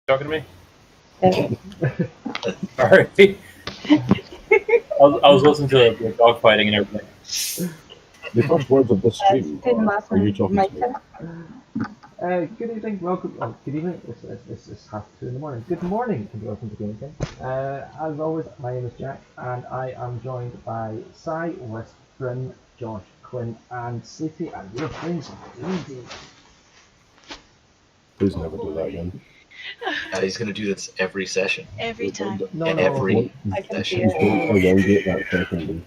talking to me? Yeah. Sorry. I was listening to the dog fighting and everything. The first words of this stream are you talking to me? Good evening, welcome. Oh, good evening. It's 2:30 in the morning. Good morning, and welcome to Gaming. As always, my name is Jack, and I am joined by Cy, Wisp, Bryn, Josh, Quinn, and Sleepy, and we're playing some D&D. Please never do that again. He's going to do this every session. Every time. Every I can see session. it. Don't elongate that second.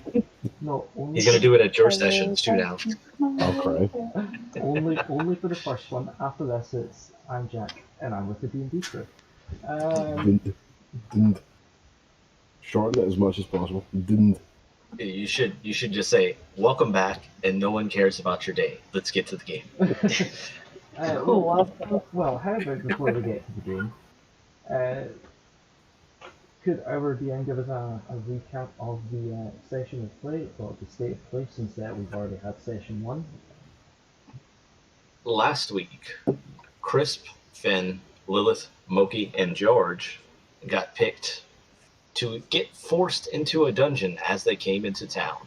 No, only He's going to do it at your sessions too now. I'll cry. only for the first one. After this, it's I'm Jack, and I'm with the D&D crew. Didn't. Shorten it as much as possible. Didn't. You should just say, welcome back, and no one cares about your day. Let's get to the game. Well, how about before we get to the game, could our DM give us a recap of the session of play, or the state of play, since we've already had session 1? Last week, Crisp, Finn, Lilith, Moki, and George got picked to get forced into a dungeon as they came into town.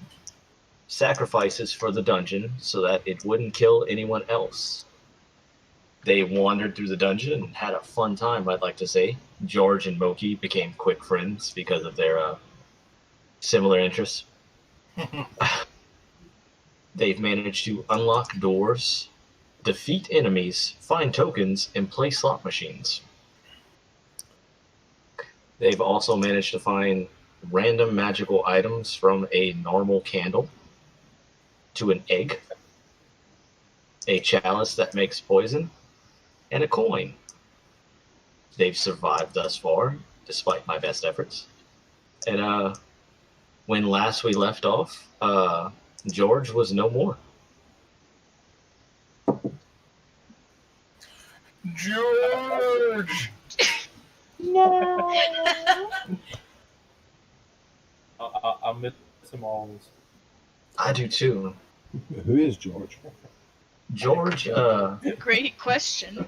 Sacrifices for the dungeon so that it wouldn't kill anyone else. They wandered through the dungeon and had a fun time, I'd like to say. George and Moki became quick friends because of their similar interests. They've managed to unlock doors, defeat enemies, find tokens, and play slot machines. They've also managed to find random magical items from a normal candle to an egg, a chalice that makes poison, and a coin. They've survived thus far, despite my best efforts. And when last we left off, George was no more. George! No. I miss him always. I do too. Who is George? George, Great question.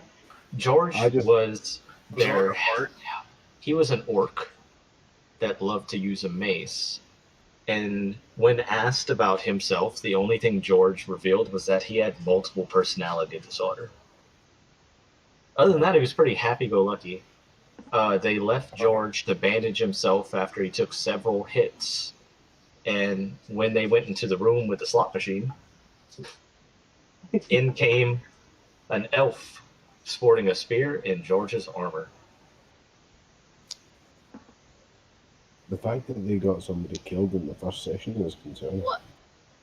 George was their... George. He was an orc that loved to use a mace. And when asked about himself, the only thing George revealed was that he had multiple personality disorder. Other than that, he was pretty happy-go-lucky. They left George to bandage himself after he took several hits. And when they went into the room with the slot machine, in came an elf sporting a spear in George's armor. The fact that they got somebody killed in the first session is concerning. What?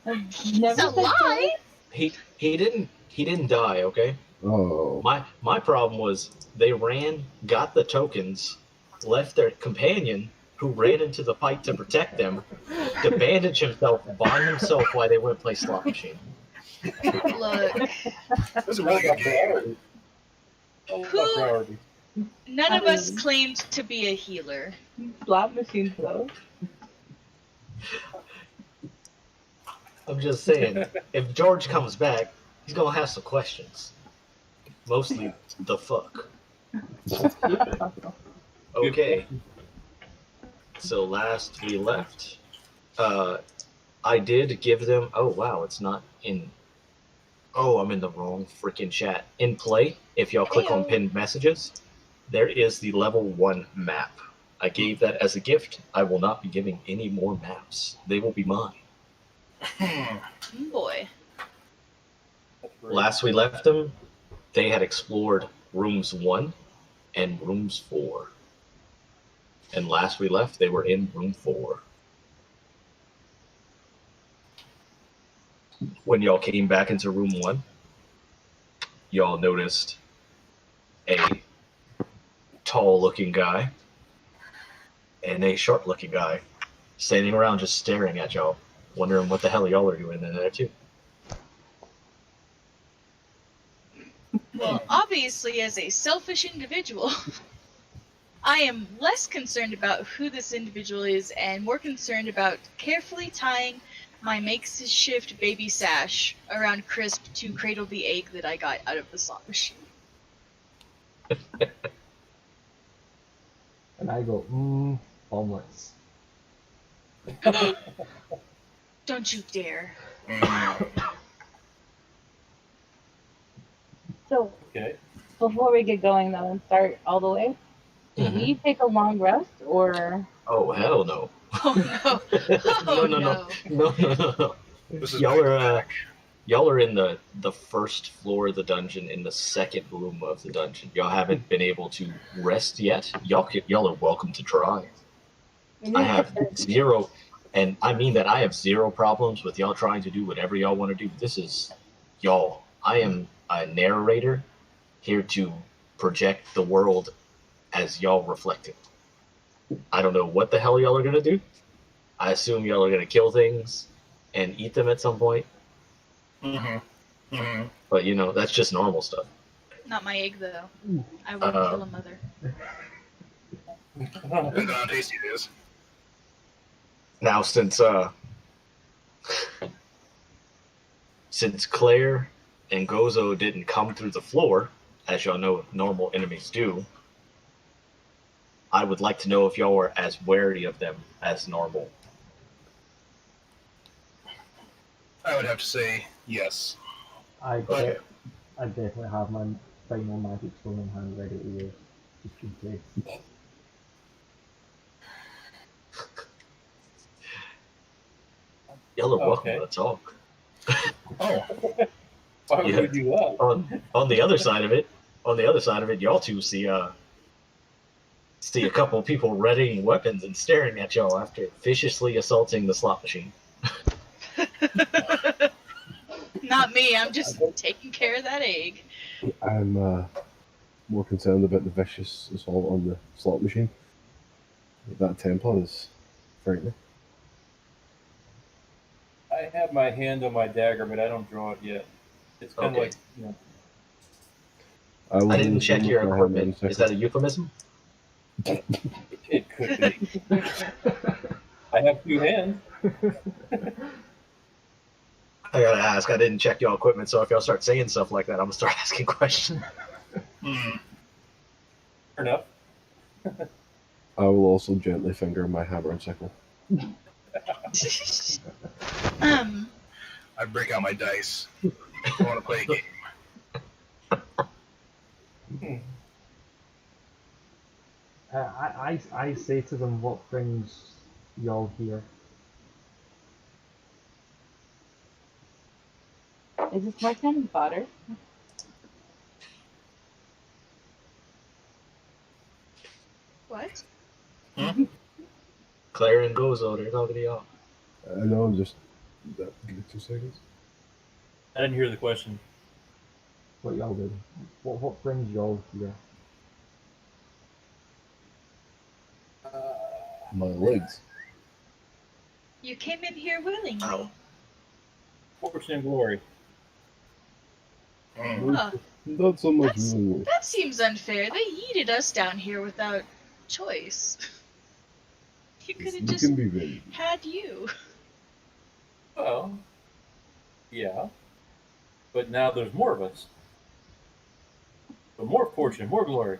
I've never It's a said lie? He didn't die, okay? Oh. My problem was they ran, got the tokens, left their companion, who ran into the fight to protect them, to bandage himself, bind himself while they went play slot machine. Look, This is really about priority. All about priority. none of us claimed to be a healer. Slot machines though. I'm just saying, if George comes back, he's gonna have some questions. Mostly, the fuck. Okay. So last we left, I did give them... Oh, wow, it's not in... Oh, I'm in the wrong freaking chat. In play, if y'all click on pinned messages, there is the level 1 map. I gave that as a gift. I will not be giving any more maps. They will be mine. Boy. Last we left them, they had explored rooms 1 and rooms 4. And last we left, they were in room 4. When y'all came back into room 1, y'all noticed a tall-looking guy and a short-looking guy standing around just staring at y'all, wondering what the hell y'all are doing in there too. Well, obviously, as a selfish individual, I am less concerned about who this individual is and more concerned about carefully tying my makeshift baby sash around Crisp to cradle the egg that I got out of the slot machine. And I go, omelets. Don't you dare. So, Okay. before we get going though and start all the way, do Mhm. we take a long rest or? Oh, hell no. Oh no. Oh no. No. This is Y'all are in the first floor of the dungeon, in the second room of the dungeon. Y'all haven't been able to rest yet. Y'all are welcome to try. I have zero, and I mean that I have zero problems with y'all trying to do whatever y'all want to do. This is y'all. I am a narrator here to project the world as y'all reflect it. I don't know what the hell y'all are gonna do. I assume y'all are gonna kill things and eat them at some point. But you know, that's just normal stuff. Not my egg though. I will kill a mother. Depends on how tasty it is. Now, since Claire and Gozo didn't come through the floor, as y'all know normal enemies do, I would like to know if y'all are as wary of them as normal. I would have to say yes. I Okay. definitely have my final magic stone in hand ready to use. Just in case. Y'all are welcome Okay. to talk. Oh, Why would Yeah. we do that? On the other side of it, y'all two see a couple people readying weapons and staring at y'all after viciously assaulting the slot machine. Not me. I'm just taking care of that egg. I'm more concerned about the vicious assault on the slot machine. That Templar is frightening. I have my hand on my dagger, but I don't draw it yet. It's kind of Okay. like, you know. I didn't check your equipment. Is that a euphemism? It could be. I have two hands. I gotta ask. I didn't check y'all equipment, so if y'all start saying stuff like that, I'm gonna start asking questions. Fair enough. I will also gently finger my hammer and sickle. I break out my dice. I want to play a game. I say to them, what brings y'all here? Is this my kind of butter? What? Claire and Gozo, they're talking to y'all. I know, just give me 2 seconds. I didn't hear the question. What y'all do? What brings y'all here? My legs. You came in here willingly. Ow. Fortune and glory. Huh. Not so much That's- really. That seems unfair. They yeeted us down here without choice. You could have You just can be very. had you. Well, yeah. But now there's more of us. So more fortune, more glory.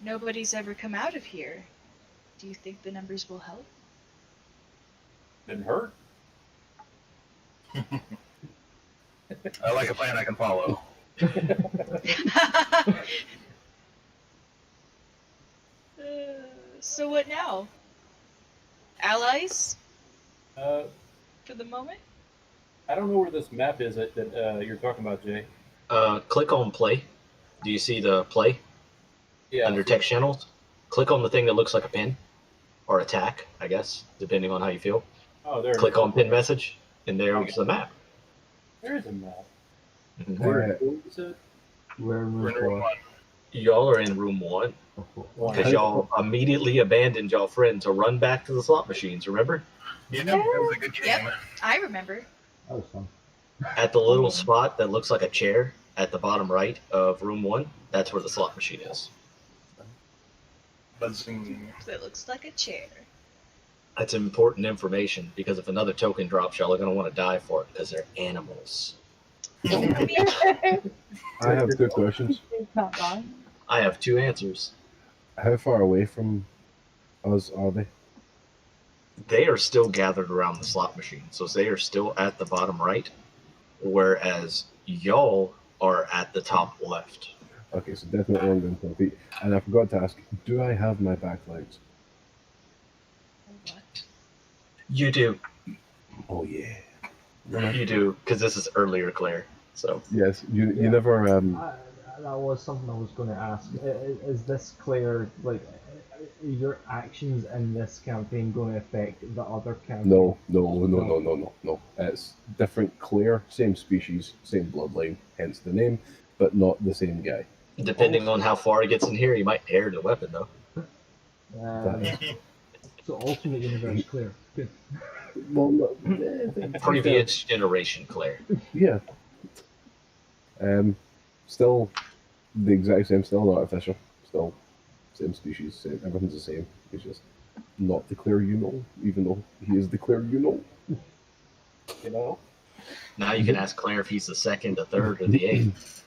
Nobody's ever come out of here. Do you think the numbers will help? Didn't hurt. I like a plan I can follow. So what now? Allies Uh, for the moment? I don't know where this map is that you're talking about, Jay. Click on play. Do you see the play Yeah. under text channels? Click on the thing that looks like a pin, or attack, I guess, depending on how you feel. Oh, there. Click on pin message, and there's the map. There is a map. Mhm. Where Alright. is it? We're in We're room in room 4. one. Y'all are in room 1 One. because y'all immediately abandoned y'all friend to run back to the slot machines. Remember? Yeah, that was a good game. Yep. I remember. That was fun. At the little spot that looks like a chair at the bottom right of room 1, that's where the slot machine is. Buzzing. That looks like a chair. That's important information because if another token drops, y'all are going to want to die for it because they're animals. I mean, I have 2 questions. It's not wrong. I have 2 answers. How far away from As are they? They are still gathered around the slot machine, so they are still at the bottom right, whereas y'all are at the top left. Okay, so definitely longer than 10 feet. And I forgot to ask, do I have my back legs? What? You do. Oh yeah. You do, because this is earlier, Claire. So Yes, you Yeah. never That was something I was going to ask. Is this clear? Like, are your actions in this campaign going to affect the other campaign? No. It's different Claire, same species, same bloodline, hence the name, but not the same guy. depending on how far he gets in here, he might inherit a weapon, though. So alternate universe clear. Good. Well, no, Previous generation, Claire. yeah. Still the exact same, still not official, still same species, same, everything's the same. He's just not the Claire you know, even though he is the Claire you know. You know? Now you can ask Claire if he's the second, the third, or the eighth.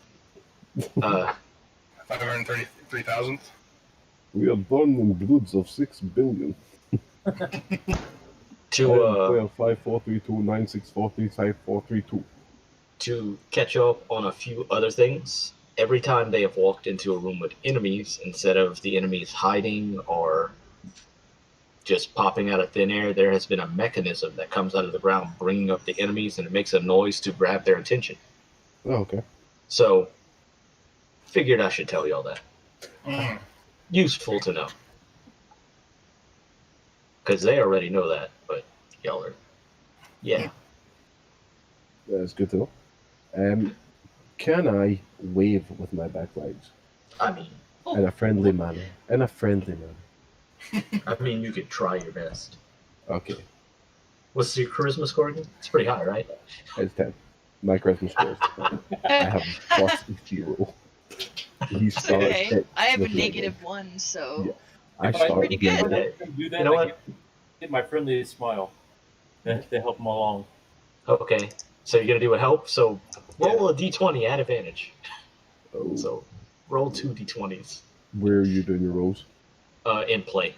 533,000th. We are born in bloods of 6 billion. To 543296435432. to catch up on a few other things, every time they have walked into a room with enemies, instead of the enemies hiding or just popping out of thin air, there has been a mechanism that comes out of the ground bringing up the enemies, and it makes a noise to grab their attention. Oh, okay. So, figured I should tell y'all that. Mm. Useful to know. Because they already know that, but y'all are... Yeah. That's good to know. Can I wave with my back legs I mean, in a friendly manner? In a friendly manner. you could try your best. Okay, What's your charisma score again? It's pretty high, right? it's 10. My Christmas score is 10. I have plus 0. He It's starts okay. it I have a with -1, so Yeah. I If start pretty with my good. legs. do that, You know I what? get my friendly smile to help them along. Okay. So you're going to do a help? So roll a d20 at advantage. Oh, So roll 2 d20s where are you doing your rolls? in play.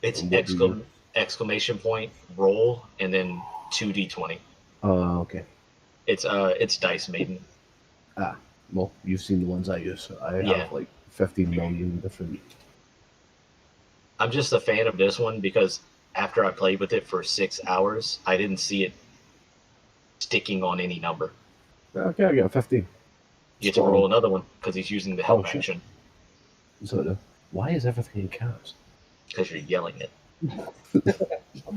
It's And what do you- exclamation point, roll, and then 2 d20. Okay. It's Dice Maiden. Well, you've seen the ones I use. I Yeah. have like 15 million different. I'm just a fan of this one because after I played with it for 6 hours, I didn't see it sticking on any number. Okay, I got 15. You get to roll another one because he's using the help shit. action So, why is everything in caps? because you're yelling it.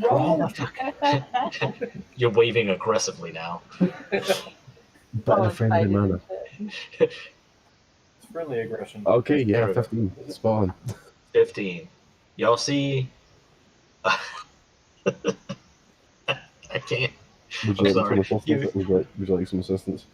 Roll. You're waving aggressively now. But in a friendly manner. It's friendly aggression. Okay, yeah, There we go. 15. Spot on. 15. Y'all see? I can't. Would I'm you like sorry. some assistance? Would you like some assistance?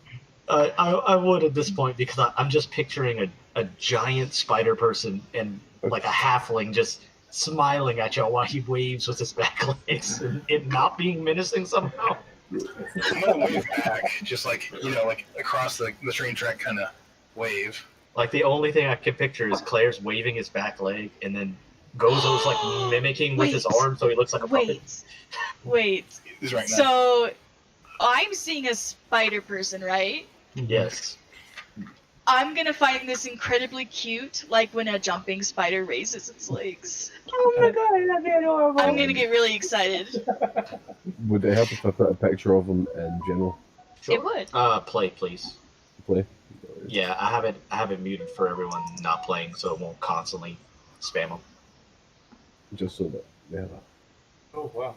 I would at this point because I'm just picturing a giant spider person and like a halfling just smiling at y'all while he waves with his back legs and it not being menacing somehow. I'm gonna wave back, just like like across the train track, kind of wave. Like the only thing I can picture is Claire's waving his back leg and then Gozo's like mimicking with his Wait. arm so he looks like a puppet. Wait. He's right now. So, I'm seeing a spider person, right? Yes. I'm gonna find this incredibly cute, like when a jumping spider raises its legs. Oh my god, that'd be adorable. I'm gonna get really excited. Would it help if I put a picture of him in general It would. Play please. play? Yeah, I have it muted for everyone not playing so it won't constantly spam them. Just so that they have a. Oh wow.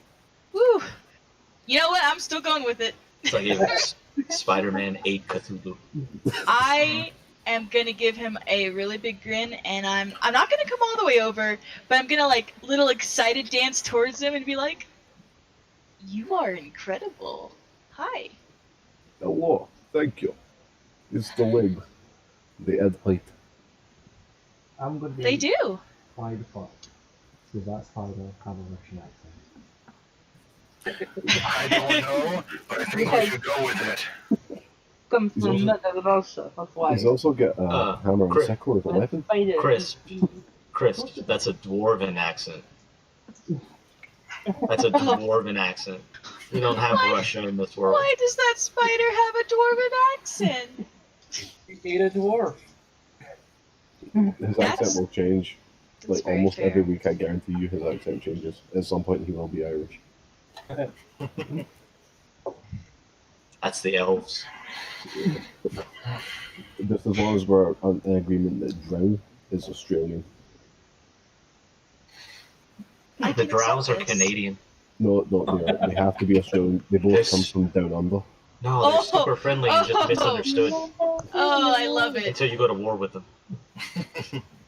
Woo! You know what? I'm still going with it. It's like it was Spider-Man 8 Cthulhu. I am gonna give him a really big grin, and I'm not gonna come all the way over, but I'm gonna like little excited dance towards him and be like, "You are incredible. Hi." Hello, thank you. It's the leg. The Ed height. I'm going to be They do. by default, because that's how they have a Russian accent. I don't know, but I think we should go with it. Comes He's from also- Mother Russia, that's why. He's also got a hammer and Chris- sickle as a weapon. Spider. Chris. Crisp, that's a dwarven accent. That's a dwarven accent. You don't have Russia in this world. Why does that spider have a dwarven accent? He ate a dwarf. His accent will change. That's Like very almost fair. every week, I guarantee you his accent changes. At some point, he will be Irish. That's the elves. Just as long as we're on an agreement that Drow is Australian. I The can drows are accept this. Canadian. No, they have to be Australian. They both Yes. come from down under. No, they're Oh. super friendly and just Oh. misunderstood Oh, I love it. until you go to war with them.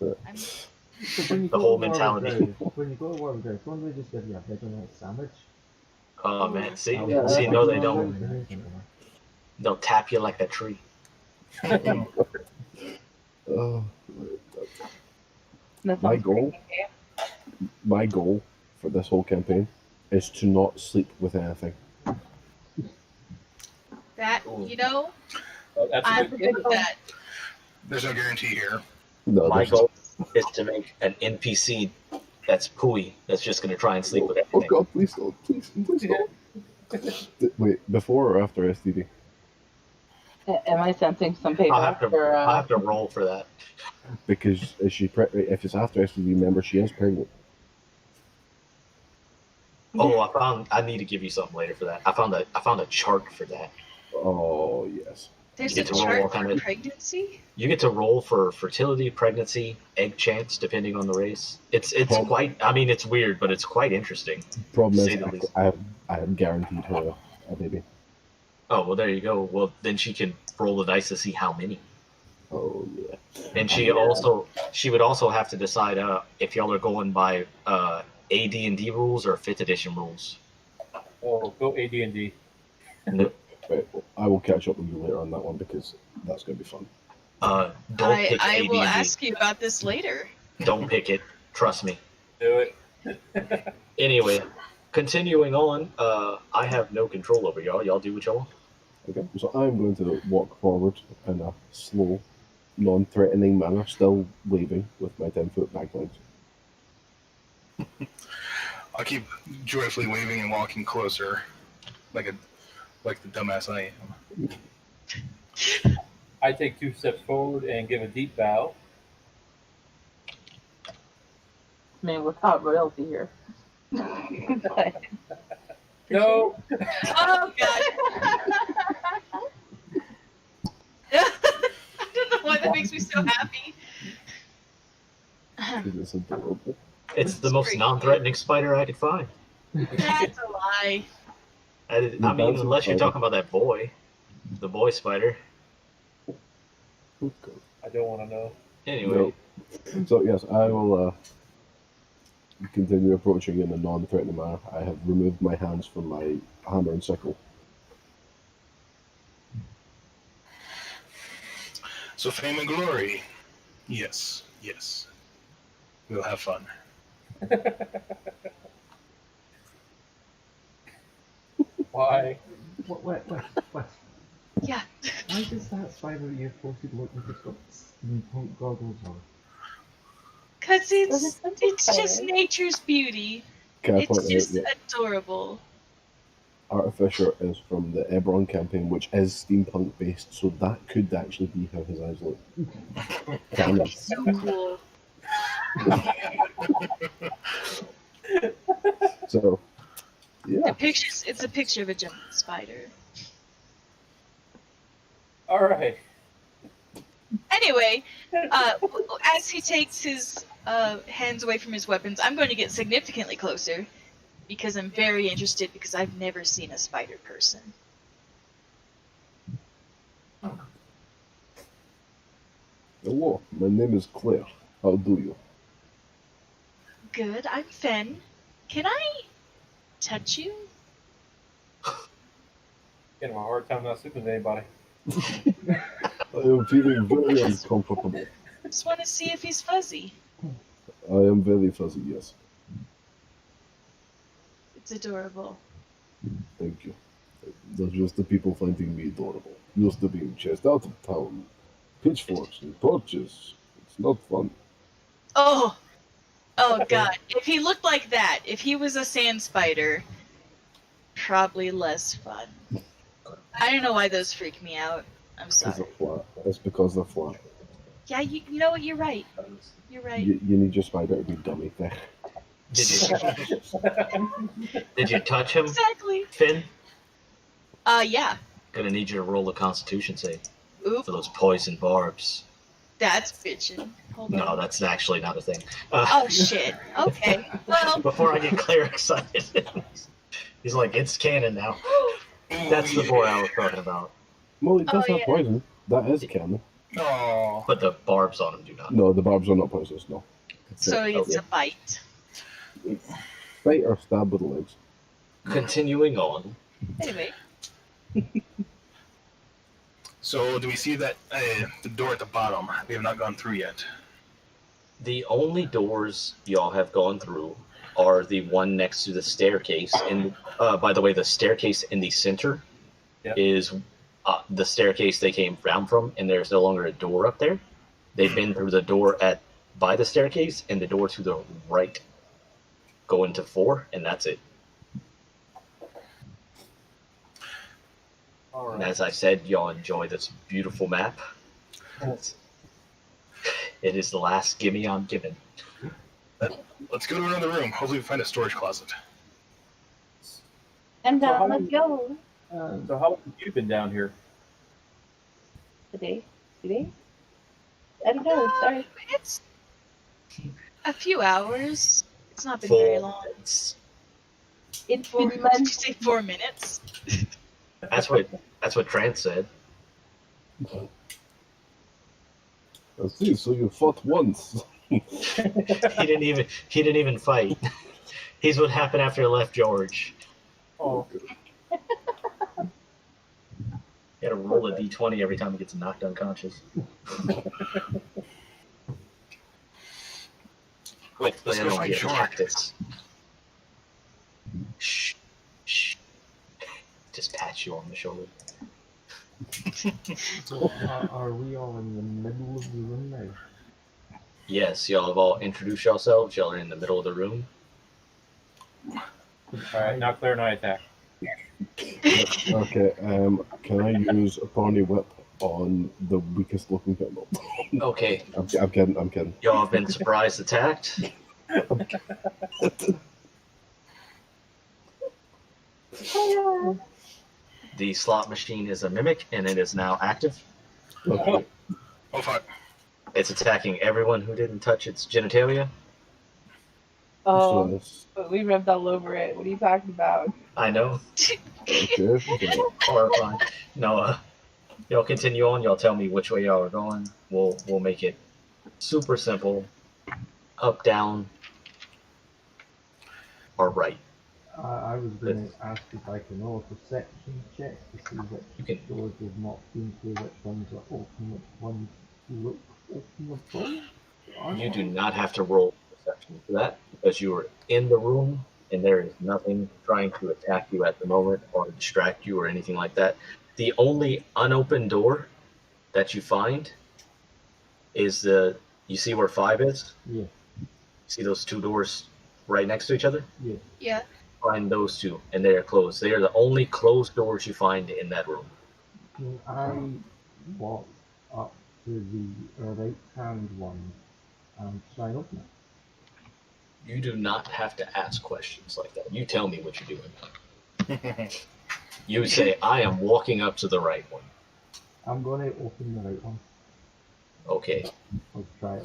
I'm- So when you The go whole to war with mentality. Drow- when you go to war with Drow, don't they just give you a vegetarian sandwich? Oh man, see, Yeah. no, they don't. They'll tap you like a tree. Uh, That My sounds goal? pretty. my goal for this whole campaign is to not sleep with anything. That, you know, That's a I'm good good with that. There's no guarantee here. No, My this goal is to make an NPC that's pooey, that's just going to try and sleep with Oh everything. God! Please don't! Please don't! Wait, before or after STD? Am I sensing some I'll have payback? to, Or, I'll have to roll for that. Because is she if it's after STD, remember she is pregnant. Oh, I need to give you something later for that. I found a chart for that. Oh yes. There's You a get to roll chart all kind for of- pregnancy? You get to roll for fertility, pregnancy, egg chance, depending on the race. It's quite. I mean, it's weird, but it's quite interesting. Problem Say the is, least. I have guaranteed her a baby. Oh well, there you go. Well, then she can roll the dice to see how many. Oh yeah. And she would also have to decide if y'all are going by AD&D rules or 5th edition rules. Oh, go AD&D. Right, I will catch up with you later on that one because that's going to be fun. Don't pick I AD&D. will ask you about this later. Don't pick it. Trust me. Do it. Anyway, continuing on, I have no control over y'all. Y'all do what y'all want. Okay, so I'm going to walk forward in a slow, non-threatening manner, still waving with my 10-foot backlegs. I'll keep joyfully waving and walking closer, like the dumbass I am. I take 2 steps forward and give a deep bow. I mean, without royalty here. But- No. Oh, God. I don't know why that makes me so happy. It's adorable. It's the most non-threatening spider I could find. That's a lie. I mean, unless you're talking about that boy. The boy spider. I don't want to know. Anyway. No. So yes, I will continue approaching in a non-threatening manner. I have removed my hands from my hammer and sickle. So fame and glory. Yes, yes. We'll have fun. Why? What? Yeah. Why does that spider that you've posted look like it's got steampunk goggles on? Because Those are something it's just spiders. nature's beauty. Can I It's point out just that adorable. Artificer is from the Eberron campaign, which is steampunk based, so that could actually be how his eyes look. That would be so cool. So, yeah. It's a picture of a giant spider. All right. Anyway, as he takes his hands away from his weapons, I'm going to get significantly closer because I'm very interested because I've never seen a spider person. Hello, my name is Claire. How do you? Good, I'm Fenn. Can I touch you? Getting a hard time not sleeping with anybody. I am feeling very uncomfortable. Just want to see if he's fuzzy. I am very fuzzy, yes. It's adorable. Thank you. That's just the people finding me adorable. Used to being chased out of town. Pitchforks and torches. It's not fun. Oh, Oh god, if he looked like that, if he was a sand spider, probably less fun. I don't know why those freak me out. I'm Because sorry. they're flat. It's because they're flat. Yeah, you know what? You're right. You're right. You need your spider to be dummy there. Did you touch him, Exactly. Finn? Yeah. Gonna need you to roll a Constitution save Oop, for those poison barbs. that's bitchin'. Hold No, on. that's actually not a thing. Oh shit. Okay. Well, Before I get Claire excited, he's like, it's canon now. That's the boy I was talking about. Well, it does Oh, have yeah. poison. That is canon. Oh, But the barbs on him do not. No, the barbs are not poisonous, no. so it's a bite. Bite or stab with the legs. Continuing on. Anyway. so do we see that the door at the bottom? We have not gone through yet. The only doors y'all have gone through are the one next to the staircase. And by the way, the staircase in the center is the staircase they came down from, and there's no longer a door up there. They've been through the door by the staircase and the door to the right going to 4, and that's it. All And right. as I said, y'all enjoy this beautiful map. It is the last gimme I'm giving. Let's go to another room. Hopefully we find a storage closet. I'm So how down. long- Let's go. So how long have you been down here? Today? 2 days? I don't know. Sorry. It's a few hours. It's not been very 4 long. minutes. It's Did been you months. say 4 minutes? That's what Trance said. I see, so you fought once. He didn't even fight. He's what happened after I left George. Oh, You gotta roll a d20 every time he gets knocked unconscious. Let's go Plan on find getting George. tactics. Shh. Shh. Just pat you on the shoulder. So, are we all in the middle of the room now? Yes, y'all have all introduced yourselves. Y'all are in the middle of the room. all right. Now Claire and I attack. Okay, can I use a Pony Whip on the weakest looking criminal? Okay, I'm kidding. y'all have been surprise attacked. The slot machine is a mimic, and it is now active. Okay. Oh fuck. It's attacking everyone who didn't touch its genitalia. Oh, So, but we rubbed all over it. What are you talking about? I know. okay. Horrifying. No, y'all continue on. Y'all tell me which way y'all are going. We'll make it super simple. Up, down, or right. I was going to ask if I can roll a perception check to see which You can. doors we've not been through, which ones are open, which ones look openable. You do not have to roll perception for that because you are in the room and there is nothing trying to attack you at the moment or distract you or anything like that. The only unopened door that you find is you see where 5 is? Yeah, See those 2 doors right next to each other? yeah. Yeah. Find those 2 and they are closed. They are the only closed doors you find in that room. Can I walk up to the right hand one and try and open it? You do not have to ask questions like that. You tell me what you're doing. You say, I am walking up to the right one. I'm going to open the right one. Okay. I'll try it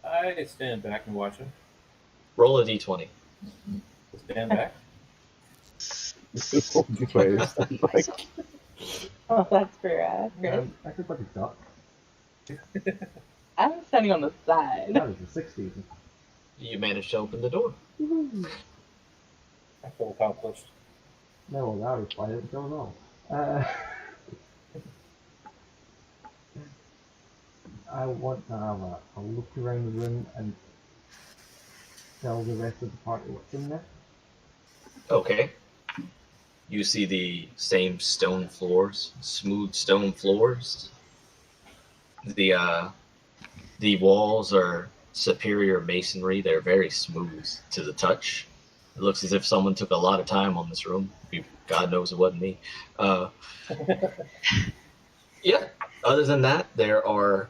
out. I stand back and watch him. Roll a d20. Stand back. Oh, that's fair, Chris. I could like a duck. I'm standing on the side. That is the 60s. You managed to open the door. I feel accomplished. No, that was why I didn't go I want to have a look around the room and tell the rest of the party what's in there. Okay. You see the same stone floors, smooth stone floors. The walls are superior masonry. They're very smooth to the touch. It looks as if someone took a lot of time on this room. God knows it wasn't me. Yeah. Other than that, there are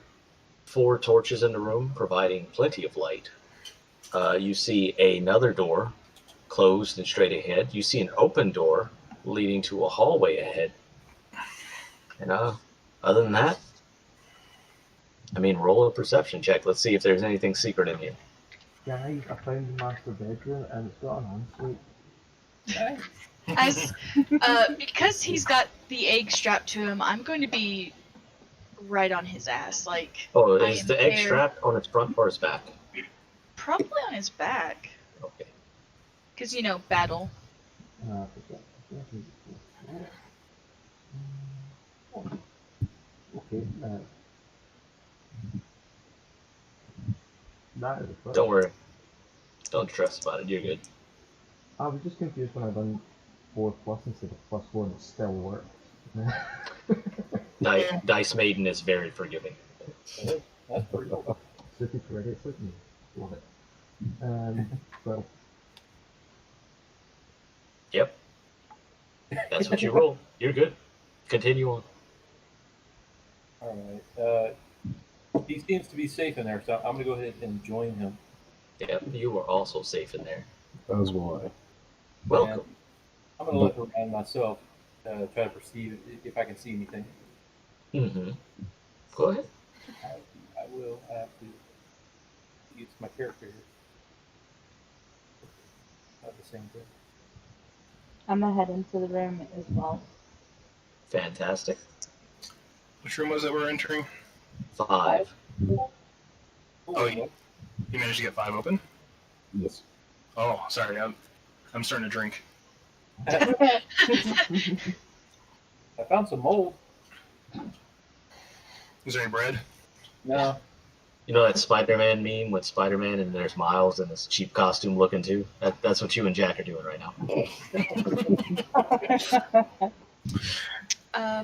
4 torches in the room, providing plenty of light. You see another door closed and straight ahead. You see an open door leading to a hallway ahead. And other than that, I mean, roll a perception check. Let's see if there's anything secret in here. Guys, I found the master bedroom and it's got an ensuite. As because he's got the egg strapped to him, I'm going to be right on his ass. Like, Oh, I is am the egg there. strapped on its front or its back? Probably on his back, Okay. because battle. Okay. That is a first. Don't worry. Don't stress about it. You're good. I was just confused when I done 4+ instead of +4 and it still worked. Dice Maiden is very forgiving. That's pretty cool. Suited for idiots like me. Love it. Well, Yep. That's what you roll. You're good. Continue on. Alright. He seems to be safe in there, so I'm going to go ahead and join him. Yep. You are also safe in there. As will I. Welcome. I'm going to look around myself, try to perceive if I can see anything. Mm-hmm. Go ahead. I will have to use my character here. Not the same thing. I'm gonna head into the room as well. Fantastic. Which room was it we're entering? 5. Oh, you managed to get 5 open? Yes. Oh, sorry. I'm starting to drink. I found some mold. Is there any bread? No. You know that Spider-Man meme with Spider-Man and there's Miles in this cheap costume looking too? That's what you and Jack are doing right now.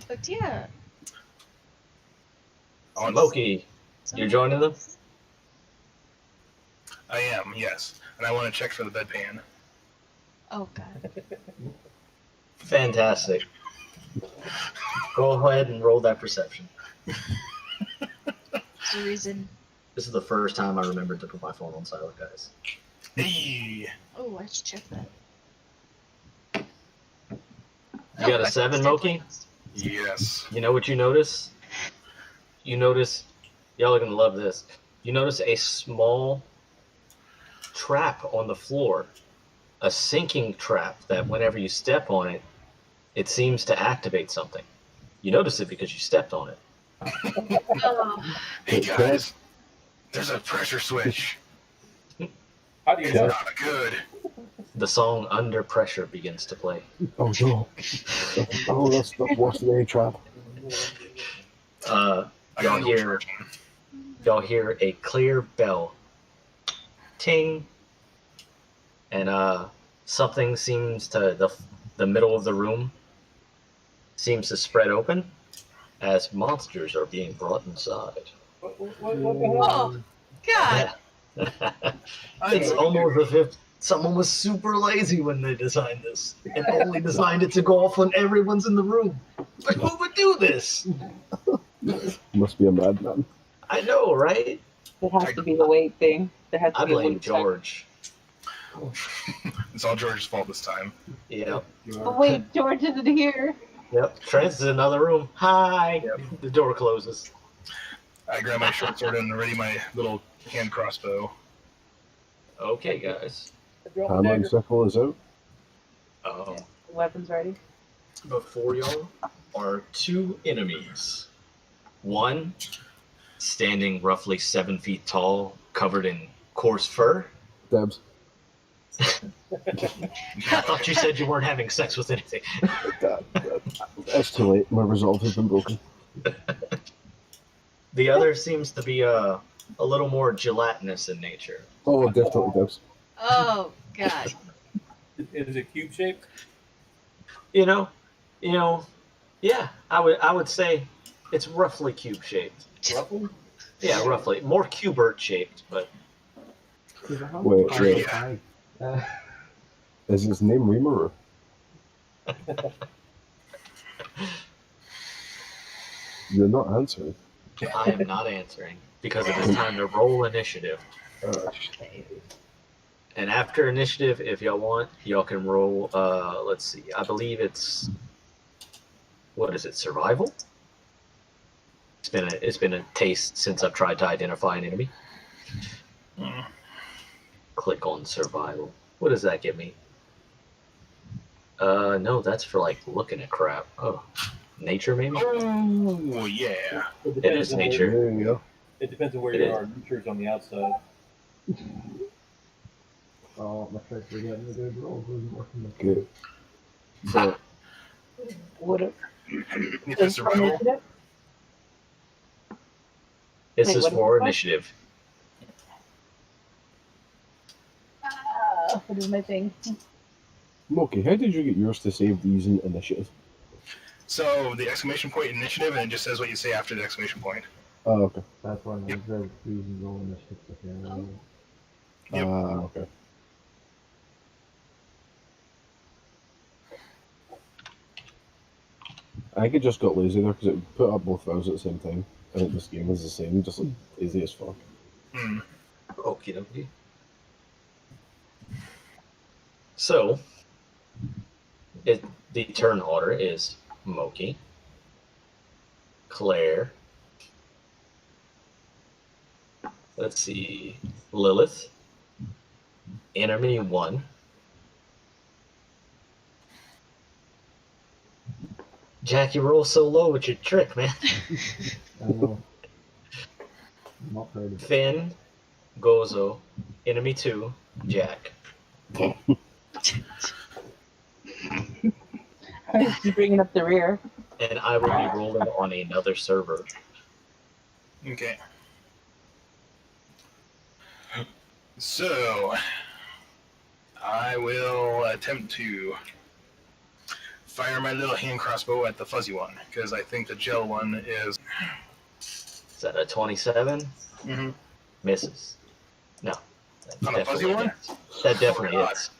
But yeah. Moki, you're joining them? I am, yes. And I want to check for the bedpan. Oh god. Fantastic. Go ahead and roll that perception. There's a reason. This is the first time I remembered to put my phone on silent, guys. Hey! Oh, I should check that. You got a 7, Moki? Yes. You know what you notice? You notice, y'all are gonna love this. You notice a small trap on the floor, a sinking trap that whenever you step on it, it seems to activate something. You notice it because you stepped on it. Oh, Hey guys, there's a pressure switch. How do you It's know? not good. The song Under Pressure begins to play. Oh no. Oh, that's worse than any trap. I Y'all got hear, y'all hear a clear bell. Ting. And something seems to, the middle of the room seems to spread open as monsters are being brought inside. What the hell? oh god. It's almost as if someone was super lazy when they designed this and only designed it to go off when everyone's in the room. Like, who would do this? Must be a madman. I know, right? It has to be the weight thing. There has to I be a blame weight check. George. It's all George's fault this time. Yep. Oh wait, George isn't here. Yep. Trans is in another room. Hi. Yep. The door closes. I grab my short sword and ready my little hand crossbow. Okay, guys. Hammering circle is out. Weapons ready. Before y'all are 2 enemies. One standing roughly 7 feet tall, covered in coarse fur. Debs. I thought you said you weren't having sex with anything. That's too late. My resolve has been broken. The other seems to be a little more gelatinous in nature. Oh, definitely Debs. Oh god. Is it cube shaped? You know, yeah, I would say it's roughly cube shaped. Roughly? Yeah, roughly. More cubert shaped, but Because I have Wait, five wait. five. Is his name Reamer? You're not answering. I am not answering because it is time to roll initiative. Okay. And after initiative, if y'all want, y'all can roll. Let's see. I believe it's what is it? Survival. It's been a taste since I've tried to identify an enemy. Click on survival. What does that give me? No, that's for like looking at crap. Oh, nature maybe. Oh yeah. It is on where- nature. There you go. It depends on where It you is. are. Nature's on the outside. Oh, my tricks are getting a good roll. Who's working with Good. So, What a, You said survival? initiative? This Wait, is what is for it called? initiative. What is my thing? Moki, how did you get yours to save using initiative? So the exclamation point initiative, and it just says what you say after the exclamation point. Oh, okay. That's one of the reasons roll initiative. Okay. Yep. Okay. I think it just got lazy there because it put up both values at the same time. I think this game is the same, just like easy as fuck. Hmm. Okie dokie. So, the turn order is Moki, Claire, let's see, Lelith, Enemy 1, Jack, you roll so low with your trick, man. I know. I'm not proud of it. Finn, Gozu, Enemy 2, Jack. He's bringing up the rear. And I will be rolling on another server. Okay. So I will attempt to fire my little hand crossbow at the fuzzy one because I think the gel one is. Is that a 27? Mm-hmm. Misses. No. That On a fuzzy definitely one? hits. That definitely God. hits.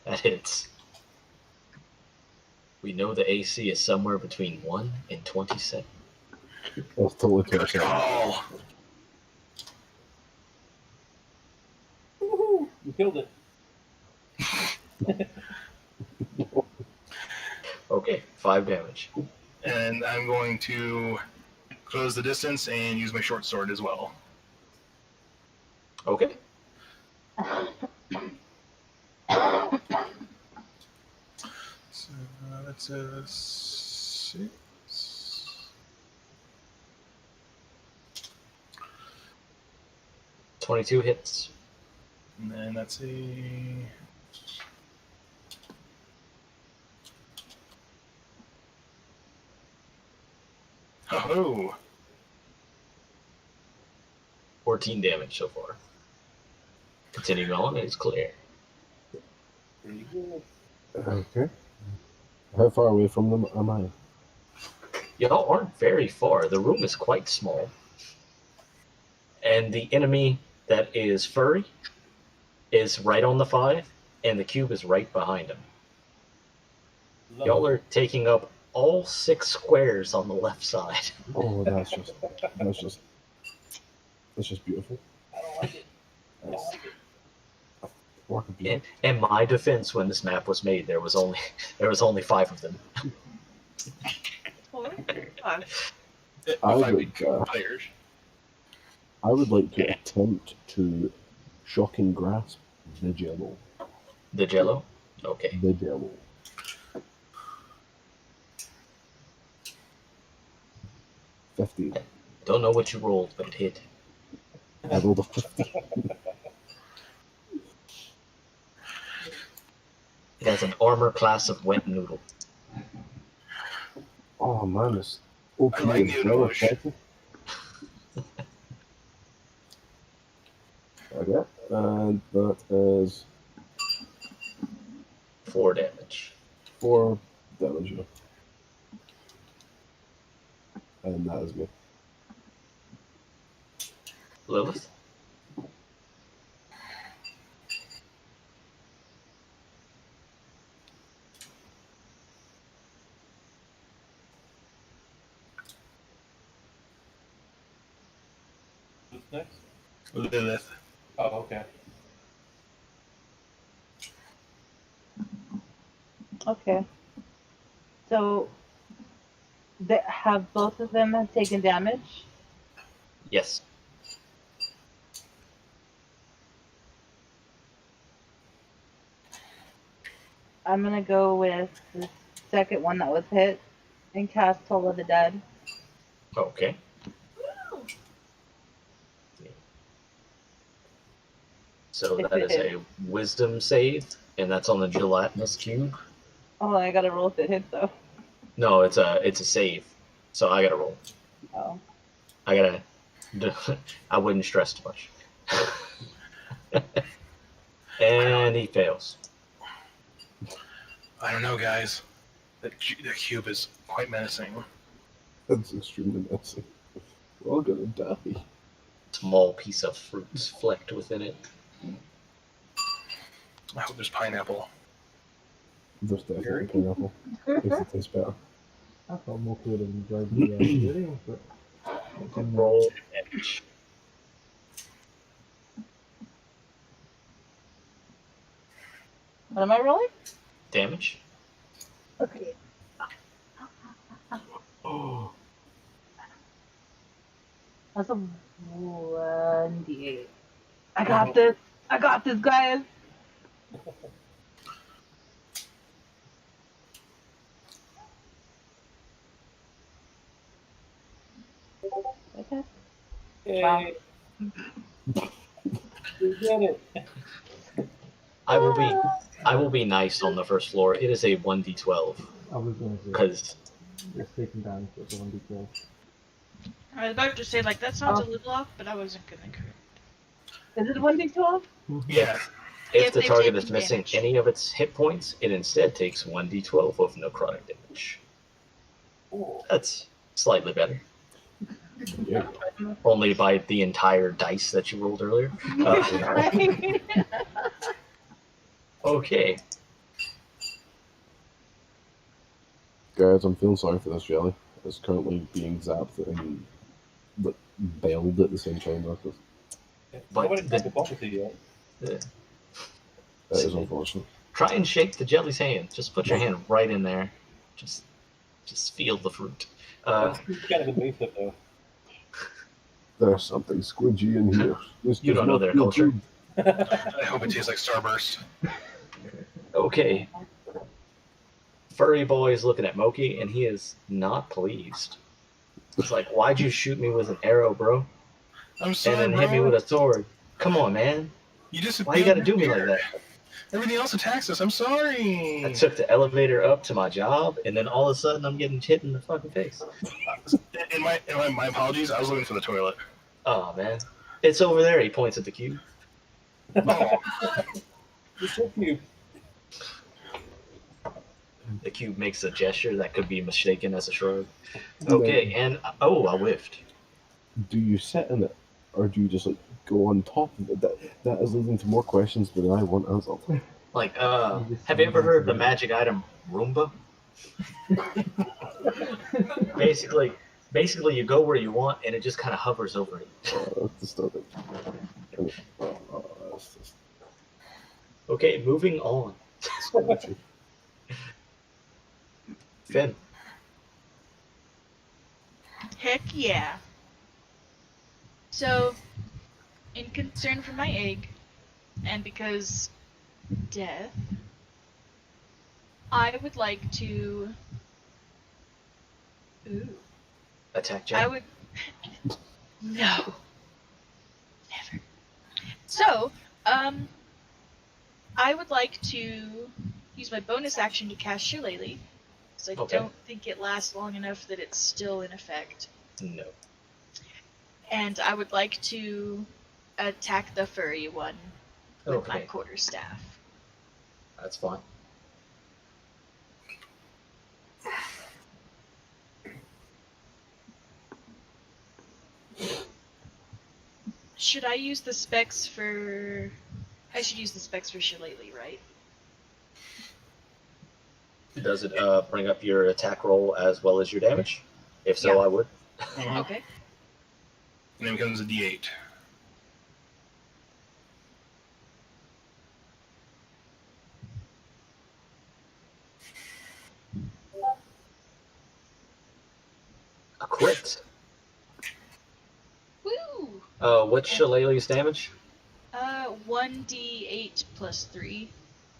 That hits. We know the AC is somewhere between 1 and 27. That's totally Good 27. call. Woohoo! You killed it. Okay, 5 damage. And I'm going to close the distance and use my short sword as well. Okay. So that's a 6. 22 hits. And then that's a. Oh, 14 damage so far. Continuing on, it's clear. Pretty good. Okay. How far away from them am I? Y'all aren't very far. The room is quite small. And the enemy that is furry is right on the 5, and the cube is right behind him. Y'all are taking up all 6 squares on the left side. Oh, that's just beautiful. I don't like it. I don't like it. Work of beauty. In my defense, when this map was made, there was only 5 of them. 4, 5. I five would, players. I would like to attempt to shocking grasp the jello. The Jello? Okay. The jello. $50. Don't know what you rolled, but it hit. I rolled a 50. It has an armor class of wet noodle. Oh man, this OP I like is very noodles. effective. Okay, and that is 4 damage. 4 damage. Yeah. And that is me. Lilith? next? Lilith. Oh, okay. Okay. So, have both of them have taken damage? Yes. I'm gonna go with the second one that was hit and cast Toll of the Dead. Okay. So If that it is hits. a wisdom save, and that's on the gelatinous cube. Oh, I gotta roll if it hits though. No, it's a save. So I gotta roll. Oh. I gotta. I wouldn't stress too much. And he fails. I don't know, guys. The cube is quite menacing. That's extremely messy. We're all gonna die. Small piece of fruit flecked within it. I hope there's pineapple. There's definitely pineapple. Makes it taste better. I thought Moki would have enjoyed the video, but it's in there. Roll damage. What am I rolling? Damage? Okay. Oh, That's a 1d8. I got this. I got this, guys. Okay. Yay! We did it! I will be nice on the first floor. It is a 1d12 I was going to say, because it's taken damage, it's a 1d12. I was about to say, like, that sounds Oh. a little off, but I wasn't gonna correct. Is it 1d12? Yeah. if If the they've target taken is missing damage. any of its hit points, it instead takes 1d12 of necrotic damage. That's slightly better. yeah. Only by the entire dice that you rolled earlier. Okay. Guys, I'm feeling sorry for this jelly. It's currently being zapped and like bailed at the same time. But Nobody the- got the ball with it yet. That is unfortunate. Try and shake the jelly's hand. Just put your hand right in there. Just feel the fruit. He's kind of invasive, though. There's something squidgy in here. This You does don't know not their feel culture. good. I hope it tastes like Starburst. Okay. Furry boy is looking at Moki, and he is not pleased. He's like, "Why'd you shoot me with an arrow, bro? I'm sorry, And then bro. hit me with a sword? Come on, man. You just Why you gotta do me like that?" Everything else attacks us. I'm sorry. I took the elevator up to my job, and then all of a sudden I'm getting hit in the fucking face. In my apologies. I was looking for the toilet. Oh, man. It's over there. He points at the cube. Oh, It's so cute. The cube makes a gesture that could be mistaken as a shrug. Okay, and oh, I whiffed. Do you sit in it, or do you just like go on top of it? That is leading to more questions than I want answered. Like, have you ever heard of the magic item Roomba? Basically, you go where you want, and it just kind of hovers over it. That's disturbing. That's just Okay, moving on. sketchy. Finn. Heck yeah. So, in concern for my egg, and because death, I would like to. Ooh. Attack Jack. I would. No. Never. So, I would like to use my bonus action to cast Shillelagh, because I Okay. don't think it lasts long enough that it's still in effect. No. And I would like to attack the furry one with my Okay, quarterstaff. that's fine. Should I use the specs for... I should use the specs for Shillelagh, right? Does it bring up your attack roll as well as your damage? If so, Yeah. I would. Mhm. Okay. And then it becomes a D8. What's Shillelagh's damage? 1d8 plus 3.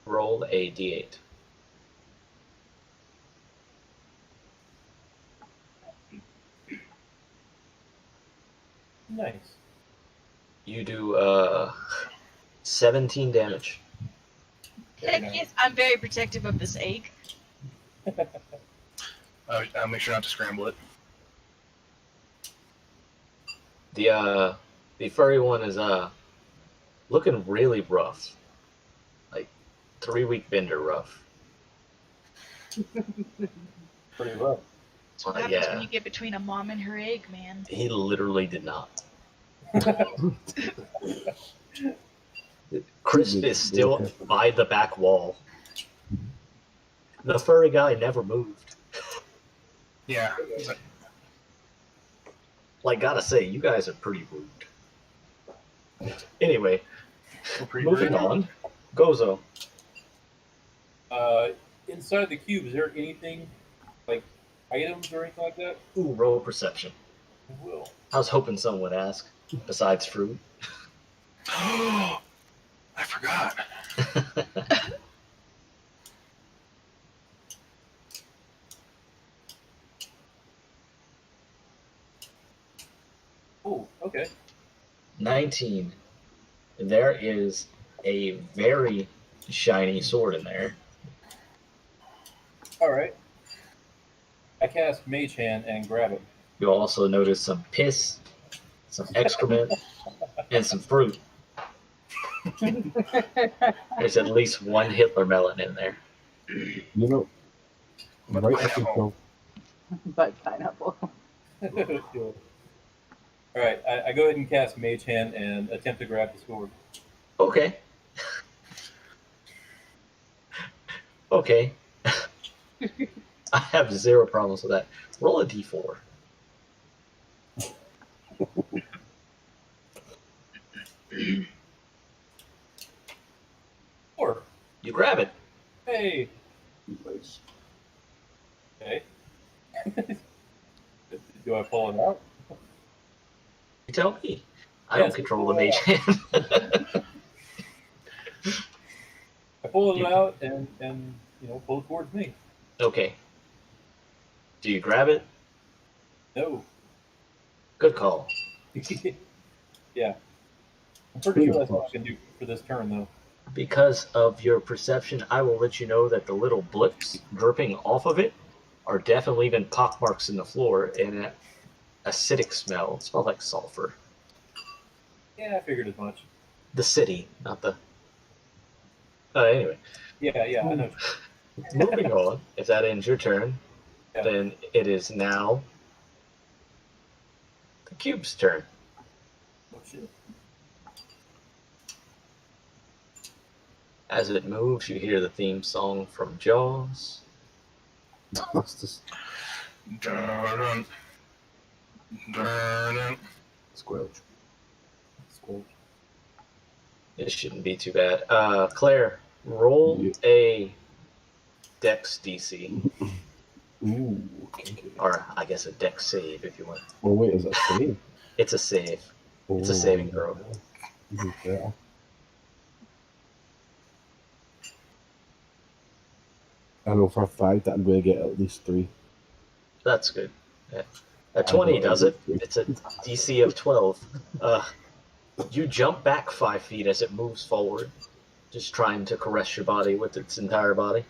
Roll a d8. Nice. You do 17 damage. Heck yes, I'm very protective of this egg. I'll make sure not to scramble it. The furry one is looking really rough, like 3-week bender rough. Pretty rough. That's what happens when you get between a mom and her egg, man. He literally did not. Crisp is still by the back wall. The furry guy never moved. Yeah. Like, gotta say, you guys are pretty rude. Anyway, moving on. Gozo. Inside the cube, is there anything like items or anything like that? Ooh, roll perception. I will. I was hoping someone would ask, besides fruit. I forgot. Oh, okay. 19. There is a very shiny sword in there. All right. I cast Mage Hand and grab it. You'll also notice some piss, some excrement, and some fruit. There's at least one Hitler melon in there. You know, right up until But pineapple. Cool. All right, I go ahead and cast Mage Hand and attempt to grab the sword. Okay. Okay. I have 0 problems with that. Roll a d4. Or, You grab it. hey, nice. okay. Do I pull it out? You tell me. I Yes, don't control the mage hand. I pull it out and pull it towards me. Okay. Do you grab it? No. Good call. Yeah. I'm pretty sure that's what I can do for this turn, though. Because of your perception, I will let you know that the little blips dripping off of it are definitely leaving pockmarks in the floor and an acidic smell. It smells like sulfur. Yeah, I figured as much. The city, not the... anyway. Yeah, I know. Moving on, if that ends your turn, Yeah. then it is now the cube's turn. Oh, shit. As it moves, you hear the theme song from Jaws. That's just Dun, dun. squelch. Squelch. It shouldn't be too bad. Claire, roll Yeah. a Dex DC. Ooh, okay. Or, I guess, a Dex save, if you want. Well, wait, is that save? It's a save. It's a saving throw. Even better. I know for a fact that I'm going to get at least 3. That's good. Yeah. A 20 does it. It's a DC of 12. You jump back 5 feet as it moves forward, just trying to caress your body with its entire body.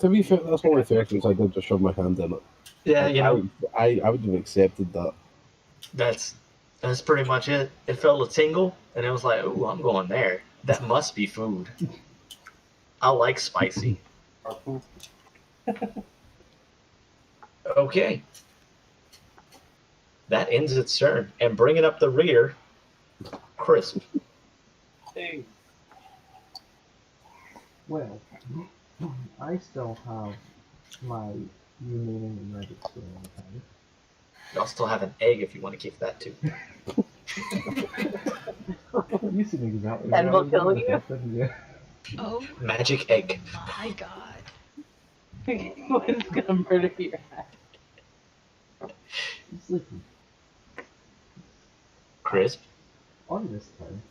To be fair, that's one of the first things I did, just shove my hand in it. Yeah, you know, I would have accepted that. that's pretty much it. It felt a tingle, and it was like, ooh, I'm going there. That must be food. I like spicy. Or poop. Okay. That ends its turn. And bringing up the rear, Crisp. Hey. Well, I still have my remaining magic skill on time. You also have an egg if you want to keep that too. You seem exactly And we'll right. kill you. Yeah. Oh Magic egg. my god. What is gonna murder your ass? I'm sleeping. Crisp. On this turn,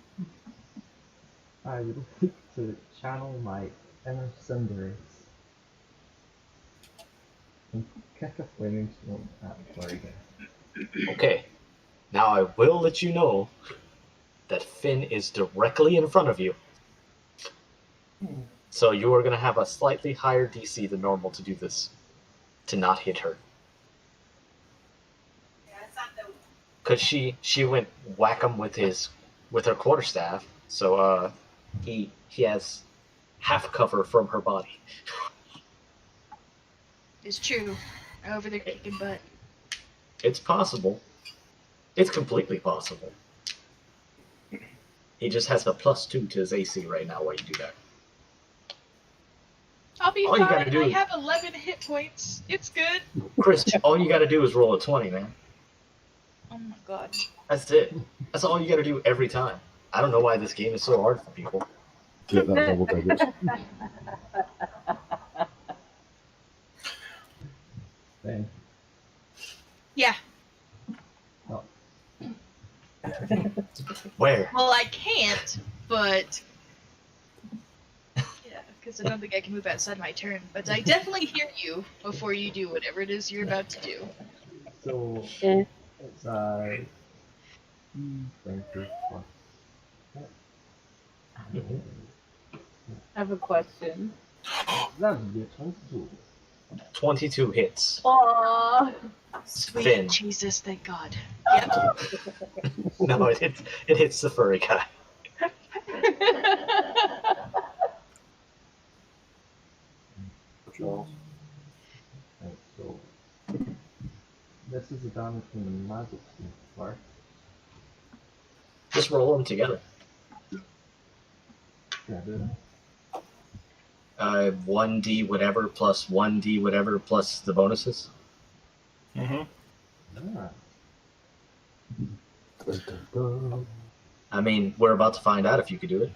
I would like to channel my inner cinderace and kick a flaming stone at Flurry again. Okay. Now I will let you know that Finn is directly in front of you. So you are going to have a slightly higher DC than normal to do this. To not hit her. Because she went whack him with her quarterstaff, so he has half cover from her body. It's true. Over there kicking butt. It's possible. It's completely possible. He just has a +2 to his AC right now while you do that. I'll be All you gotta fine. do I is- have 11 hit points. It's good. Chris, all you gotta do is roll a 20, man. Oh my god. That's it. That's all you gotta do every time. I don't know why this game is so hard for people. Get that double digits. Then, Yeah. oh, Where? Well, I can't, but yeah, because I don't think I can move outside my turn. But I definitely hear you before you do whatever it is you're about to do. so Eh. it's a 20 plus. I have a question. That would be a 22. 22 hits. Aww. Sweet Finn. Jesus, thank God. Yep. No, it hits the furry guy. Charles. Right, so this is the damage from the magic steam first. Just roll them together. Yeah, do that. 1d whatever plus 1d whatever plus the bonuses. Mm-hmm. Ah, I mean, we're about to find out if you could do it.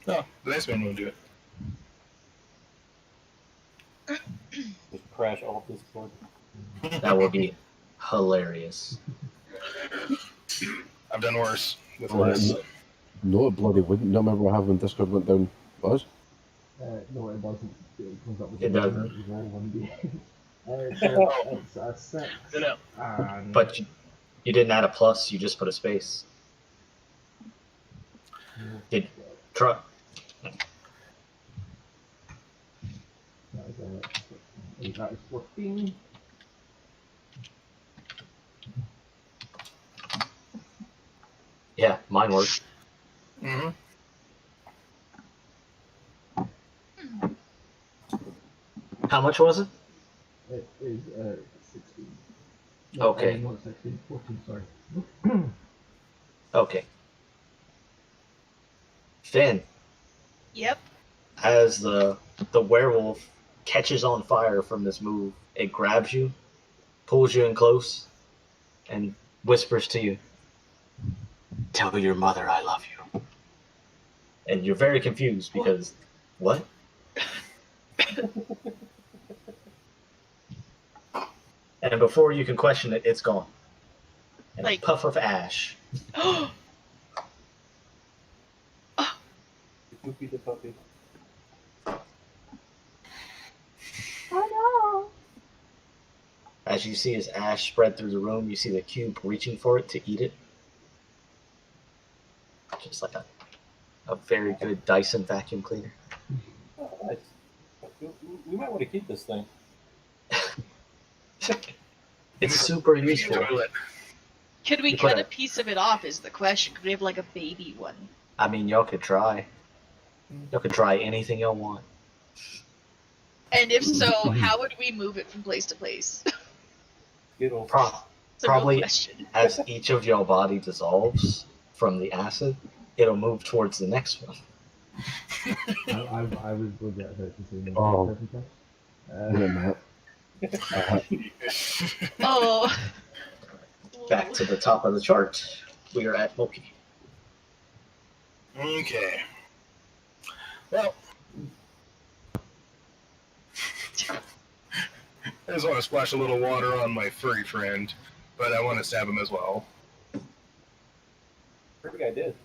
No, the next man will do it. Just crash all Discord. That would be hilarious. I've done worse with Oh, less. no, it bloody wouldn't. No, remember what happened when Discord went down? Buzz? no, it doesn't. It comes up with It doesn't. roll 1d. It's a 6. No. And But you didn't add a plus, you just put a space. Try. that is 14. Yeah, mine worked. Mm-hmm. How much was it? It is 16. Okay. Not 16, 14, sorry. Okay. Finn, Yep. as the werewolf catches on fire from this move, it grabs you, pulls you in close, and whispers to you, "Tell your mother I love you." And you're very confused because, what? And before you can question it, it's gone. And Like- a puff of ash. Poopy the puppy. Oh As you see his ash spread through the room, you see the cube reaching for it to eat it. Just like a very good Dyson vacuum cleaner. Oh, nice. We might want to keep this thing. It's super useful. Toilet. Could we You put cut a- a piece of it off is the question. Could we have like a baby one? I mean, y'all could try. Y'all could try anything y'all want. And if so, how would we move it from place to place? It'll It's a Probably- real question. As each of y'all body dissolves from the acid, it'll move towards the next one. I was going to get about to say no. Oh. Everything. Wait a minute. Oh. Back to the top of the chart, we are at Moki. Okay. Well, I just want to splash a little water on my furry friend, but I want to stab him as well. I think I did.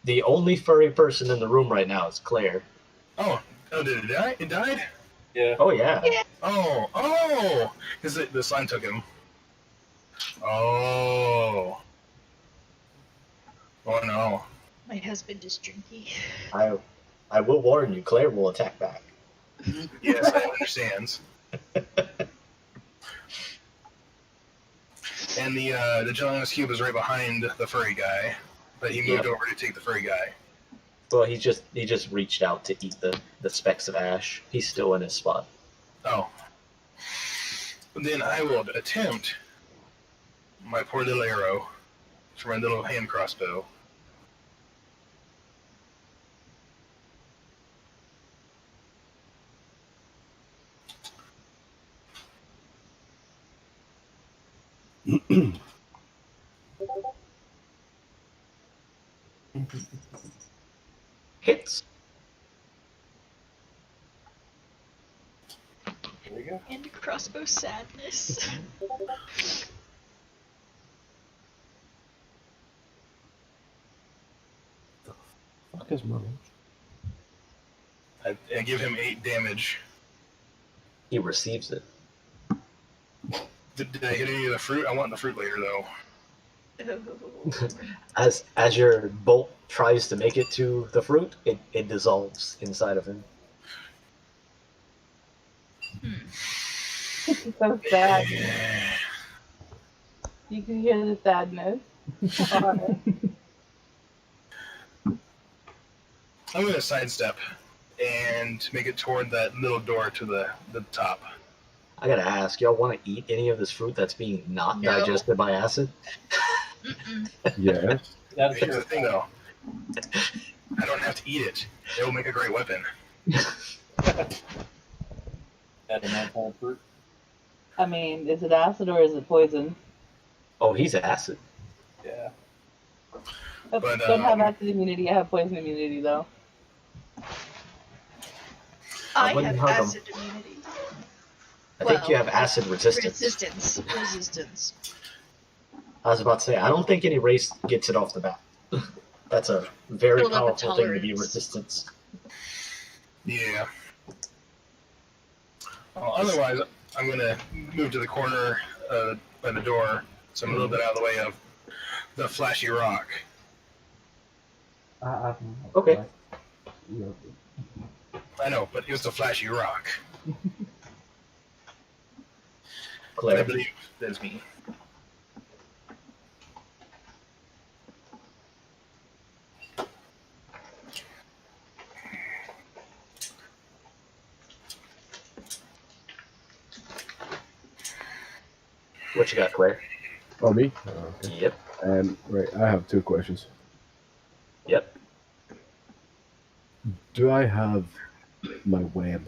The only furry person in the room right now is Claire. Oh, did it die? It died? Yeah. Oh yeah. Oh! Because the slime took him. Oh. Oh no. My husband is drinky. I will warn you, Claire will attack back. Yes, I understand. And the gelatinous cube is right behind the furry guy, but he moved over to take the furry guy. Well, he just reached out to eat the specks of ash. He's still in his spot. Oh. Then I will attempt my poor little arrow for my little hand crossbow. Hits. There you go. And crossbow sadness. Fuck his mother. I give him 8 damage. He receives it. Did I hit any of the fruit? I want the fruit later, though. As your bolt tries to make it to the fruit, it dissolves inside of him. So sad. You can hear the sadness. I'm going to sidestep and make it toward that little door to the top. I gotta ask, y'all want to eat any of this fruit that's being not No. digested by acid? Mm-mm. Yes. That's Here's your the thing, though. I don't have to eat it. It will make a great weapon. that amount of fruit. I mean, is it acid or is it poison? Oh, he's acid. Yeah. I But, don't have acid immunity. I have poison immunity, though. I wouldn't have hug 'em. acid immunity. I think you have acid resistance. Resistance. I was about to say, I don't think any race gets it off the bat. That's a very Build up a powerful thing to be tolerance. resistance. Yeah. Well, otherwise, I'm going to move to the corner by the door, so I'm a little bit out of the way of the flashy rock. Okay. I know, but it was the flashy rock. I Claire. believe that's me. What you got, Claire? Oh, me? Okay. Yep. Right, I have 2 questions. Yep. Do I have my web?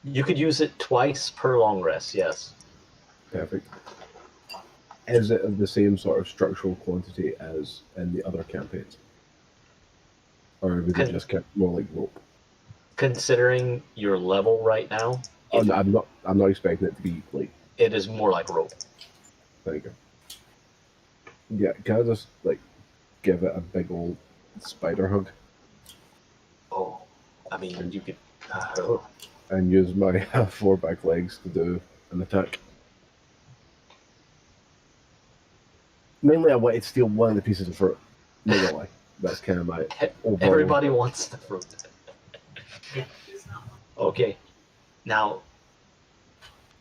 You could use it twice per long rest, yes. Perfect. Is it of the same sort of structural quantity as in the other campaigns? Or would it just kept more like rope? Considering your level right now, Oh, no, I'm not expecting it to be like. it is more like rope. There you go. Yeah, can I just like give it a big old spider hug Oh, I mean, you could... oh. and use my 4 back legs to do an attack? Mainly, I wanted to steal one of the pieces of fruit. No gonna lie, that's kind of my overall. Everybody wants the fruit. Okay. Now,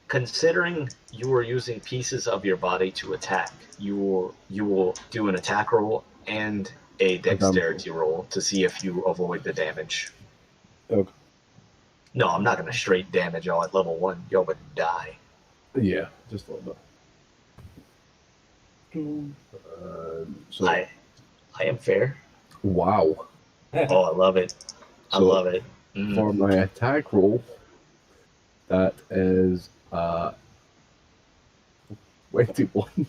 considering you are using pieces of your body to attack, you will do an attack roll and a dexterity roll to see if you avoid the damage. Okay. No, I'm not going to straight damage y'all at level 1. Y'all would die. Yeah, just a little bit. So I am fair. wow. Oh, I love it. I So, love it. Mm. For my attack roll, that is 21,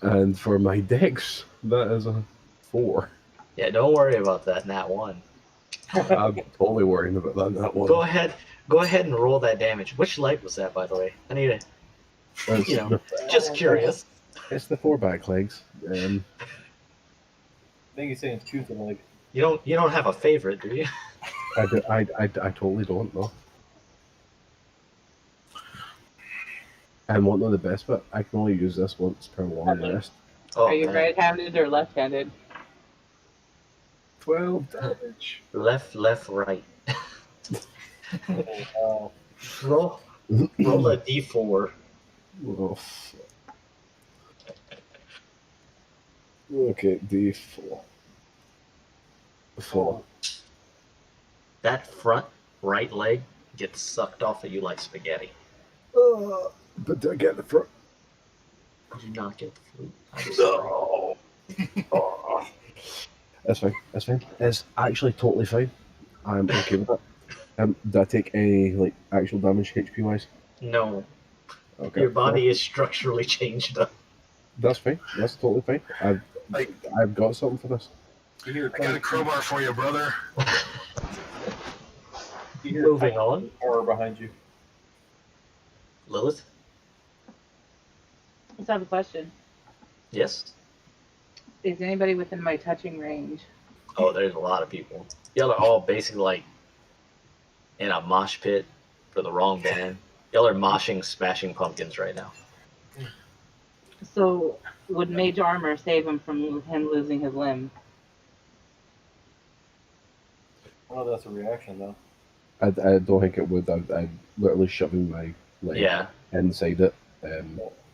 and for my dex, that is a 4. Yeah, don't worry about that, nat 1. I'm totally worrying about that one. Go ahead and roll that damage. Which light was that, by the way? I need it. It's, You know, the, just curious. it's the 4 back legs. I think he's saying choose the leg. You don't have a favorite, do you? I totally don't know. And what know the best bit? I can only use this once per long rest. Oh, Are you man. right-handed or left-handed? 12 damage. Left, right. Oh, Roll a d4. Oh, fuck. Okay, D4. 4. That front right leg gets sucked off of you like spaghetti. But do I get the front? You do not get the flute. I'm sorry. No. Oh. That's fine. That's fine. It's actually totally fine. I'm okay with that. Do I take any like actual damage HP wise? No, Okay. your body is structurally changed up. That's fine. That's totally fine. I've got something for this. you hear I got a crowbar for you, brother. you hear Moving on. horror behind you. Lilith? Let's have a question. Yes? Is anybody within my touching range? Oh, there's a lot of people. Y'all are all basically like in a mosh pit for the wrong band. Y'all are moshing Smashing Pumpkins right now. So, would mage armor save him from him losing his limb? I don't know if that's a reaction though. I don't think it would. I'd literally shoving my leg Yeah. inside it.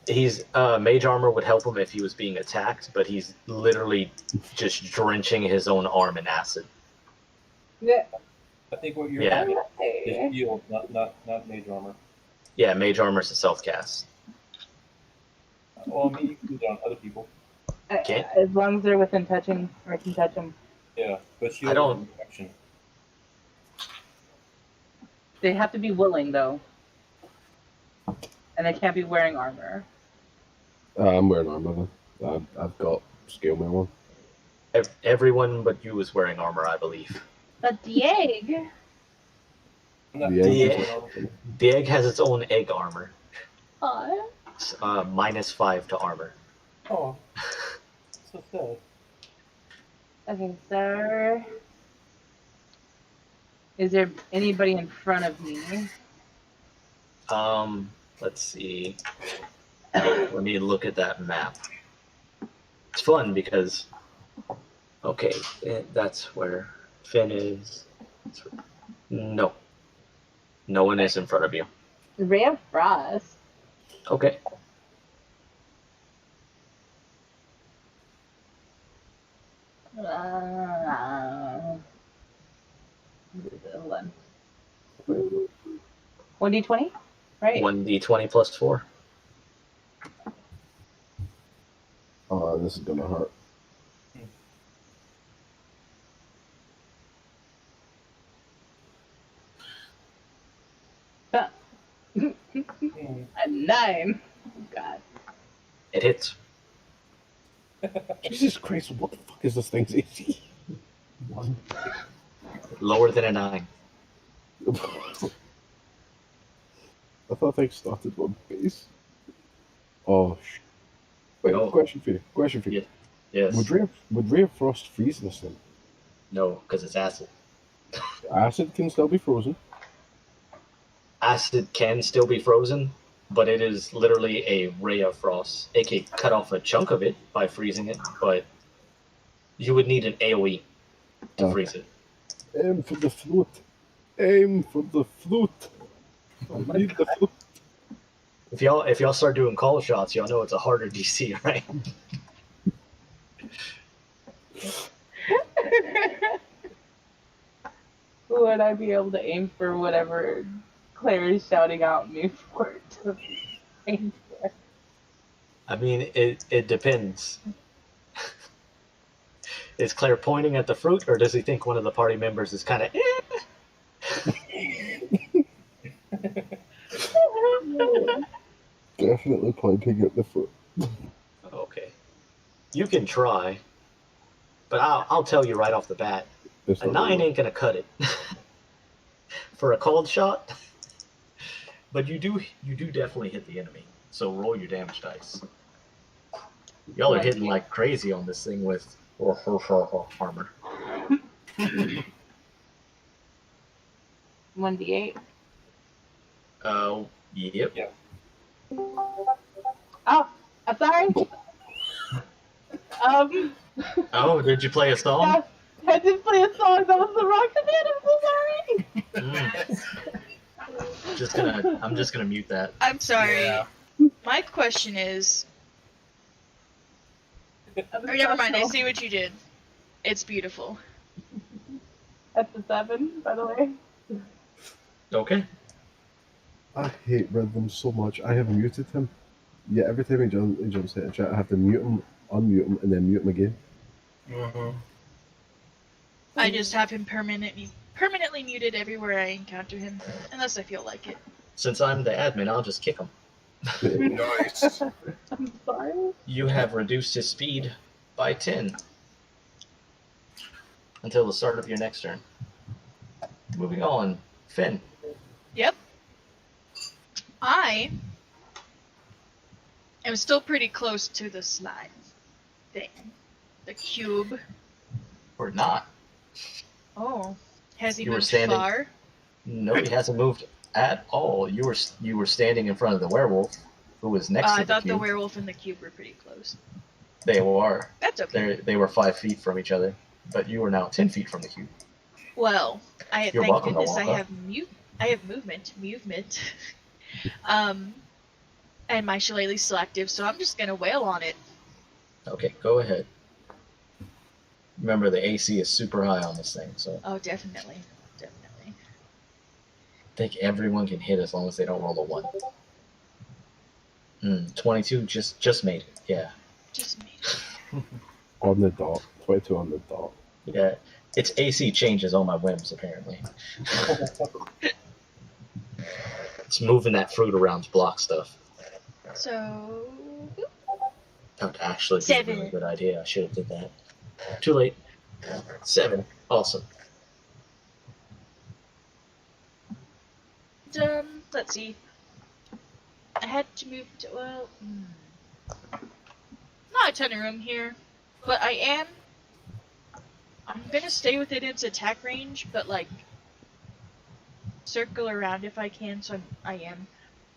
He's mage armor would help him if he was being attacked, but he's literally just drenching his own arm in acid. Yeah. I think what you're Yeah. talking is shield, not mage armor. Yeah, mage armor is a self cast. Well, I mean, you can do it on other people. Okay. As long as they're within touching, or can touch them. Yeah, but shield I don't- is a reaction. They have to be willing, though. And they can't be wearing armor. I'm wearing armor then. I've got scale mail on. Everyone but you is wearing armor, I believe. But the egg. I'm not The egg. using armor. The egg has its own egg armor. Oh. It's, -5 to armor. Oh, so sad. Okay, sir. Is there anybody in front of me? Let's see. Let me look at that map. It's fun because, okay, that's where Finn is. No. No one is in front of you. Ray of Frost. Okay. Hold on. 1d20? Right? 1d20 plus 4. Oh, this is gonna hurt. A 9. God. It hits. Jesus Christ, what the fuck is this thing's AC? 1. Lower than a 9. I thought things started on base. Oh, wait, No. question for you. Question for you. Yes. Would Ray of Frost freeze this thing? No, because it's acid. Acid can still be frozen. Acid can still be frozen, but it is literally a ray of frost. It can cut off a chunk of it by freezing it, but you would need an AoE to Okay. freeze it. Aim for the flute. Aim for the flute. I need the flute. If y'all start doing call shots, y'all know it's a harder DC, right? Would I be able to aim for whatever Claire is shouting out me for to aim for? I mean, it depends. Is Claire pointing at the fruit, or does he think one of the party members is kind of Definitely pointing at the foot. Okay. You can try, but I'll tell you right off the bat, It's a not 9 really- ain't gonna cut it for a cold shot. But you do definitely hit the enemy. So roll your damage dice. Y'all are hitting like crazy on this thing with armor. 1d8. Yep. Yeah. Oh, I'm sorry. Oh, did you play a song? I did play a song. That was the wrong command. I'm so sorry. I'm just gonna mute that. I'm sorry. Yeah. My question is. Oh, never mind. I see what you did. It's beautiful. That's a 7, by the way. Okay. I hate Rhythm so much. I have muted him. Yeah, every time he jumps hit a chat, I have to mute him, unmute him, and then mute him again. Mm-hmm. I just have him permanently muted everywhere I encounter him, unless I feel like it. Since I'm the admin, I'll just kick him. Nice. I'm sorry. You have reduced his speed by 10 until the start of your next turn. Moving on, Finn. Yep. I am still pretty close to the slime thing. The cube. Or not. Oh. Has he You were moved standing- far? No, he hasn't moved at all. You were standing in front of the werewolf, who was next to I the thought cube. the werewolf and the cube were pretty close. They were. That's okay. They were 5 feet from each other, but you are now 10 feet from the cube. Well, You're thank welcome to goodness I walk up. have movement. And my shillelagh's still active, so I'm just gonna wail on it. Okay, go ahead. Remember, the AC is super high on this thing, so Oh, definitely. I think everyone can hit as long as they don't roll a 1. 22 just made it. Yeah. Just me. On the dot. 22 on the dot. Yeah. Its AC changes on my whims, apparently. It's moving that fruit around to block stuff. So That would actually be a 7. really good idea. I should have did that. Too late. 7. Awesome. let's see. I had to move to not a ton of room here, but I'm gonna stay within its attack range, but like circle around if I can, so I am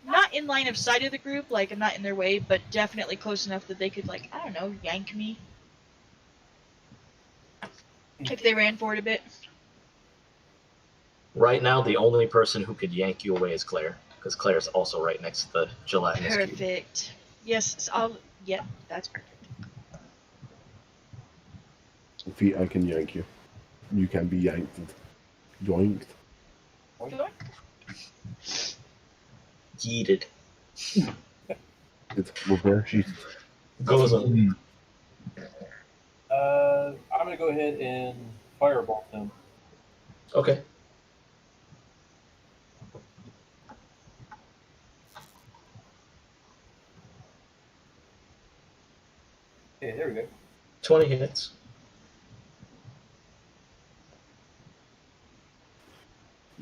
not in line of sight of the group, like I'm not in their way, but definitely close enough that they could, like, I don't know, yank me if they ran forward a bit. Right now, the only person who could yank you away is Claire, because Claire's also right next to the gelatinous cube. Perfect. Yes, yep, that's perfect. Feet, I can yank you. You can be yanked. Yoinked. Yeeted. It's reverse sheet. Gozu. I'm gonna go ahead and fireball him. Okay. Okay, there we go. 20 hits.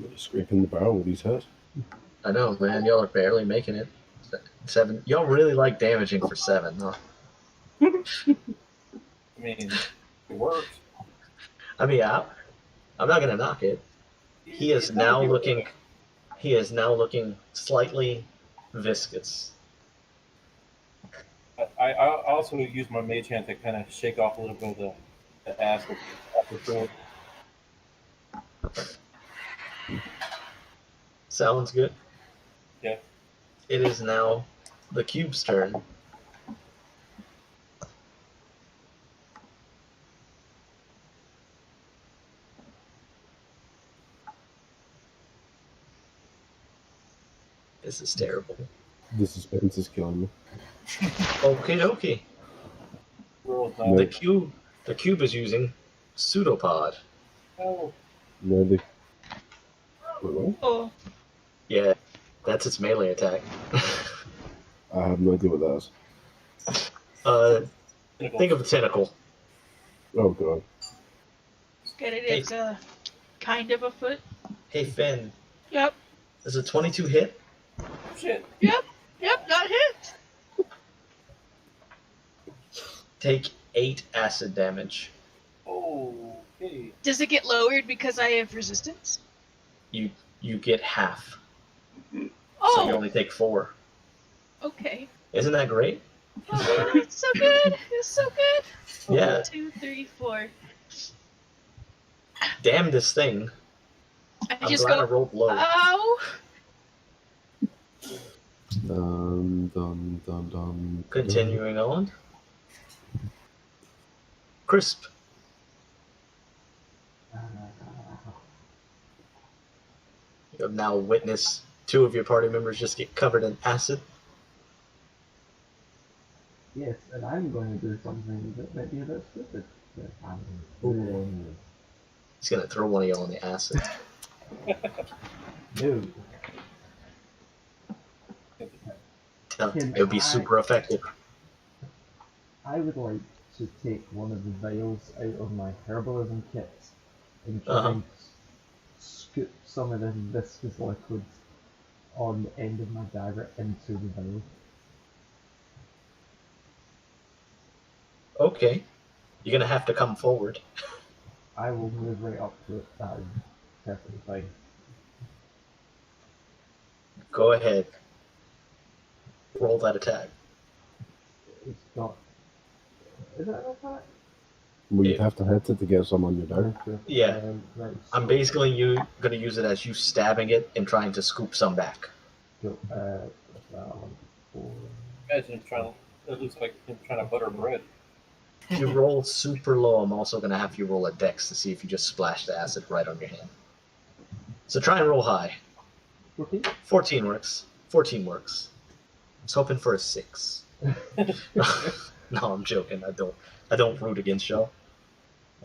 You're just scraping the barrel with these hits. I know, man. Y'all are barely making it. 7. Y'all really like damaging for 7, huh? I mean, it works. I mean, I'm not gonna knock it. He is now looking slightly viscous. I also use my mage hand to kind of shake off a little bit of the acid off the sword. Sounds good. Yeah. It is now the cube's turn. This is terrible. The suspense is killing me. Okie dokie. Rolls No. The cube is using pseudopod. Oh, No, they... Wait, what? Oh, Yeah, that's its melee attack. I have no idea what that is. Think of a tentacle. Oh, God. get it. It's kind of a foot. Hey Finn, Yep. does a 22 hit? shit. Yep. Yep, got hit. Take 8 acid damage. Okay. Does it get lowered because I have resistance? You get half, so you Oh, only take 4. okay. Isn't that great? Oh, it's so good. It's so good. Yeah. 1, 2, 3, 4. Damn this thing. I I'm just glad I go. rolled low. Ow. Dun, dun, dun, dun. Continuing on. Crisp. You have now witnessed 2 of your party members just get covered in acid. Yes, and I'm going to do something that might be a bit stupid. But I'm Ooh. doing it anyway. He's gonna throw one of y'all in the acid. No. It'll be super effective. I would like to take one of the vials out of my herbalism kit and try Uh-huh. and scoop some of the viscous liquid on the end of my dagger into the vial. Okay. You're gonna have to come forward. I will move right up to it. That is perfectly fine. Go ahead. Roll that attack. It's not. Is that an attack? Well, you'd have to hit it to get some on your dagger. Okay. Yeah. Right, I'm so- basically gonna use it as you stabbing it and trying to scoop some back. Go, what's that one? 4. Imagine him trying to. It looks like him trying to butter bread. If you roll super low, I'm also gonna have you roll a dex to see if you just splash the acid right on your hand. So try and roll high. 14? 14 works. 14 works. I was hoping for a 6. No, I'm joking. I don't root against y'all.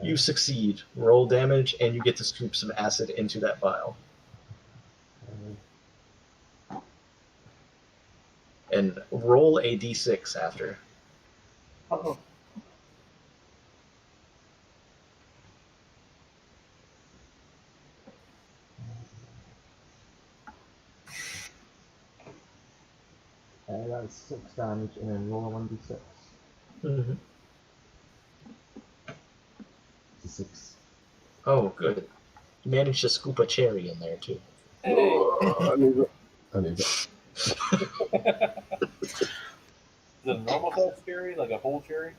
You succeed. Roll damage, and you get to scoop some acid into that vial. And roll a d6 after. Oh. That's 6 damage, and then roll a 1d6. Mm-hmm. It's a 6. Oh, good. You managed to scoop a cherry in there, too. Hey. Oh, I need it. I need it. Is it a normal size cherry, like a whole cherry?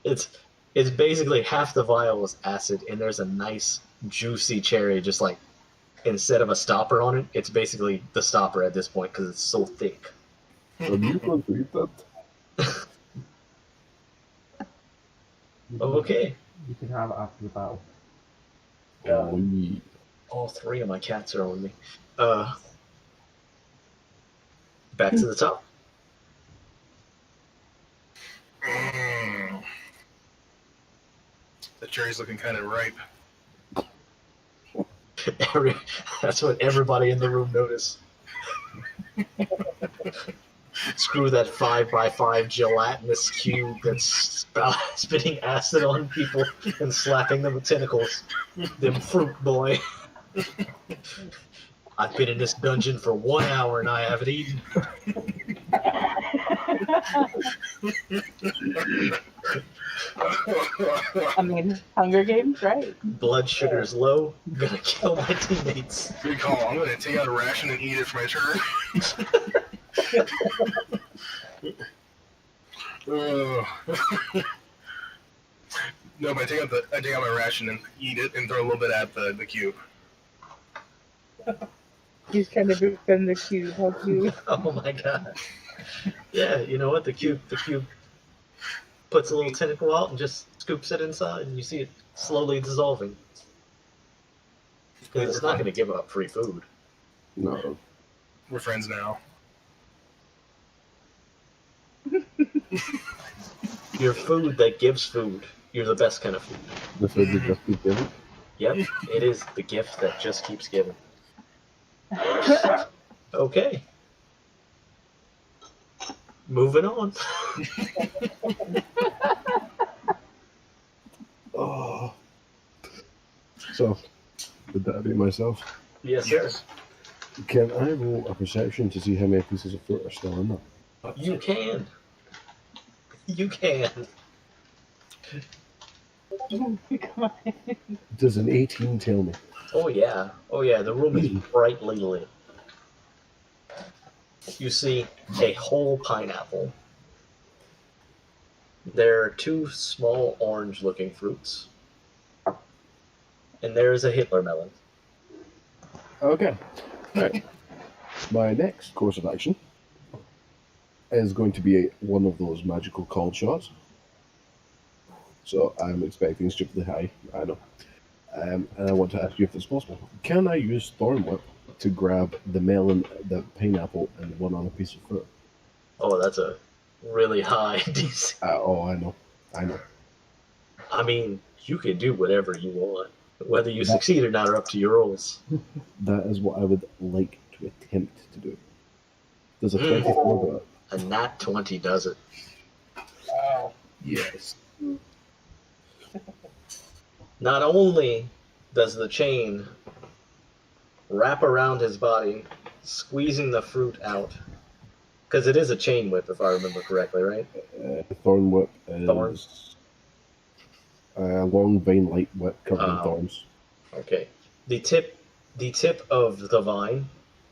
It's basically half the vial is acid, and there's a nice, juicy cherry, just like, instead of a stopper on it, it's basically the stopper at this point, because it's so thick. Are you going to eat that? Okay. You can have it after the battle. Oh, yeah. All 3 of my cats are on me. Back to the top. The cherry's looking kind of ripe. That's what everybody in the room noticed. Screw that 5x5 gelatinous cube that's spitting acid on people and slapping them with tentacles. Them fruit boy. I've been in this dungeon for 1 hour and I haven't eaten. I mean, Hunger Games, right? Blood sugar's low. Gonna kill my teammates. Good call. I'm going to take out a ration and eat it for my turn. No, but I take out my ration and eat it and throw a little bit at the cube. He's trying to defend the cube. How cute. Oh my god. Yeah, you know what? The cube puts a little tentacle out and just scoops it inside, and you see it slowly dissolving. Because it's not going to give up free food. No. We're friends now. You're food that gives food. You're the best kind of food. The food that just keep giving. Yep, it is the gift that just keeps giving. Okay. Moving on. Oh. So, would that be myself? Yes, sir. Can I roll a perception to see how many pieces of fruit are still in there? You can. You can. Come on. Does an 18 tell me? Oh yeah. Oh yeah. The room is brightly lit. You see a whole pineapple. There are 2 small orange-looking fruits, and there is a Hitler melon. Okay. Right. My next course of action is going to be one of those magical called shots. So I'm expecting stupidly high, I know. And I want to ask you if it's possible. Can I use Thorn Whip to grab the melon, the pineapple, and one other piece of fruit? Oh, that's a really high DC. Oh, I know. I mean, you can do whatever you want. Whether you succeed or not are up to your rolls. That is what I would like to attempt to do. There's a 24 to it. A nat 20 does it. Wow. Yes. Not only does the chain wrap around his body, squeezing the fruit out, because it is a chain whip, if I remember correctly, right? Thorn Whip is Thorn? a long vine-like whip covered in Oh. thorns. Okay. The tip of the vine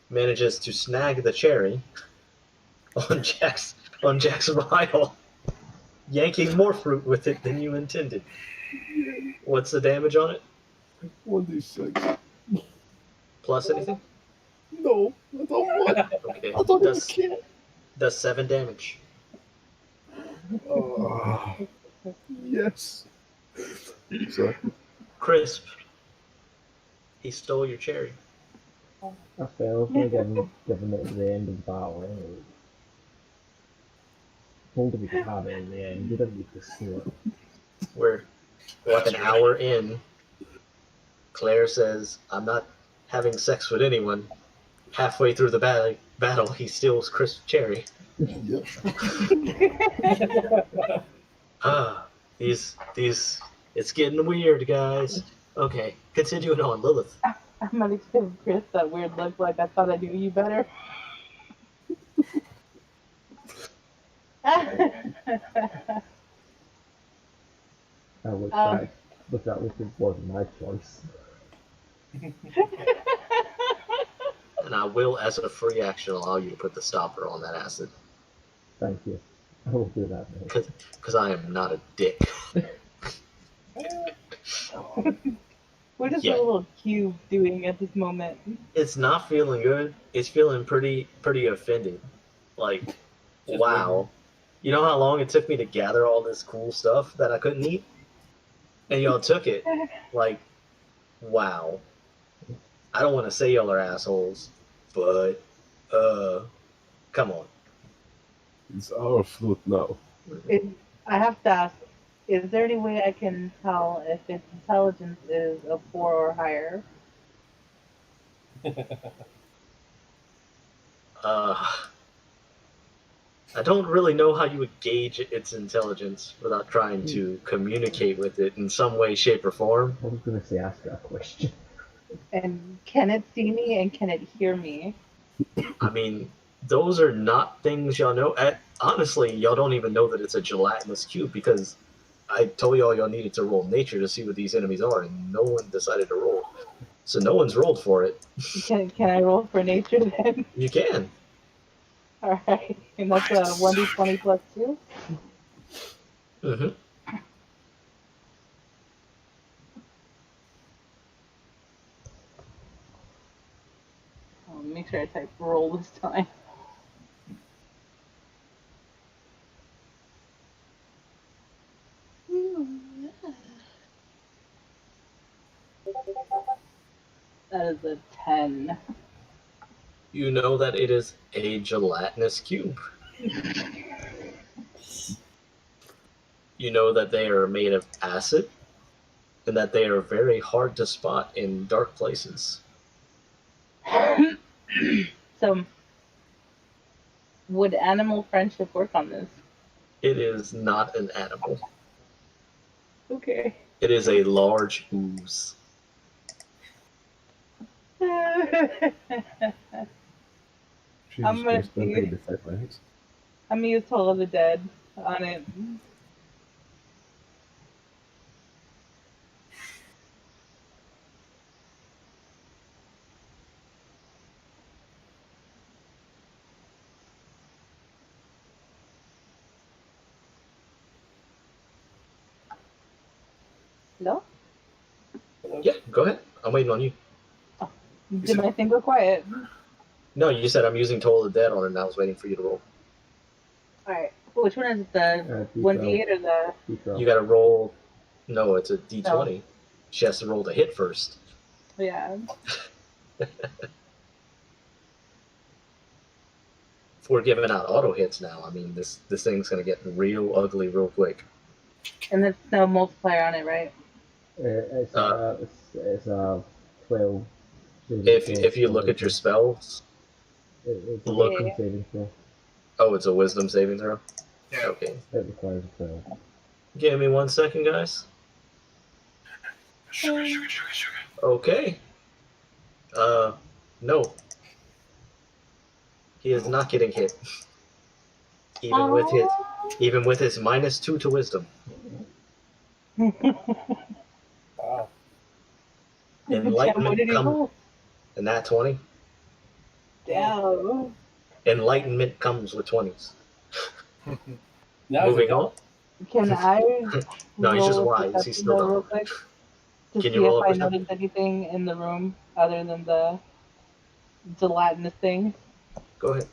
manages to snag the cherry on Jack's vial, yanking more fruit with it than you intended. What's the damage on it? 1d6. Plus anything? No, I don't want it. Okay. I thought it was kid. Does 7 damage. Yes. So, Crisp. He stole your cherry. I failed for given it at the end of the battle anyway. Told him he could have it in the end, you didn't need to steal it. We're like an hour in. Claire says, I'm not having sex with anyone. Halfway through the battle, he steals Crisp's cherry. yeah. It's getting weird, guys. Okay, continuing on, Lilith. I'm gonna give Chris that weird look like I thought I knew you better. I looked back, but that wasn't my choice. And I will, as a free action, allow you to put the stopper on that acid. Thank you. I will do that now. Because I am not a dick. What is Yeah. the little cube doing at this moment? It's not feeling good. It's feeling pretty offended. Like, wow. You know how long it took me to gather all this cool stuff that I couldn't eat? And y'all took it. Like, wow. I don't want to say y'all are assholes, but, come on. It's our fruit now. I have to ask, is there any way I can tell if its intelligence is a 4 or higher? I don't really know how you would gauge its intelligence without trying to communicate with it in some way, shape, or form. I was going to say ask that question. And can it see me and can it hear me? I mean, those are not things y'all know. Honestly, y'all don't even know that it's a gelatinous cube because I told y'all needed to roll nature to see what these enemies are, and no one decided to roll. So no one's rolled for it. Can I roll for nature then? You can. Alright, and that's a 1d20 plus 2? Mm-hmm. I'll make sure I type roll this time. That is a 10. You know that it is a gelatinous cube. You know that they are made of acid, and that they are very hard to spot in dark places. So, would animal friendship work on this? It is not an animal. Okay. It is a large ooze. She's I'm just gonna gonna spend see. the defect ranks. I'm gonna use Toll of the Dead on it. Hello? Yeah, go ahead. I'm waiting on you. Did my thing go quiet? No, you said I'm using Toll of the Dead on it, and I was waiting for you to roll. Alright. Which one is it? The D12. 1d8 or the. D12. You gotta roll. No, it's a D20. She has to roll to hit first. Yeah. If we're giving out auto hits now, I mean, this thing's gonna get real ugly real quick. And there's no multiplier on it, right? It's a 12. If you look at your spells, It's a look. wisdom saving throw. Oh, it's a wisdom saving throw? Yeah. Okay. It requires a 12. Give me 1 second, guys. Sugar. Okay. No. He is not getting hit. Even with his -2 to wisdom. Wow. What did he roll? And that 20. Damn. Enlightenment comes with 20s. Now Moving on. Can I No, he's just roll a wise. He's perception still though dumb. real quick? To Can see you roll if a I perception? noticed anything in the room other than the gelatinous thing. Go ahead.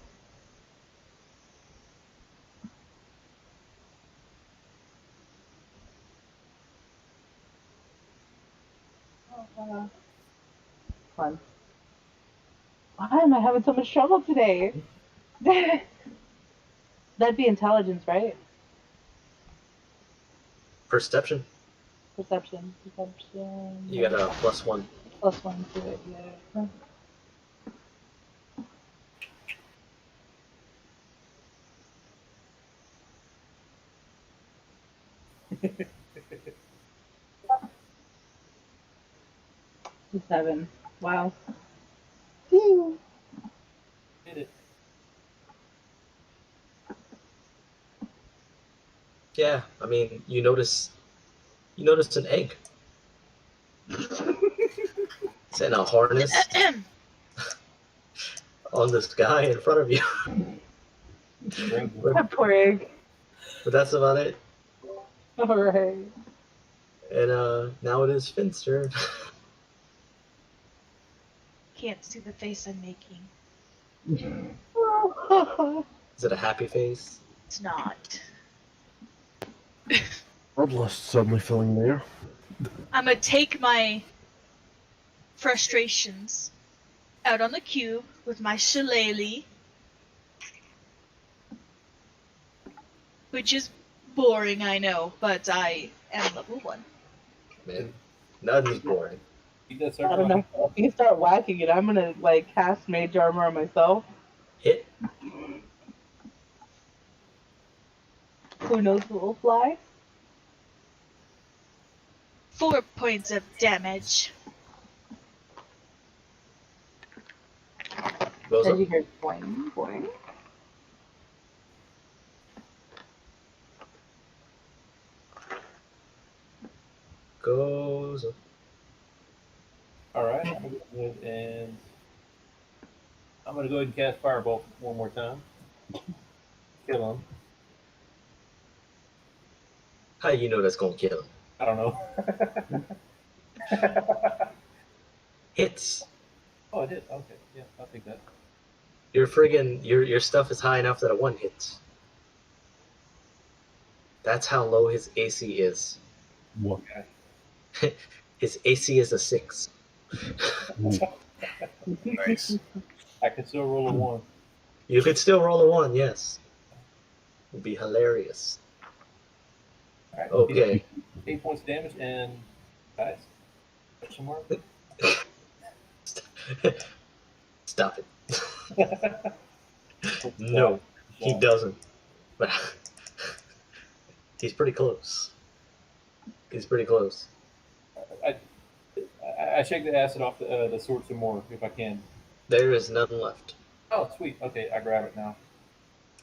Fun. Why am I having so much trouble today? That'd be intelligence, right? Perception. Perception. You got a +1. +1 to it, yeah. Seven. Wow. Hit it. Yeah, I mean, you notice an egg. It's in a harness on this guy in front of you. That poor egg. But that's about it. Alright. And now it is Finn's turn. Can't see the face I'm making. Is it a happy face? It's not. Bloodlust suddenly filling there. I'm gonna take my frustrations out on the cube with my shillelagh, which is boring, I know, but I am level 1. Man, nothing's boring. Keep that I circle don't on. know. If you start whacking it, I'm gonna like cast mage armor on myself. Hit. Who knows what will fly? 4 points of damage. Goes As up. you hear boing, boing. Goes up. Alright, I'm gonna go ahead and cast Firebolt one more time. Kill him. How you know that's gonna kill him? I don't know. Hits. Oh, I did. Okay, yeah, I'll take that. Your friggin' your stuff is high enough that a 1 hits. That's how low his AC is. What? His AC is a 6. Nice. I can still roll a 1. You could still roll a 1, yes. It'd be hilarious. Alright, Okay. 8 points of damage and guys. Question mark? Stop it. No, he doesn't. But he's pretty close. He's pretty close. I I shake the acid off the sword some more if I can. There is none left. Oh, sweet. Okay, I grab it now.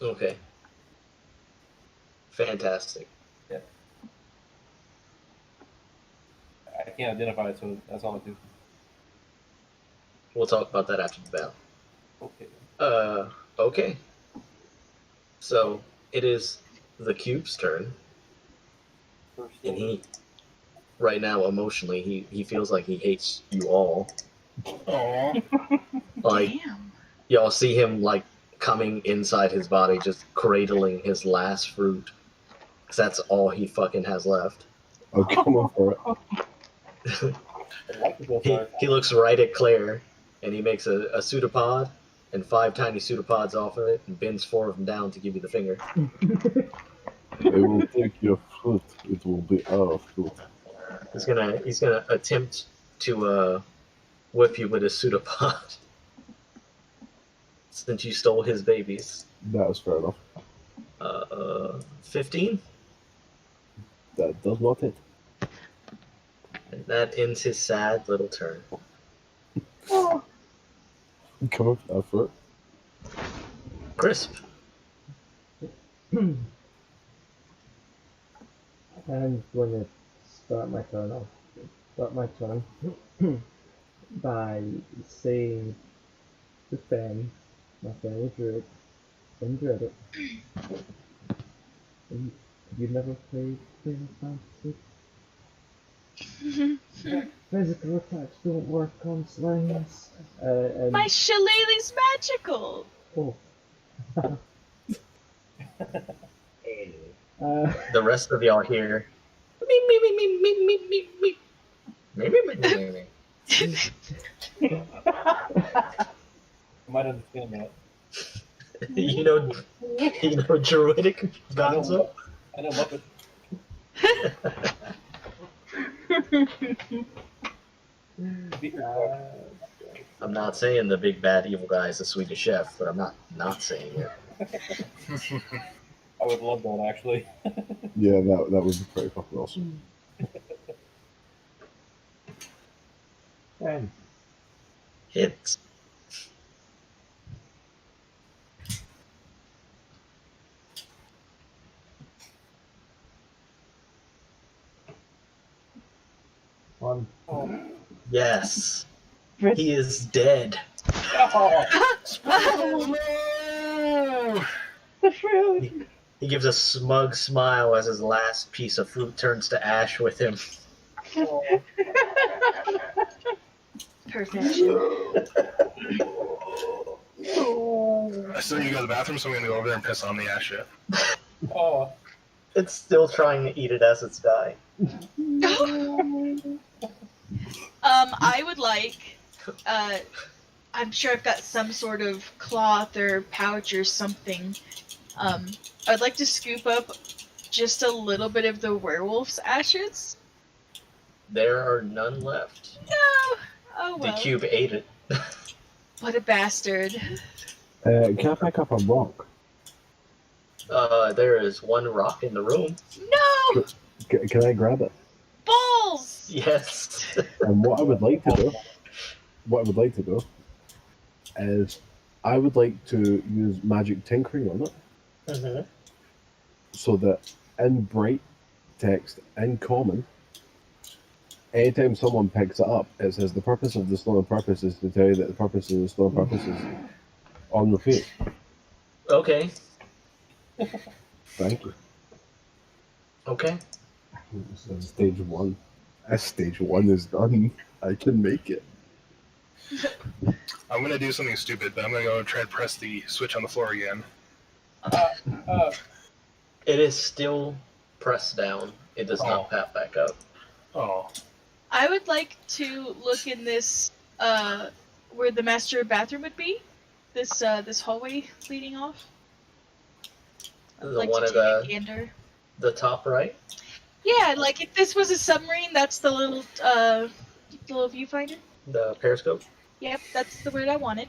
Okay. Fantastic. Yeah. I can't identify it, so that's all I do. We'll talk about that after the battle. Okay. Okay. So, it is the cube's turn. First And he, right now, emotionally, he feels like he hates you all. Aw. Like, Damn. y'all see him, like, coming inside his body, just cradling his last fruit. Because that's all he fucking has left. I'll come on for it. I'd like to go for He looks right at Claire, and he makes a pseudopod, and 5 tiny pseudopods off of it, and bends 4 of them down to give you the finger. I will take your fruit. It will be our fruit. He's gonna attempt to whip you with his pseudopod. Since you stole his babies. That is fair enough. 15? That does not hit. And that ends his sad little turn. Come on, for it. Crisp. I'm going to start my turn off. Start my turn by saying to Fen, my fellow druid, and Druid, you never played Final Fantasy? Physical attacks don't work on slimes. My shillelagh's magical. Oh. The rest of y'all hear. Me, me, me, me, me, me, me, me. Me, me, me, me, me. I might understand that. You know Druidic Gonzo? I know Muppet. I'm not saying the big bad evil guy is the Swedish chef, but I'm not saying it. I would love that, actually. Yeah, that would be pretty fucking awesome. Fen. Hits. One. Yes. He is dead. Oh no! The fruit. He gives a smug smile as his last piece of fruit turns to ash with him. Perfection. I still need to go to the bathroom, so I'm gonna go over there and piss on the ass shit. Oh. It's still trying to eat it as it's dying. I would like, I'm sure I've got some sort of cloth or pouch or something. I'd like to scoop up just a little bit of the werewolf's ashes. There are none left. No! Oh The well. cube ate it. What a bastard. Can I pick up a rock? There is one rock in the room. No! Can I grab it? Balls! Yes. And what I would like to do is I would like to use magic tinkering on it, Mm-hmm. so that in bright text in common, anytime someone picks it up, it says the purpose of the stone of purpose is to tell you that the purpose of the stone of purpose is on repeat. Okay. Thank you. Okay. Stage 1. As stage 1 is done, I can make it. I'm gonna do something stupid, but I'm gonna go try to press the switch on the floor again. It is still pressed down. It does not pop back up. Oh. I would like to look in this, where the master bathroom would be. This hallway leading off. I'd The like one to at take a gander. the top right? Yeah, like if this was a submarine, that's the little viewfinder. The periscope? Yep, that's the word I wanted.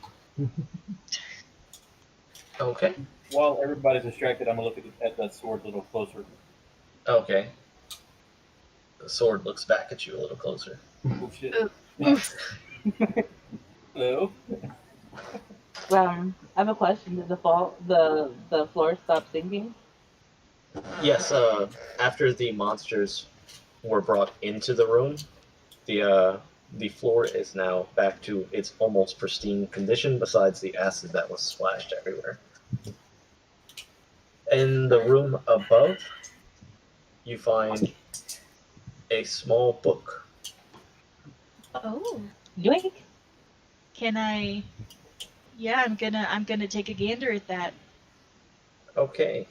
Okay. While everybody's distracted, I'm gonna look at that sword a little closer. Okay. The sword looks back at you a little closer. Oh shit. Hello. I have a question. Did the floor stop sinking? Yes, after the monsters were brought into the room, the floor is now back to its almost pristine condition, besides the acid that was splashed everywhere. In the room above, you find a small book. Oh, Yoink! can I? Yeah, I'm gonna take a gander at that. Okay.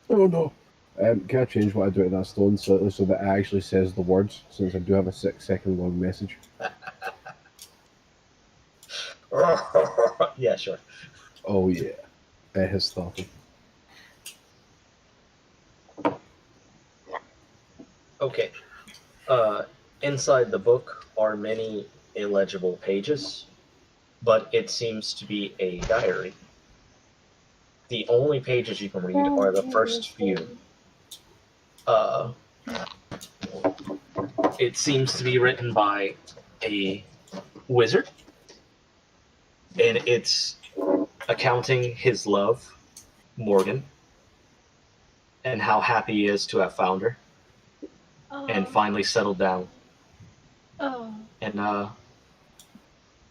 Oh no. Can I change what I do to that stone slightly so that it actually says the words, since I do have a 6-second long message? Yeah, sure. Oh yeah. It has started. Okay. Inside the book are many illegible pages, but it seems to be a diary. The only pages you can read are the first few. It seems to be written by a wizard, and it's accounting his love, Morgan, and how happy he is to have found her and finally settled down. Oh, And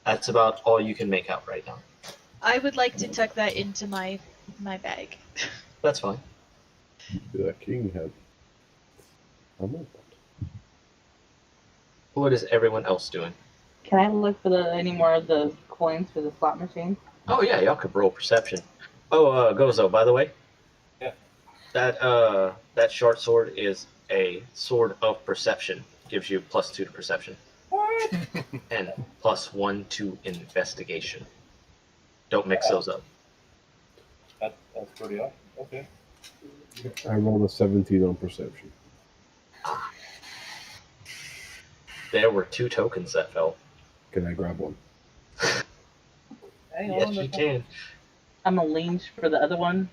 that's about all you can make out right now. I would like to tuck that into my bag. That's fine. Do that king head. I'm not. What is everyone else doing? Can I look for any more of the coins for the slot machine? Oh yeah, y'all could roll perception. Oh, Gozo, by the way. Yeah. That short sword is a sword of perception. Gives you +2 to perception. What? And +1 to investigation. Don't mix those up. That's pretty awesome. Okay. I rolled a 17 on perception. There were 2 tokens that fell. Can I grab one? Hang Yes, on, you can. I'm a lean for the other one.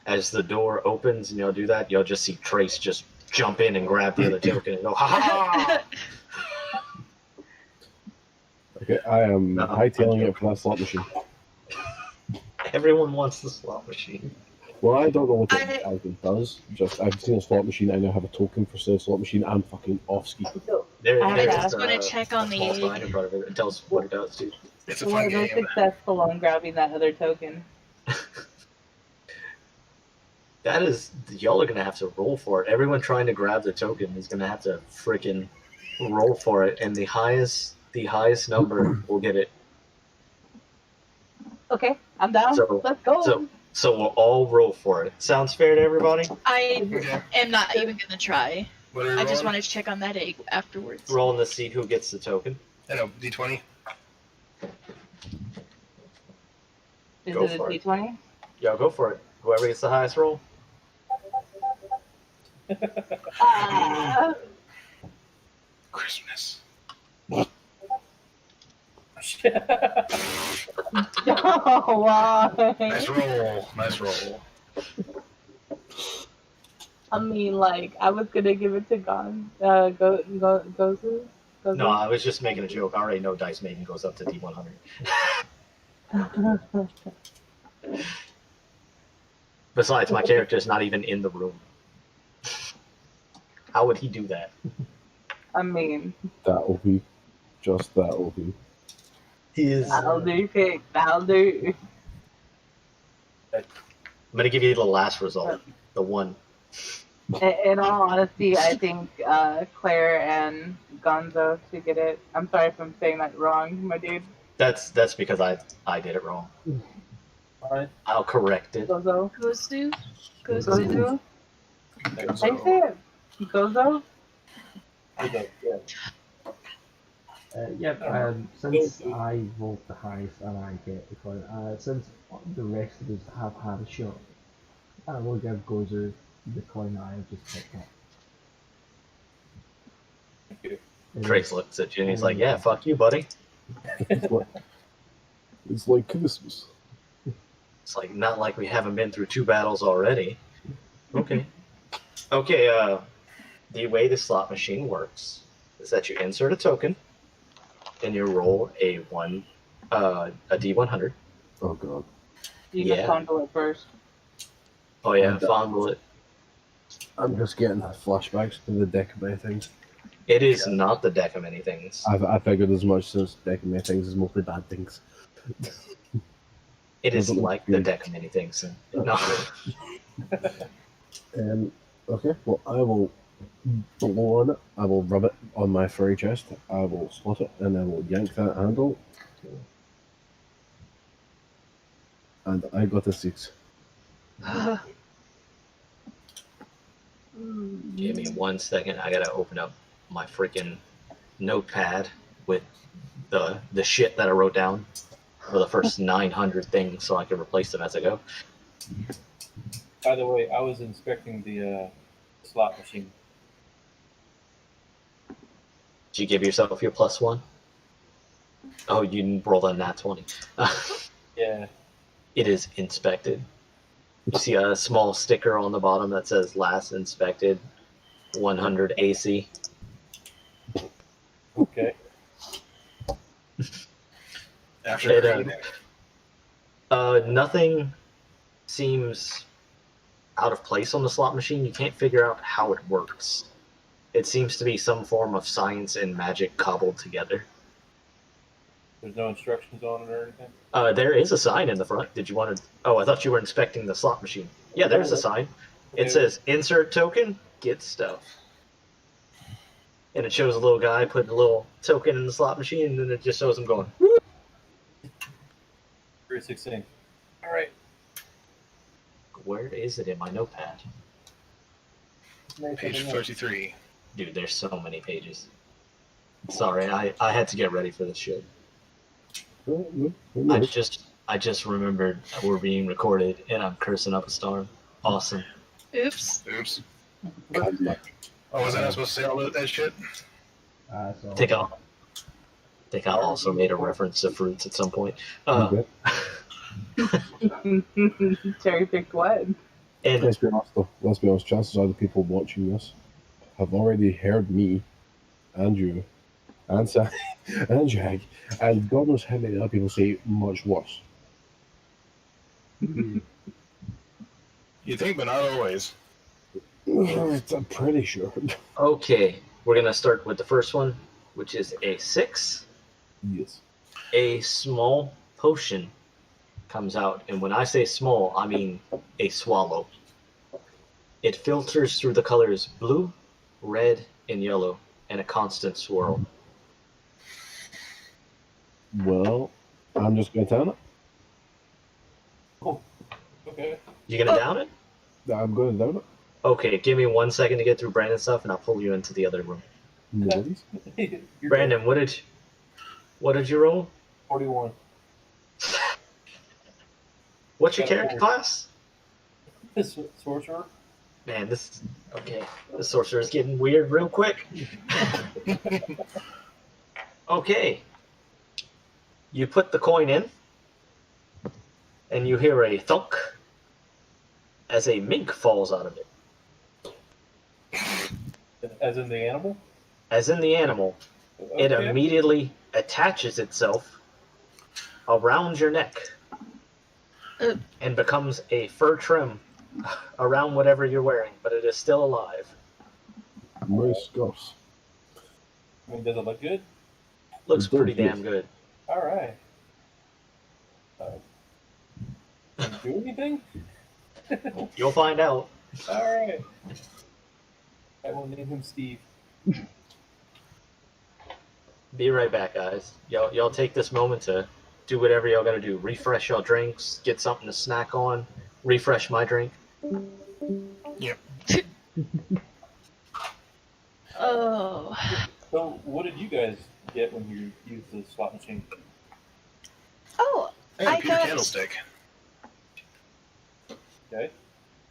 As the door opens and y'all do that, you'll just see Trace just jump in and grab the other token and go, ha ha ha! Okay, I am No, hightailing I'm it for that slot machine. Everyone wants the slot machine. Well, I don't know what it actually does. Just I've seen a slot machine. I now have a token for said slot machine. I'm fucking off ski. There, I there's just wanna check on a the small egg. sign in front of it. It tells what it does too. It's a Were fun they game. successful on grabbing that other token? That is, y'all are gonna have to roll for it. Everyone trying to grab the token is gonna have to freaking roll for it, and the highest number will get it. Okay, I'm down. So- Let's go. So we'll all roll for it. Sounds fair to everybody? I Okay. am not even gonna try. What are you I just rolling? wanted to check on that egg afterwards. Rolling to see who gets the token. I know, D20. Is Go it a for it. D20? Y'all go for it. Whoever gets the highest roll. Ah! Christmas. Oh, why? Nice roll. Nice roll. I mean, like, I was gonna give it to Gozu. No, I was just making a joke. I already know Dice Maiden goes up to D100. Besides, my character's not even in the room. How would he do that? I mean, That'll be. Just that'll be. He is. that'll do, pick. That'll do. I'm gonna give you the last result, the one. In all honesty, I think Claire and Gonzo should get it. I'm sorry if I'm saying that wrong, my dude. That's because I did it wrong. Alright. I'll correct it. Gozo. Gozu? Gozo? How do you say it? Gozo? Yeah. Since I rolled the highest and I get the coin, since the rest of us have had a shot, I will give Gozu the coin that I have just picked up. Thank you. Trace looks at you and he's like, "Yeah, fuck you, buddy." It's like Christmas. It's like not like we haven't been through 2 battles already. Okay. Okay. The way the slot machine works is that you insert a token, and you roll a D100. Oh god. You Yeah. can fondle it first. Oh yeah, fondle it. I'm just getting flashbacks to the deck of many things. It is not the deck of many things. I figured as much, since deck of many things is mostly bad things. It is Doesn't look like the good. deck of many things. No. Okay, well, I will blow on it. I will rub it on my furry chest. I will slot it, and I will yank that handle. And I got a 6. Give me 1 second. I gotta open up my freaking notepad with the shit that I wrote down for the first 900 things, so I can replace them as I go. By the way, I was inspecting the slot machine. Did you give yourself your +1? Oh, you rolled a nat 20. Yeah. It is inspected. You see a small sticker on the bottom that says last inspected 100 AC. Okay. After It, cleaning. nothing seems out of place on the slot machine. You can't figure out how it works. It seems to be some form of science and magic cobbled together. There's no instructions on it or anything? There is a sign in the front. Did you want to... Oh, I thought you were inspecting the slot machine. Yeah, there's a sign. It Okay. says, insert token, get stuff. And it shows a little guy putting a little token in the slot machine, and then it just shows him going, whoop. Very succinct. All right. Where is it in my notepad? Page 33. Dude, there's so many pages. Sorry, I had to get ready for this shit. I just remembered we're being recorded, and I'm cursing up a storm. Awesome. Oops. Oops. God, Oh, was I not supposed to say all that shit? So I think I also made a reference to fruits at some point. okay. Cherry picked what? And Let's be honest, though. Let's be honest. Chances are the people watching this have already heard me, and you, and Sam, and Jack, and God knows how many other people say much worse. You think, but not always. I'm pretty sure. okay, we're gonna start with the first one, which is a 6. Yes. A small potion comes out, and when I say small, I mean a swallow. It filters through the colors blue, red, and yellow in a constant swirl. Well, I'm just going to down it. Okay. You gonna down it? I'm going to down it. Okay, give me 1 second to get through Brandon's stuff, and I'll pull you into the other room. No worries. You're Brandon, what did you roll? 41. What's your character class? This sorcerer. Man, this okay. The sorcerer is getting weird real quick. Okay. You put the coin in, and you hear a thunk as a mink falls out of it. As in the animal? As in the animal, it Okay. immediately attaches itself around your neck and becomes a fur trim around whatever you're wearing, but it is still alive. My scuffs. I mean, does it look good? Looks It does, pretty yes. damn good. All right. Do anything? You'll find out. All right. I will name him Steve. Be right back, guys. Y'all take this moment to do whatever y'all gotta do. Refresh y'all drinks, get something to snack on, refresh my drink. Yep. Oh. So, what did you guys get when you used the slot machine? Oh, And a I pewter got candlestick. Okay.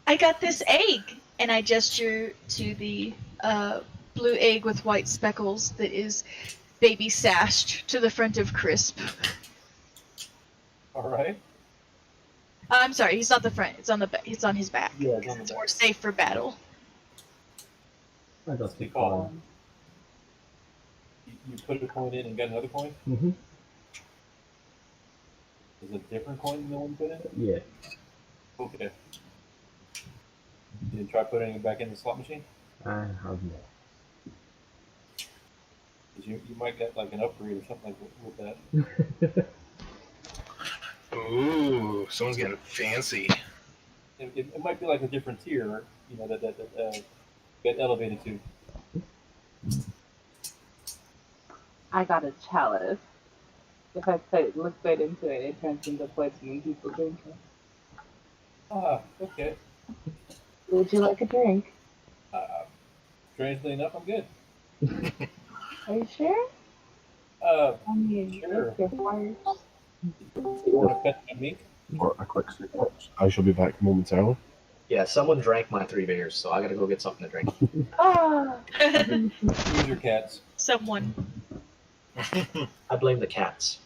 I got this egg, and I gesture to the blue egg with white speckles that is baby sashed to the front of Crisp. All right. I'm sorry, he's not the front. It's on the it's on his back. Yeah, it's on the It's back. more safe for battle. I got the Call. call. you put a coin in and got another coin? Mm-hmm. Is it a different coin than the one you put in? Yeah. Okay. You didn't try putting it back in the slot machine? I have not. 'Cause you might get like an upgrade or something like with that. Ooh, someone's getting fancy. It might be like a different tier, you know, that get elevated to. I got a chalice. If I liquid into it, it turns into poison when people drink it. Ah, okay. Would you like a drink? Strangely enough, I'm good. Are you sure? I mean, Sure. if you're wired. You want to pet my mink? Or a quick stretch. I shall be back momentarily. Yeah, someone drank my 3 beers, so I gotta go get something to drink. Ah! Use your cats. Someone. I blame the cats.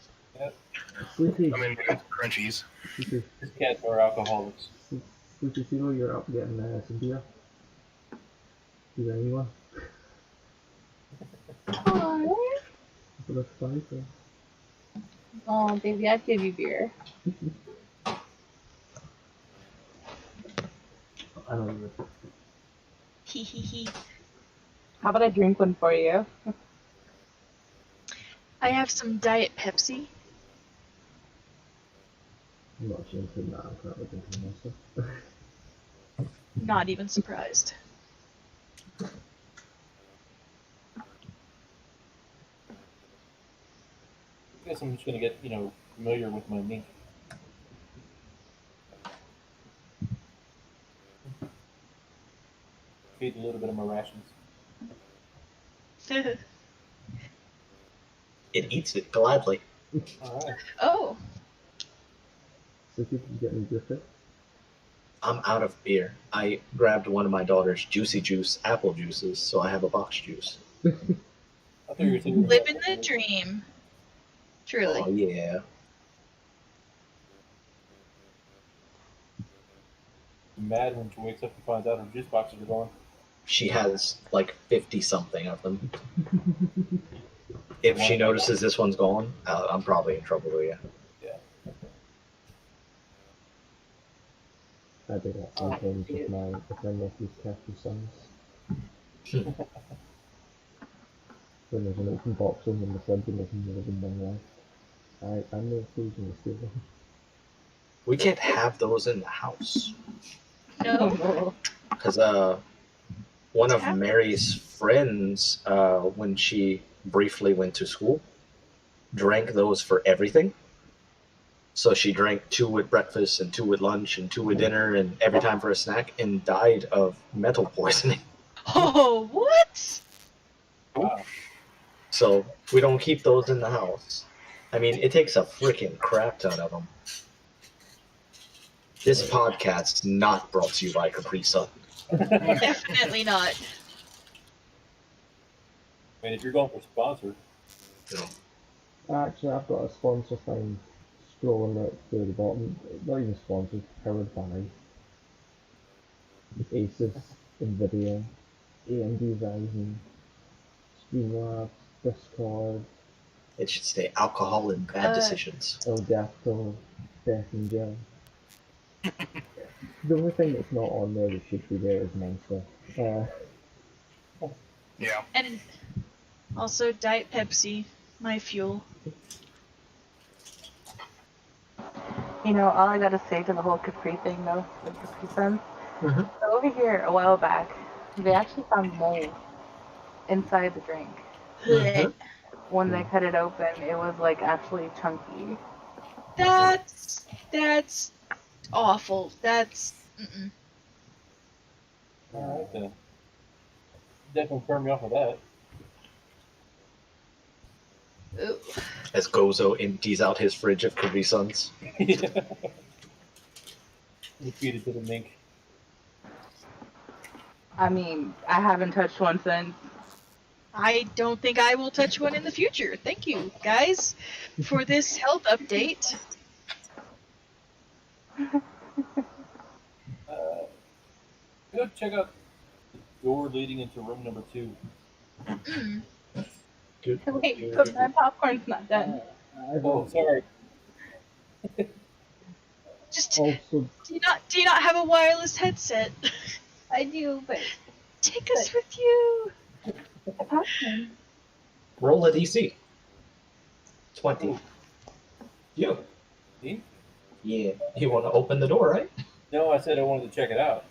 Sleepy. I mean, it's crunchies. Sleepy. These cats are alcoholics. Sleepy Zero, you're up getting some beer. Do you anyone? Oh, For the fight, or? oh, baby, I'd give you beer. I don't know. Hee hee hee. How about I drink one for you? I have some Diet Pepsi. I'm not sure if I'm currently drinking myself. Not even surprised. I guess I'm just gonna get, familiar with my mink. Feed a little bit of my rations. It eats it gladly. Alright. Oh, Sleepy, did you get any beer fit? I'm out of beer. I grabbed one of my daughter's Juicy Juice apple juices, so I have a box juice. I thought you were saying living the dream. Truly. Oh, yeah. mad when she wakes up and finds out her juice boxes are gone. She has like 50 something of them. If she notices this one's gone, I'm probably in trouble with you. Yeah. I did that sometimes with my nephew's Capri Suns. When there's an open box on in the fridge and there's more than one left. I'm no occasionally steal them. We can't have those in the house. No. Because one of Mary's friends, when she briefly went to school, drank those for everything. So she drank 2 at breakfast and 2 at lunch and 2 at dinner and every time for a snack and died of metal poisoning. Oh, what? Wow. So we don't keep those in the house. I mean, it takes a freaking crap ton of them. This podcast's not brought to you by Capri Sun. Definitely not. I mean, if you're going for sponsor, Actually, I've got a sponsor thing scrolling right through the bottom. Not even sponsored, powered by Asus, Nvidia, AMD Ryzen, Streamlabs, Discord, it should say alcohol and bad decisions. Elgato, Death and Gel. The only thing that's not on there that should be there is Monster. Yeah. And also Diet Pepsi, my fuel. You know, all I gotta say to the whole Capri thing, though, the Capri Sun. Mhm. So over here, a while back, they actually found mold inside the drink. Mhm. When they cut it open, it was like actually chunky. That's awful. That's alright then. Definitely turn me off of that. ooh. As Gozo empties out his fridge of Capri Suns. You feed it to the mink. I mean, I haven't touched one since. I don't think I will touch one in the future. Thank you, guys, for this health update. Go check out the door leading into room number 2. Good. Wait, but my popcorn's not done. I've Oh, sorry. Just also do you not have a wireless headset? I do, but Take us with you. popcorn. Roll a DC. 20. You. Me? Yeah. You want to open the door, right? No, I said I wanted to check it out.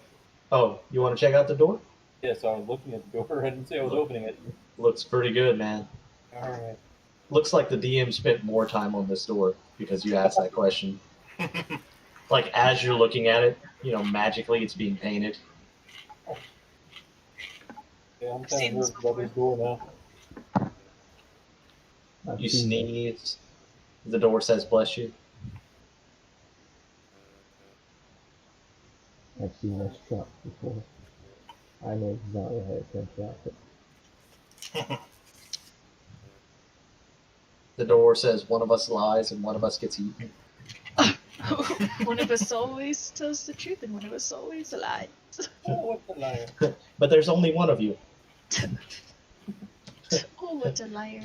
Oh, you want to check out the door? Yes, I was looking at the door. I didn't say I was opening it. Looks pretty good, man. All right. Looks like the DM spent more time on this door because you asked that question. Like, as you're looking at it, you know, magically it's being painted. Yeah, I'm seen kind of this nervous about this door now. I've You seen sneeze. The door says, bless you. I've seen this trap before. I know exactly how to trap it. The door says, one of us lies and one of us gets eaten. One of us always tells the truth and one of us always lies. Oh, what the liar. But there's only one of you. Oh, what a liar.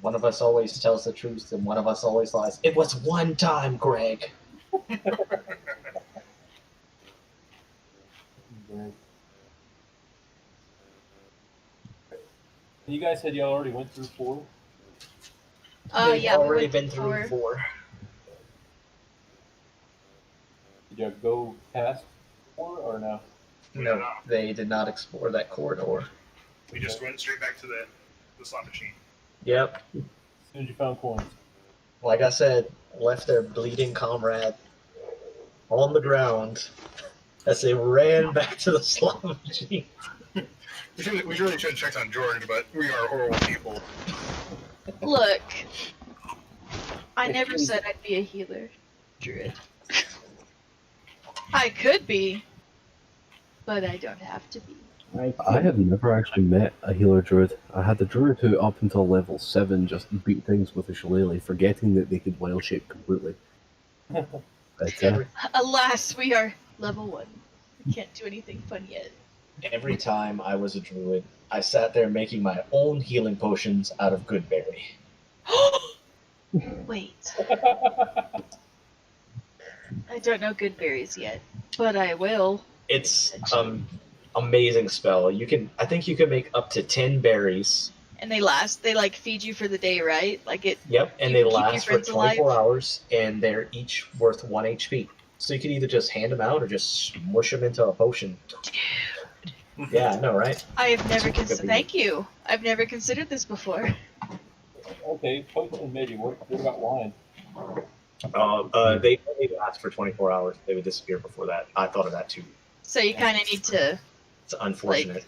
One of us always tells the truth and one of us always lies. It was one time, Greg. Right. You guys said you already went through 4? They've Yeah, we already went been for- through 4. Did you go past 4 or no? No, they did not explore that corridor. We just went straight back to the slot machine. Yep. As soon as you found coins. Like I said, left their bleeding comrade on the ground as they ran back to the slot machine. We really should have checked on George, but we are horrible people. Look, I never said I'd be a healer, druid. I could be, but I don't have to be. I have never actually met a healer druid. I had the druid who, up until level 7, just beat things with a shillelagh, forgetting that they could wild shape completely. But, Alas, we are level 1. We can't do anything fun yet. Every time I was a druid, I sat there making my own healing potions out of goodberry. Wait. I don't know good berries yet, but I will. It's amazing spell. I think you can make up to 10 berries. And they last. They like feed you for the day, right? Like it. Yep, and You they keep your last for friends 24 alive? hours, and they're each worth 1 HP. So you can either just hand them out or just smush them into a potion. Yeah, I know, right? I have never Super considered. good. Thank you. I've never considered this before. Okay, potion maybe. What about wine? They only last for 24 hours. They would disappear before that. I thought of that too. So you kind of need to It's unfortunate.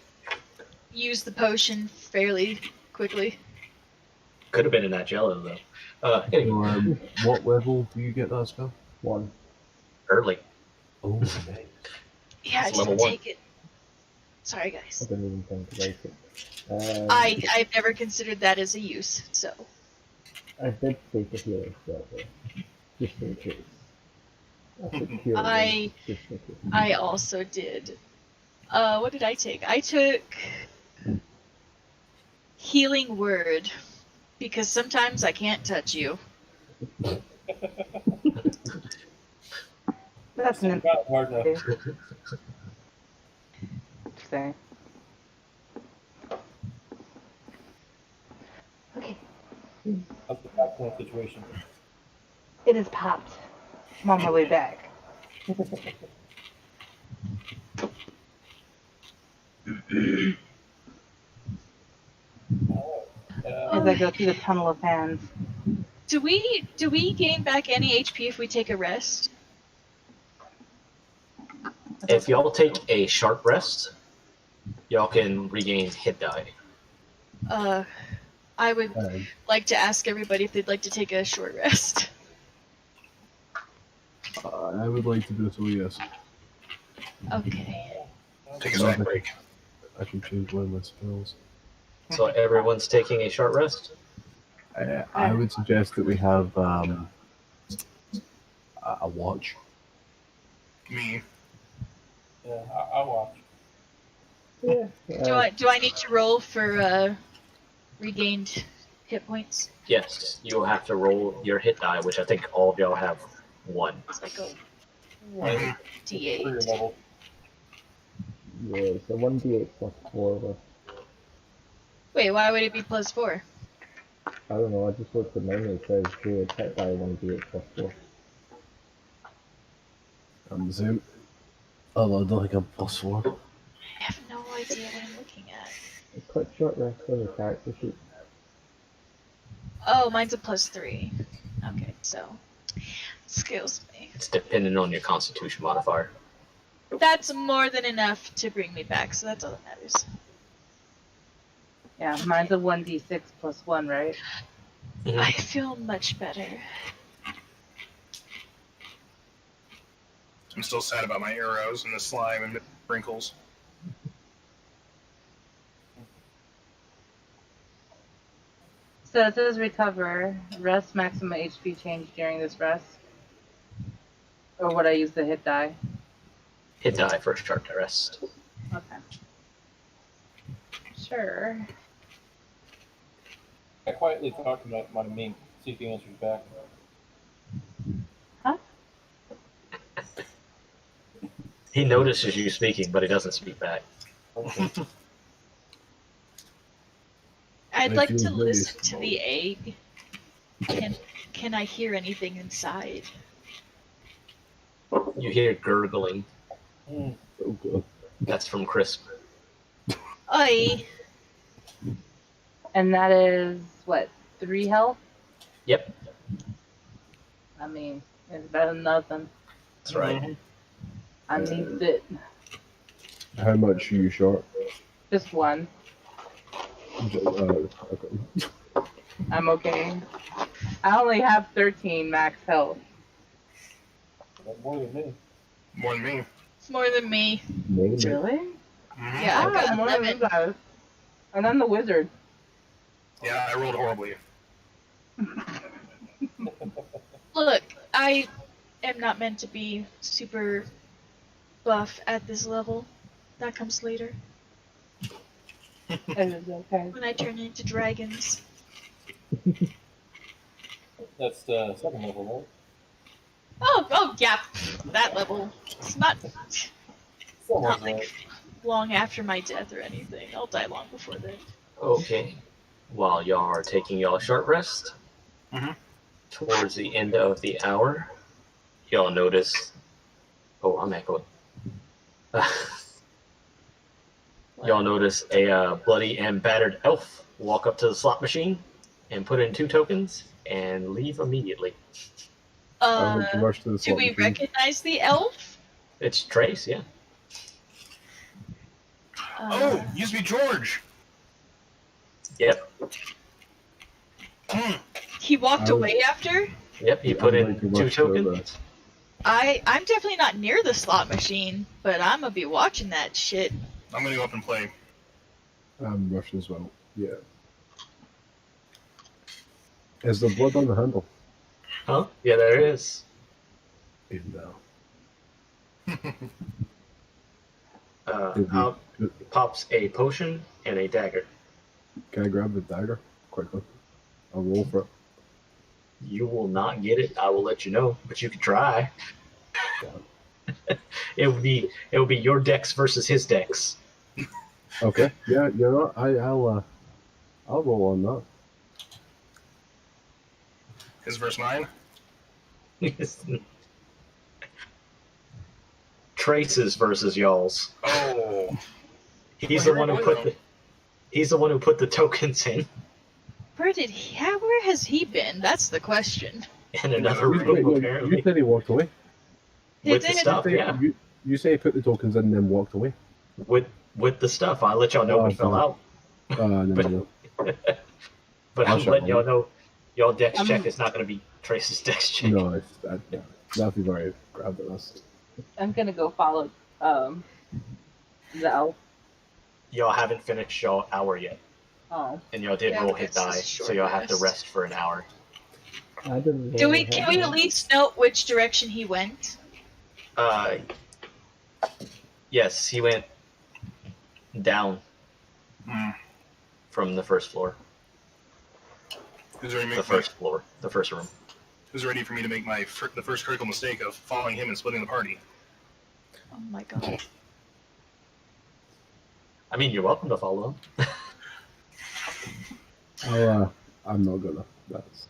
use the potion fairly quickly. Could have been in that jello though. Anyway, what level do you get that spell? 1. early. Oh, okay. Yeah, I It's just level didn't 1. take it. Sorry, I guys. didn't even think about it. I've never considered that as a use. So I did take a healing spell though, just in case. I took cure I- just in case. I also did. What did I take? I took healing word because sometimes I can't touch you. That's an Not hard enough. interesting. Okay, That's the popcorn situation. it is popped. I'm on my way back. As I go through the tunnel of hands. Do we gain back any HP if we take a rest? If y'all take a sharp rest, y'all can regain hit die. I would Um, like to ask everybody if they'd like to take a short rest. I would like to do so, yes. Okay. Take a snack break. I can change one of my spells. So everyone's taking a short rest. I would suggest that we have a watch. Me. Yeah, I'll watch. Yeah. Do I need to roll for regained hit points? Yes, you will have to roll your hit die, which I think all of y'all have 1. It's like a Mhm. For your 1d8. level. Yeah, it's a 1d8 plus 4 with, Wait, why would it be +4? I don't know, I just looked at mine and it says the attack die 1d8 plus 4. I'm the same. Although I don't think I'm +4. I have no idea what I'm looking at. Click short rest on your character sheet. Oh, mine's a +3. Okay, so excuse me. It's dependent on your Constitution modifier. That's more than enough to bring me back, so that's all that matters. Yeah, mine's a 1d6 plus 1, right? I feel much better. I'm still sad about my arrows and the slime and wrinkles. So it says recover, rest maximum HP change during this rest. Or would I use the hit die? Hit die for a short rest. Okay. Sure. I quietly talk to my mink, see if he answers back. Huh? He notices you speaking, but he doesn't speak back. I'd I like feel to very listen to small. the egg. Can I hear anything inside? You hear gurgling. Mm. So good. That's from Crisp. Oi! And that is, what, 3 health? Yep, I mean, it's better than nothing. that's right. I need it. How much are you short? Just 1. Okay. I'm okay. I only have 13 max health. More than me. More than me. It's more than me. Maybe. Really? Mhm. Yeah, I've got more than 11. you guys. And I'm the wizard. Yeah, I rolled horribly. Look, I am not meant to be super buff at this level. That comes later, It is okay. when I turn into dragons. That's the second level, right? Oh, yeah, that level. It's not Someone's like right. long after my death or anything. I'll die long before then. Okay. While y'all are taking y'all short rest, Mhm. towards the end of the hour, y'all notice. Oh, I'm echoing. Y'all notice a bloody and battered elf walk up to the slot machine and put in 2 tokens and leave immediately. I want to rush to the Do slot we machine. recognize the elf? It's Trace, yeah. Oh, used to be George! Yep, He walked I was- away after? yep, he put I'd in like to 2 rush to tokens. I'm definitely not near the slot machine, but I'm gonna be watching that shit. I'm gonna go up and play. I'm rushing as well. Yeah. Is there blood on the handle? Huh? Yeah, there is. Even now. Out pops a potion and a dagger. Can I grab the dagger quickly? I'll roll for it. You will not get it. I will let you know, but you can try. it would be your dex versus his dex. Okay. Yeah. You know what? I'll roll on that. His verse 9. Traces versus y'all's. Oh. He's Well, the one who here put we the. He's the one who put the tokens in Where has he been? That's the question. in another You room apparently said he walked away. with the didn't- stuff. Yeah, You say he put the tokens in and then walked away. with the stuff. I'll let y'all know what fell out. No. But I'll I'm shut letting y'all up. know. Y'all dex check is not going to be Trace's dex check. No, yeah. That'd be very grabbed at us. I'm gonna go follow the elf. Y'all haven't finished y'all hour yet, Oh. and y'all did Yeah, roll but hit it's a die, short so y'all have to rest. rest for an hour. I didn't Can roll we ahead. at least note which direction he went? Yes, he went down Hmm. from the first floor. Who's ready to The make first floor, the first room. Who's ready for me to make the first critical mistake of following him and splitting the party? Oh my god. I mean, you're welcome to follow him. I'm not gonna. That's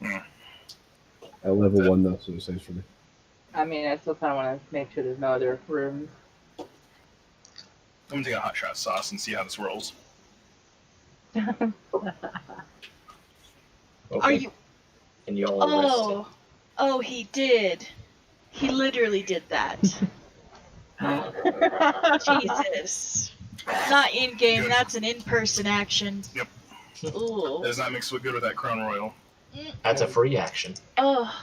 Hmm. at level 1. That's what it says for me. I mean, I still kind of want to make sure there's no other rooms. I'm gonna take a hot shot sauce and see how this rolls. Okay. Are you? And you all arrested. Oh, oh, he did. He literally did that. Jesus. Not in game. Good. That's an in-person action. Yep. Ooh. That does not mix with good with that Crown Royal. That's a free action. Oh.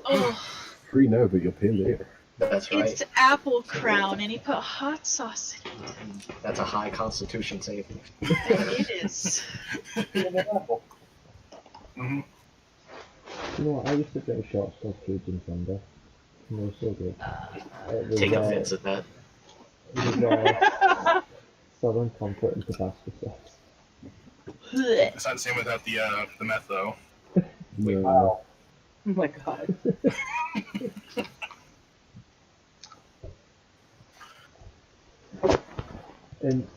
Oh. Free now, but you'll pay later. That's right. It's apple crown, and he put hot sauce in it. That's a high Constitution save. It is. Mm-hmm. You know what? I used to drink shots of Cajun Thunder. And they were so good. It was, Take offense at that. it was Southern Comfort and Tabasco sauce. Blech. It's not the same without the meth though. No. Oh my god. And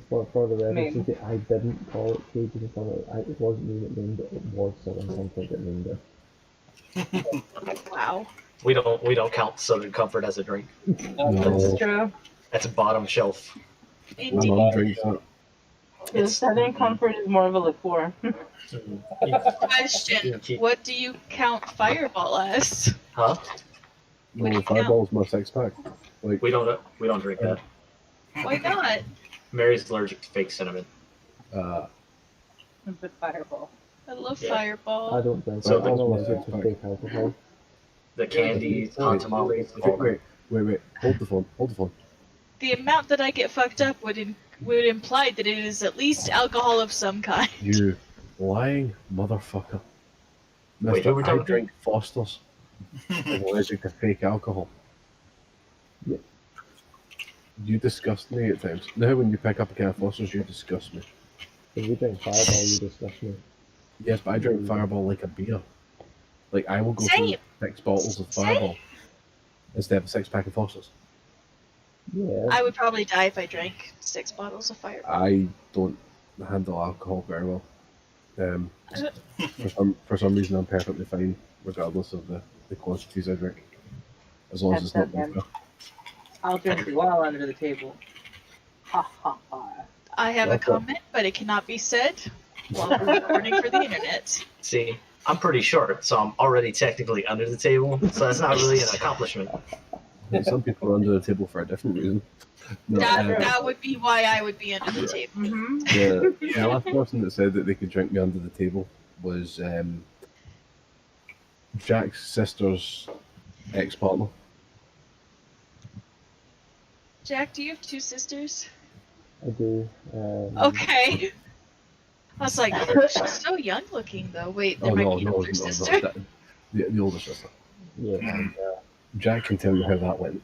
for the record, Name. I didn't call it Cajun Thunder. It wasn't me that named it. It was Southern Comfort that named it. Wow. We don't count Southern Comfort as a drink. No. That's true. That's bottom shelf. My Indeed. mom drinks that. The Southern Comfort is more of a liqueur. Question: what do you count Fireball as? Huh? What do No, you Fireball's my 6-pack. Like, We don't drink that. Why not? Mary's allergic to fake cinnamon. With Fireball. I love Yeah. I Fireball. don't drink So it. I'm that's allergic my to six-pack. fake alcohol. The candy, hot tamales, all wait, great. wait. Hold the phone. The amount that I get fucked up would imply that it is at least alcohol of some kind. You lying motherfucker. Wait, Mister, who we I talking drink Foster's. I'm allergic to fake alcohol. Yeah. You disgust me at times. Now when you pick up a can of Foster's, you disgust me. If you drink Fireball, you disgust me. Yes, but I drink Fireball like a beer. Like, I will go Same. through 6 bottles of Fireball instead of a 6-pack of Foster's. Yeah. I would probably die if I drank 6 bottles of Fireball. I don't handle alcohol very well. For some reason, I'm perfectly fine, regardless of the quantities I drink, as long as it's not That's vodka. I'll drink well under the table. Ha ha ha. I have a Welcome. comment, but it cannot be said while we're recording for the internet. See, I'm pretty short, so I'm already technically under the table, so that's not really an accomplishment. Some people are under the table for a different reason. No, That would be why I would be under the table. Mm-hmm. the last person that said that they could drink me under the table was Jack's sister's ex-partner. Jack, do you have 2 sisters? I do. Okay. I was like, she's so young looking though. Wait, there might be an older sister. The older sister. Yeah. And Jack can tell you how that went.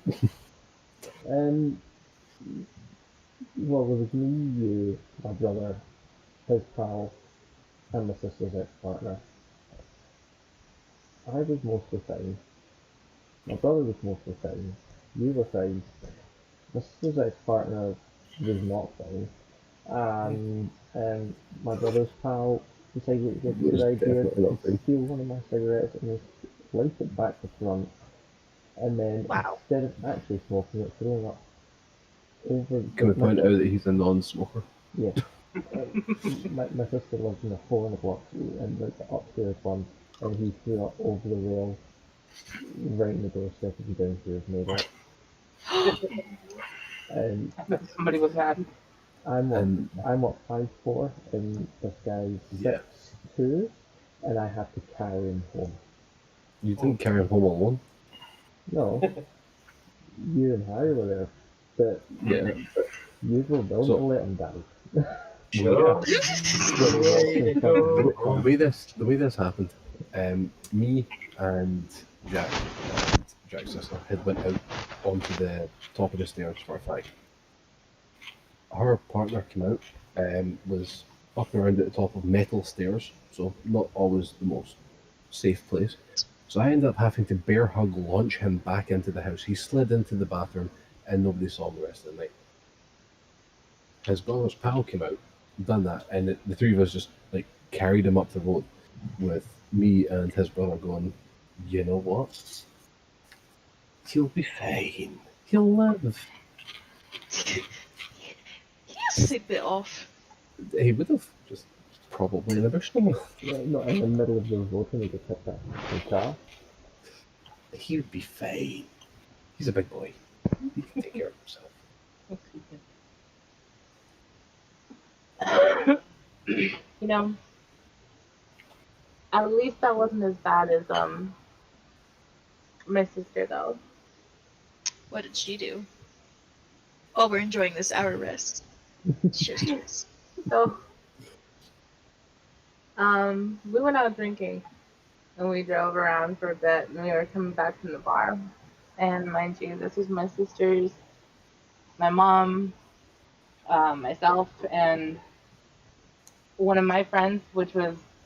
Well, it was me, you, my brother, his pal, and my sister's ex-partner. I was mostly fine. My brother was mostly fine. You were fine. My sister's ex-partner was not fine. And my brother's pal decided it was a Was good idea definitely not to fine. steal one of my cigarettes and just light it back to front. And then Wow. instead of actually smoking it, throwing up over. Can we point out that he's a non-smoker? Yeah. My sister lives in a 4 in the block and the upstairs one, and he threw up over the rail right in the doorstep of the downstairs neighbour. And Somebody was mad. I'm And- up 5'4", and this guy's Yeah. 6'2", and I have to carry him home. You didn't carry him home alone. No, you and Harry were there, but Yeah. you were willing So- to let him down. Sure. The way this happened, me and Jack's sister had went out onto the top of the stairs for a fight. Her partner came out, was up and around at the top of metal stairs, so not always the most safe place. So I ended up having to bear hug launch him back into the house. He slid into the bathroom, and nobody saw him the rest of the night. His brother's pal came out, done that, and the three of us just like carried him up the road with me and his brother going, you know what? He'll be fine. He'll live. He has a bit off. He would have, just probably in a bush somewhere. Yeah, not in the middle of the road when he gets hit by the car. He would be fine. He's a big boy. He can take care of himself. You know, at least that wasn't as bad as my sister though. What did she do? Oh, we're enjoying this hour rest. Cheers. So, we went out drinking, and we drove around for a bit, and we were coming back from the bar. And mind you, this was my sister's, my mom, myself, and one of my friends, which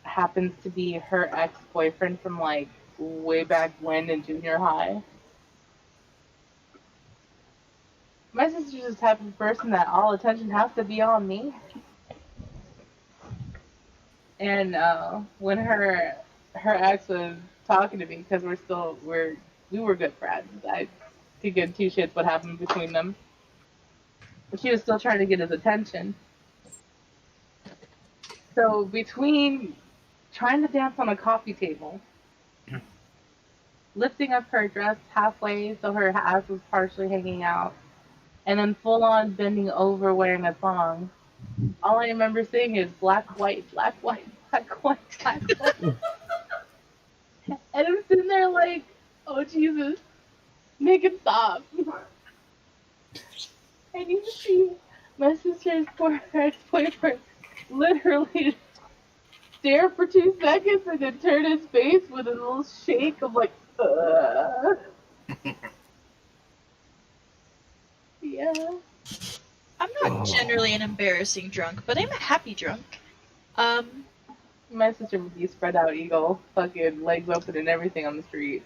happens to be her ex-boyfriend from like way back when in junior high. My sister's just the type of person that all attention has to be on me. And when her ex was talking to me, because we were good friends. I could give two shits what happened between them. But she was still trying to get his attention. So between trying to dance on a coffee table, lifting up her dress halfway so her ass was partially hanging out, and then full on bending over wearing a thong, all I remember seeing is black, white, black, white, black, white, black, white. And I'm sitting there like, oh Jesus, make it stop. And you see my sister's poor ex-boyfriend literally stare for 2 seconds and then turn his face with a little shake of like, Yeah. I'm not generally an embarrassing drunk, but I'm a happy drunk. My sister would be spread out eagle, fucking legs open and everything on the street.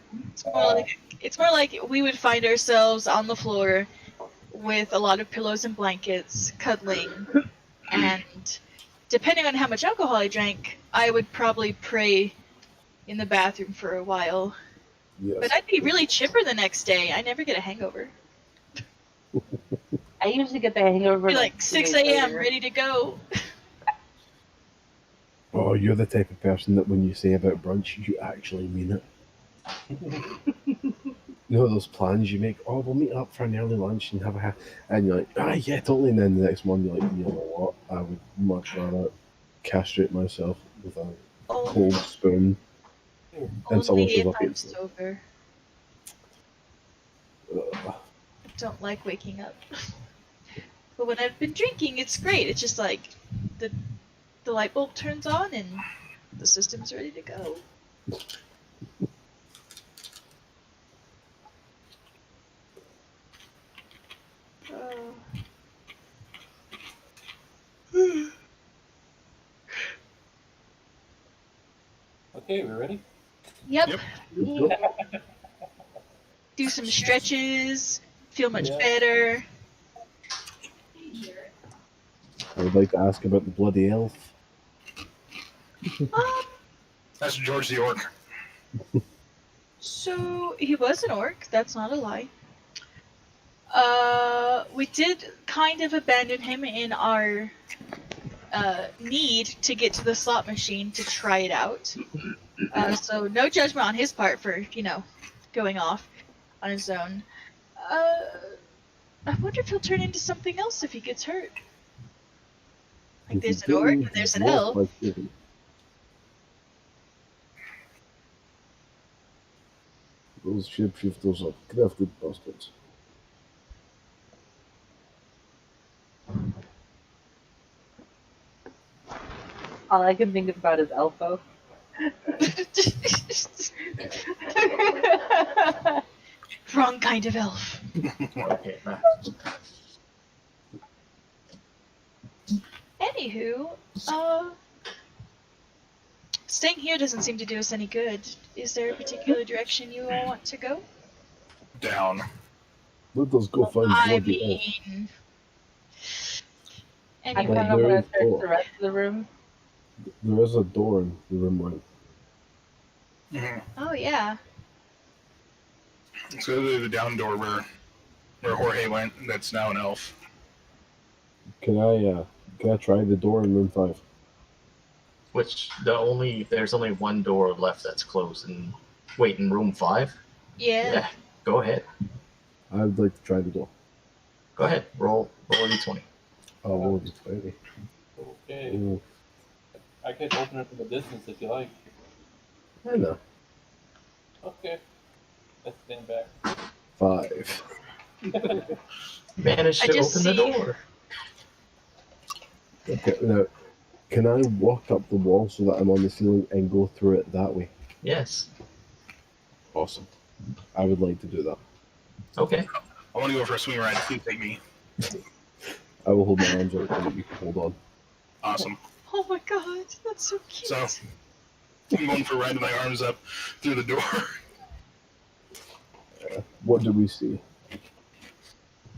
It's more like we would find ourselves on the floor with a lot of pillows and blankets, cuddling, and depending on how much alcohol I drank, I would probably pray in the bathroom for a while. Yes. But I'd be really chipper the next day. I never get a hangover. I usually get the hangover Be like 6 a.m. ready to go. Oh, you're the type of person that when you say about brunch, you actually mean it. You know those plans you make? Oh, we'll meet up for an early lunch and have a and you're like, ah, yeah, totally. And then the next morning you're like, you know what? I would much rather castrate myself with a cold spoon. And someone Only shows if up I'm at sober. I don't like waking up. But when I've been drinking, it's great. It's just like the light bulb turns on and the system's ready to go. Okay, we ready? Yep. Yep. Do some stretches. Feel much better. I would like to ask about the bloody elf. That's George the Orc. So he was an orc. That's not a lie. We did kind of abandon him in our need to get to the slot machine to try it out. So no judgment on his part for, going off on his own. I wonder if he'll turn into something else if he gets hurt. Like there's an orc and there's an elf. Those shapeshifters are crafted bastards. All I can think about is Elfo. Wrong kind of elf. Anywho, staying here doesn't seem to do us any good. Is there a particular direction you all want to go? Down. Let us go find I bloody elf. mean, I anyway, kind of there want is to search door. the rest of the room. There is a door in the room right. oh yeah. So go to the down door where Jorge went. That's now an elf. Can I try the door in room 5? Which there's only one door left that's closed. And wait, in room 5? Yeah. Yeah. Go ahead. I would like to try the door. Go ahead. Roll a d20. Oh, well, it's 20. Okay. Ooh, I can open it from a distance if you like. I know. Okay. Let's stand back. 5. Managed I to just open the see- door. Okay, now, can I walk up the wall so that I'm on the ceiling and go through it that way? Yes. Awesome. I would like to do that. Okay. I want to go for a swing ride. Please take me. I will hold my arms out so that you can hold on. Awesome. Oh my god, that's so cute. So, I'm going for a ride with my arms up through the door. What do we see?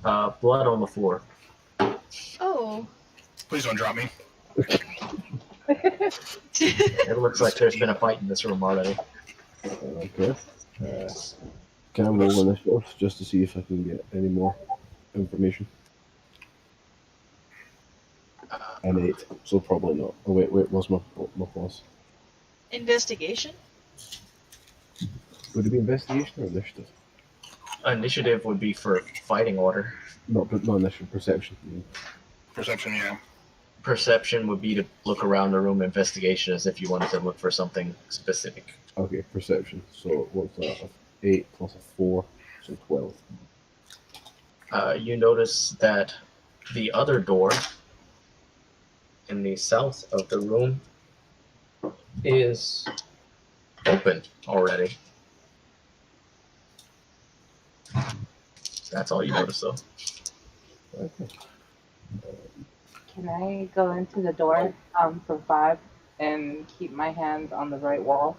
Blood on the floor. Oh. Please don't drop me. It looks like there's been a fight in this room already. Okay. Can I roll initiative just to see if I can get any more information? An 8, so probably not. Oh wait, what's my plus? Investigation? Would it be investigation or initiative? Initiative would be for fighting order. Not initiative, perception. Perception, yeah. Perception would be to look around the room. Investigation is if you wanted to look for something specific. Okay, perception. So what's that? 8 plus a 4, so 12. You notice that the other door in the south of the room is open already. That's all you notice, though. Okay. Can I go into the door for 5 and keep my hands on the right wall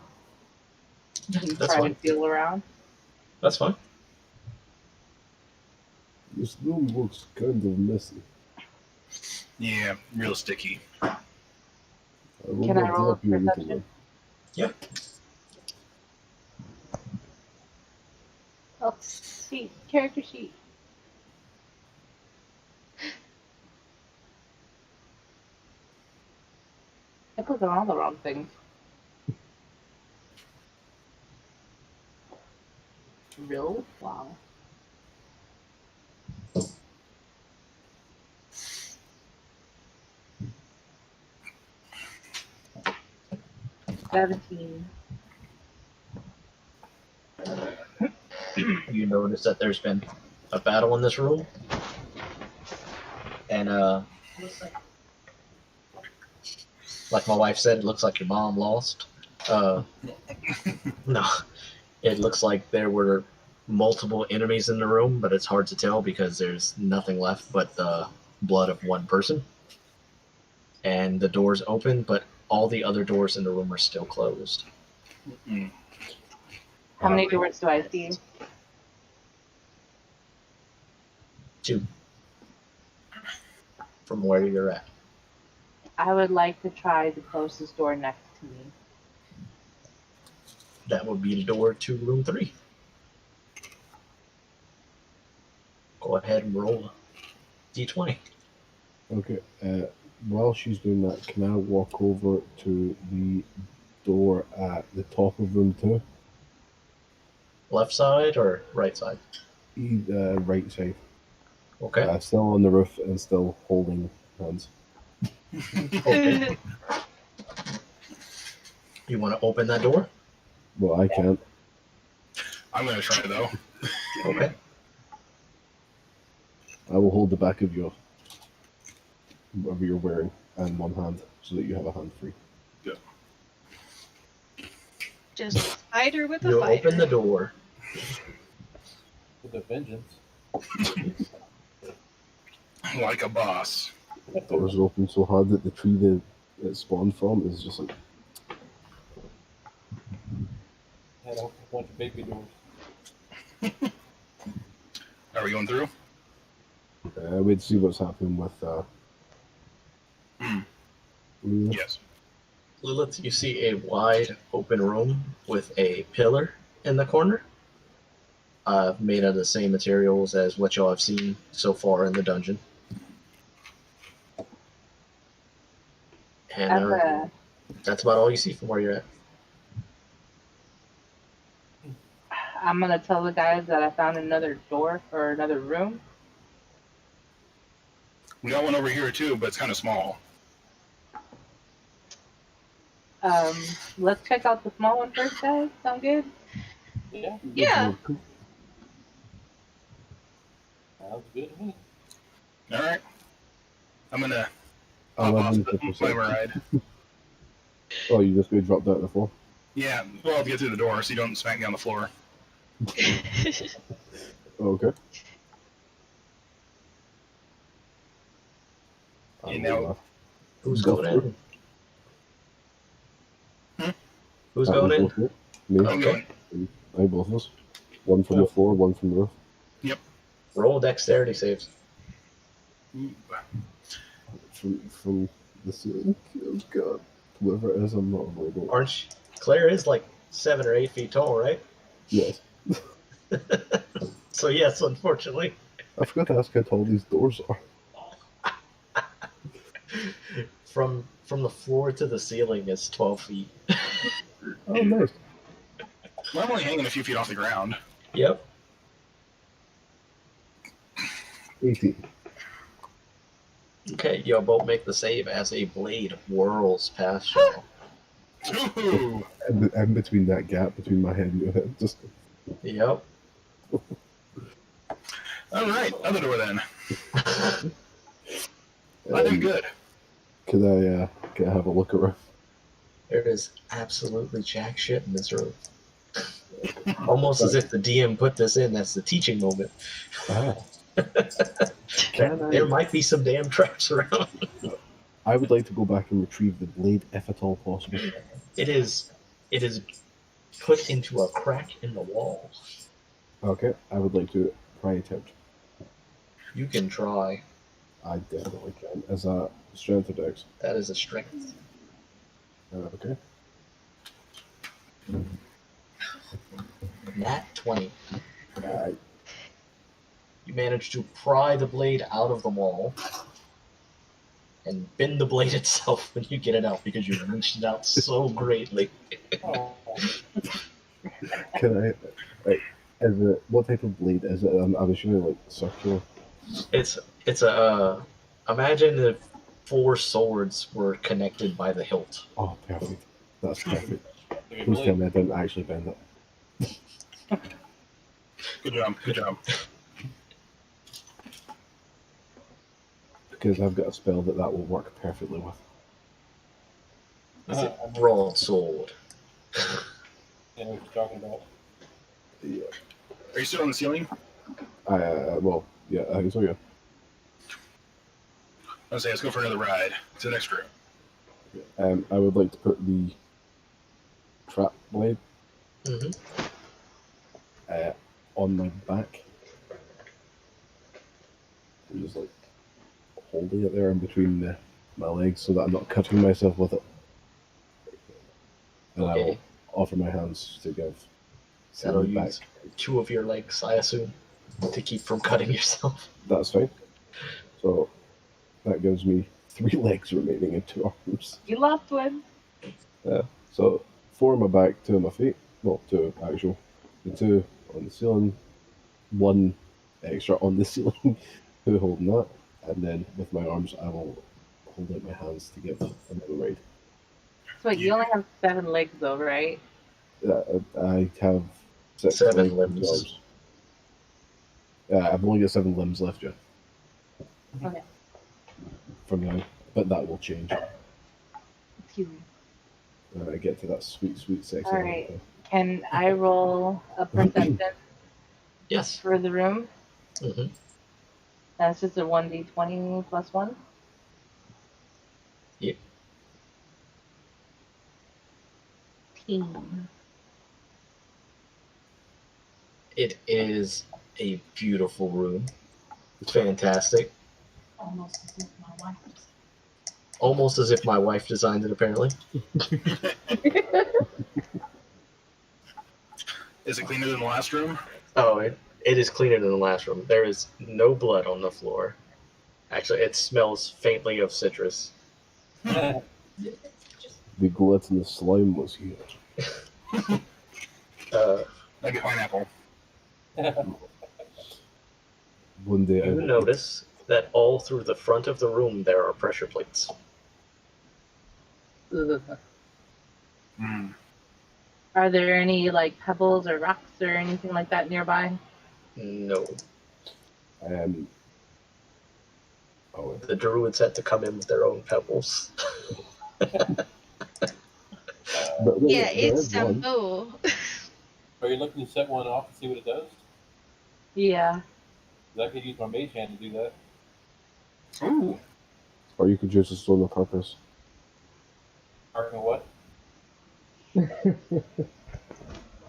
and That's try fine. to feel around? That's fine. This room looks kind of messy. Yeah, real sticky. I will Can I not roll help you a little perception? Yeah. Oh, sheet, character sheet. I clicked on all the wrong things. Real? Wow. $17. You notice that there's been a battle in this room, and like my wife said, it looks like your mom lost. No, it looks like there were multiple enemies in the room, but it's hard to tell because there's nothing left but the blood of one person. And the door's open, but all the other doors in the room are still closed. Mm. How many doors do I see? 2. From where you're at. I would like to try the closest door next to me. That would be the door to room 3. Go ahead and roll a d20. Okay, while she's doing that, can I walk over to the door at the top of room 2? Left side or right side? Right side. Okay. Still on the roof and still holding hands. Okay. You want to open that door? Well, I can't. I'm going to try, though. Okay. I will hold the back of your whatever you're wearing and one hand so that you have a hand free. Just a fighter with a You fighter. open the door. With a vengeance. Like a boss. doors are open so hard that the tree that it spawned from is just like, Had a bunch of baby doors. Are we going through? wait to see what's happening with Lelith. Yes. Lilith, you see a wide open room with a pillar in the corner, made out of the same materials as what y'all have seen so far in the dungeon. And that's about all you see from where you're at. I'm gonna tell the guys that I found another door or another room. We got one over here too, but it's kind of small. Let's check out the small one first, guys. Sound good? Yeah, Yeah. sounds good to me. All right. I'm gonna I'll hop off have the them my ride. Oh, you just got dropped out of the floor? Yeah, well, I'll get through the door so you don't smack me on the floor. Okay. You know- Who's Go going through. in? Who's going in? Me. I'm going. I both of us. One from the floor, one from the roof. Roll dexterity saves. Ooh. From the ceiling. Oh god. Whoever it is, I'm not avoiding. Aren't you? Claire is like 7 or 8 feet tall, right? Yes. So yes, unfortunately. I forgot to ask how tall these doors are. From the floor to the ceiling is 12 feet. Oh, nice. Well, I'm only hanging a few feet off the ground. Yep. 18. Okay, y'all both make the save as a blade whirls past y'all. Ooh. And between that gap between my head and your head, just Yep. All right, other door then. I did good. Could I have a look around? There is absolutely jack shit in this room. Almost as if the DM put this in. That's the teaching moment. Ah. There might be some damn traps around. I would like to go back and retrieve the blade if at all possible. It is put into a crack in the wall. Okay, I would like to try attempt. You can try. I definitely can. As a strength or dex. That is a strength. Okay. Nat 20. Alright. You manage to pry the blade out of the wall and bend the blade itself when you get it out because you reached it out so greatly. Oh, Can I? Is it what type of blade is it? I'm assuming like circular. It's a imagine if 4 swords were connected by the hilt. Oh, perfect. That's perfect. good Please tell blade. me I didn't actually bend it. Good job. Good job. Because I've got a spell that will work perfectly with. Is it broadsword? I know what you're talking about. Yeah. Are you still on the ceiling? Well, yeah, I think so, yeah. I was saying, let's go for another ride to the next room. I would like to put the trap blade Mm-hmm. on my back. I'm just like holding it there in between my legs so that I'm not cutting myself with it. And I Okay. will offer my hands to give That'll someone back. use 2 of your legs, I assume, to keep from cutting yourself. That's fine. So that gives me 3 legs remaining and 2 arms. You lost one. So 4 on my back, 2 on my feet. Well, 2 actual. The 2 on the ceiling, 1 extra on the ceiling, 2 holding that, and then with my arms I will hold out my hands to give another ride. So wait, you only have 7 legs though, right? I have 6 7 legs and limbs. arms. I've only got 7 limbs left, yeah. Okay. For now, but that will change. Excuse me. I get to that sweet, sweet sex. All right. Can I roll a perception Yes. for the room? Mm-hmm. That's just a 1d20 plus 1. Yep. Team. It is a beautiful room. Fantastic. Almost as if my wife designed it, apparently. Is it cleaner than the last room? Oh, it is cleaner than the last room. There is no blood on the floor. Actually, it smells faintly of citrus. The gluttonous slime was here. Like a pineapple. One day I You will notice that all through the front of the room there are pressure plates. Mm. Are there any like pebbles or rocks or anything like that nearby? No. Oh, The druids had to come in with their own pebbles. but Yeah, there it's is one. Sambo. Are you looking to set one off and see what it does? Yeah. 'Cause I could use my mage hand to do that. Ooh. Or you could use the stone on purpose. Arcing what?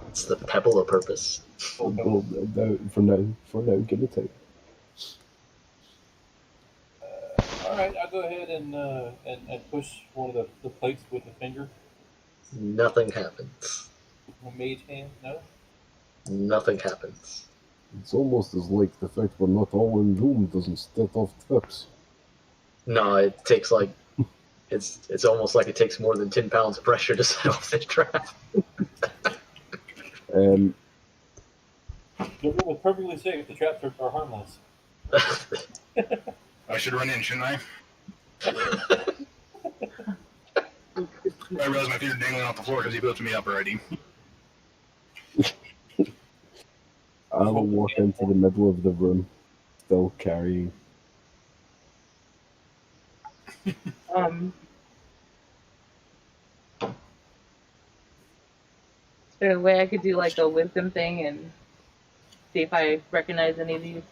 It's the pebble of purpose. Well, for now, give me time. Alright, I'll go ahead and push one of the plates with the finger. Nothing happens. With my mage hand, no? Nothing happens. It's almost as like the fact we're not all in room doesn't set off tips. No, it takes like it's almost like it takes more than 10 pounds of pressure to set off this trap. The room is perfectly safe. The traps are harmless. I should run in, shouldn't I? I realize my feet are dangling off the floor because he lifted me up already. I will walk into the middle of the room, still carrying. Is there a way I could do like a wisdom thing and see if I recognize any of these?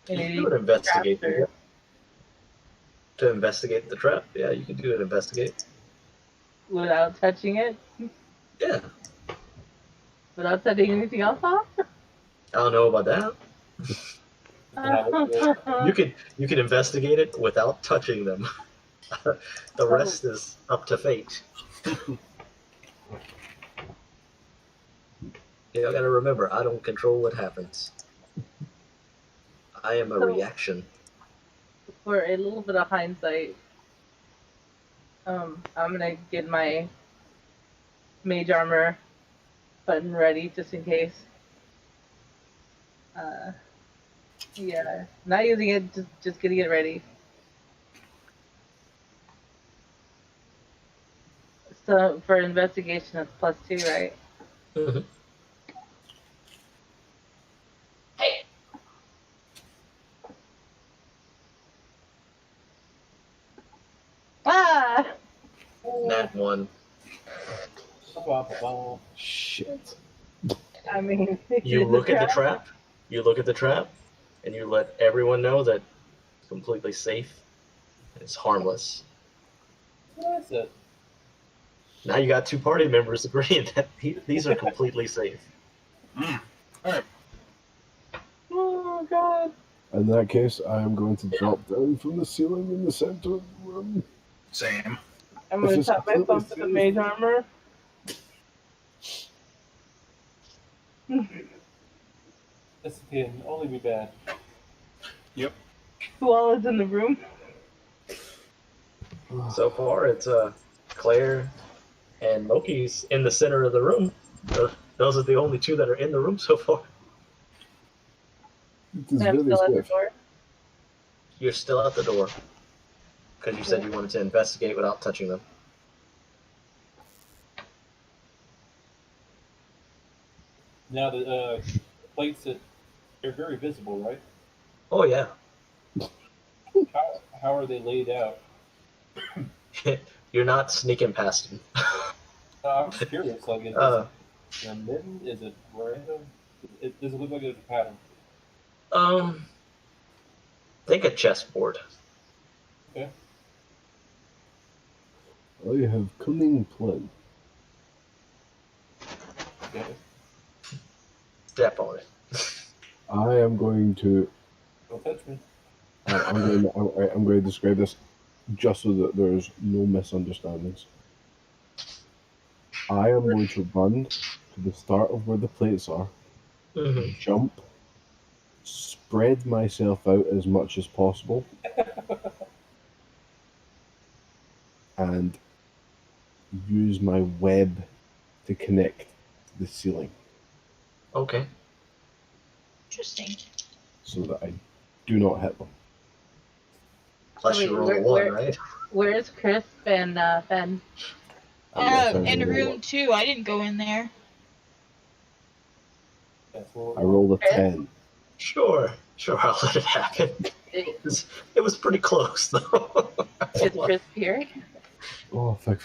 You can do an investigate. traps or- To investigate the trap? Yeah, you can do an investigate. Without touching it? Yeah. Without setting anything else off? I don't know about that. You can investigate it without touching them. The rest is up to fate. You gotta remember, I don't control what happens. I am a reaction. For a little bit of hindsight, I'm gonna get my mage armor button ready just in case. Yeah, not using it, just getting it ready. So for investigation, it's +2, right? Mm-hmm. Ah! Nat 1. Shit. I mean, You look at the trap. You look at the trap, and you let everyone know that it's completely safe. It's harmless. That's it. Now you got two party members agreeing that these are completely safe. Alright. Oh god. In that case, I am going to drop down from the ceiling in the center of the room. Same. I'm gonna This is top myself with the completely mage armor. This can only be bad. Yep. Who all is in the room? So far, it's Claire and Moki's in the center of the room. Those are the only two that are in the room so far. It is And I'm very still at the safe. door. You're still at the door because you said you wanted to investigate without touching them. Now the plates that they're very visible, right? Oh yeah. How are they laid out? You're not sneaking past them. I'm just curious. Like, is it a mitten? Is it random? Does it look like there's a pattern? Think a chessboard. Okay. I have cunning plan. Okay. Step on it. I am going to. Don't touch me. I'm going to describe this just so that there's no misunderstandings. I am going to run to the start of where the plates are, Mm-hmm. jump, spread myself out as much as possible, and use my web to connect to the ceiling Okay. Interesting. so that I do not hit them. Plus Wait, you roll where- a 1, where- right? Where's Crisp and Fen? In room 2, I didn't go in there. That's what I rolled a Chris? 10. Sure, I'll let it happen. It was pretty close, though. Is Crisp here? Oh, fuck.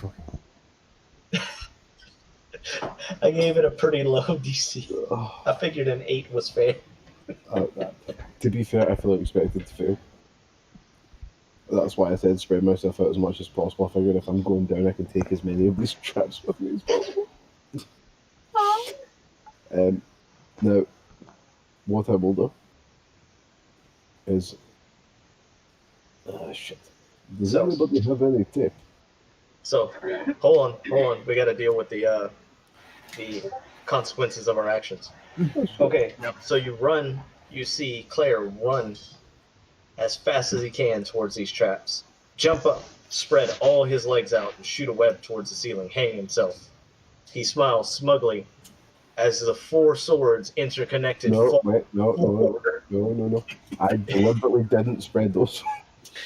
I gave it a pretty low DC. Oh, I figured an 8 was fair. to be fair, I fully expected to fail. That's why I said spread myself out as much as possible. I figured if I'm going down, I can take as many of these traps with me as possible. Now, what I will do is... shit. Does So- anybody have any tip? So, hold on. We got to deal with the consequences of our actions. Okay, Yep. so you run. You see Claire run as fast as he can towards these traps. Jump up, spread all his legs out, and shoot a web towards the ceiling, hanging himself. He smiles smugly as the 4 swords interconnected No, fall wait, no. forward. No. I deliberately didn't spread those.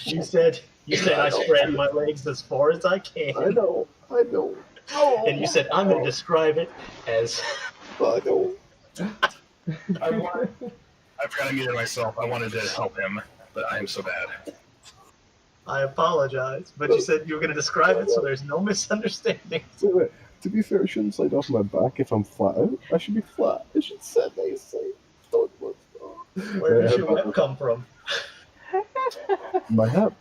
You said I spread my legs as far as I can. I know. And you said I'm going to describe it as I know. I forgot I muted myself. I wanted to help him, but I am so bad. I apologize, but you said you were going to describe it so there's no misunderstanding. Wait. To be fair, I shouldn't slide off my back if I'm flat out. I should be flat. I should sit nicely. Don't look. Where does your web come from? My hip.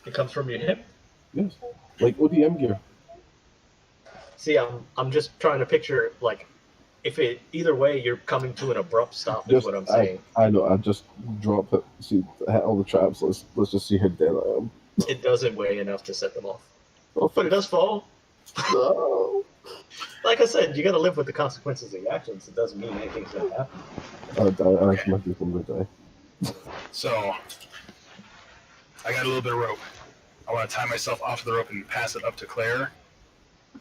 It comes from your hip. Yes. Like ODM gear. See, I'm just trying to picture, like, if it either way you're coming to an abrupt stop is what I'm saying. I know. I just drop it. See, hit all the traps. Let's just see how dead I am. It doesn't weigh enough to set them off, Oh, but it does fall. no. Like I said, you got to live with the consequences of your actions. It doesn't mean anything's going to happen. I think my people will die. So, I got a little bit of rope. I want to tie myself off the rope and pass it up to Claire.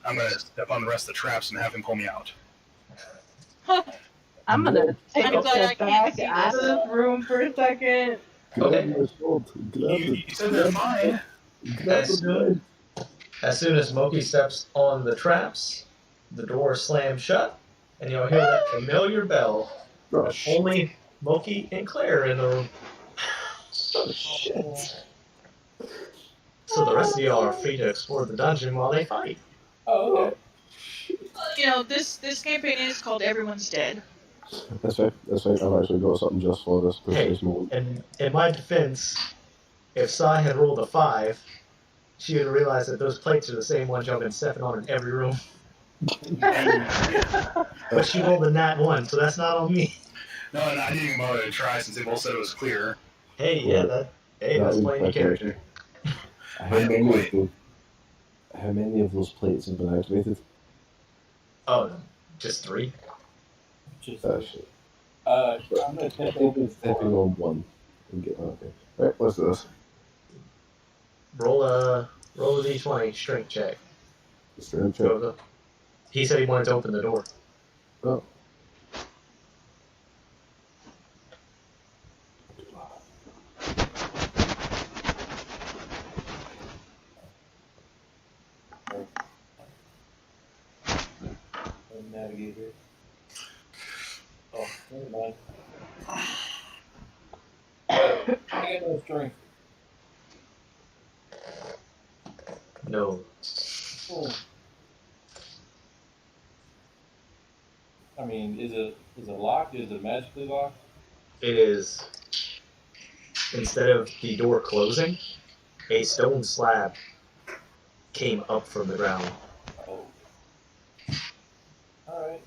I'm going to step on the rest of the traps and have him pull me out. I'm gonna take I'm a glad I step can't back see out of this. this room for a second. Okay. Grab my sword. Grab You it. said they're mine. Grab it. As soon as Moki steps on the traps, the door slams shut, and you'll hear that familiar bell. Oh, But shit. only Moki and Claire are in the room. Oh, shit. So the rest of y'all are free to explore the dungeon while they fight. Oh, okay. You know, this campaign is called Everyone's Dead. That's right. I've actually got something just for this Hey, precise moment. and in my defense, if Sai had rolled a 5, she would realize that those plates are the same ones y'all been stepping on in every room. But she rolled a nat 1, so that's not on me. No, and I didn't even bother to try since they both said it was clear. Hey, yeah, that's playing your character. How many of those plates have been activated? Oh, just 3? Just, Shit. I'm gonna I tip think over it's stepping on one and get that. Okay. Right, let's do this. Roll a d20 strength check. Strength check. Gozu. He said he wanted to open the door. Oh. Navigator. Oh, never mind. I got no strength. No. Oh. I mean, is it locked? Is it magically locked? It is, instead of the door closing, a stone slab came up from the ground. Oh. Alright.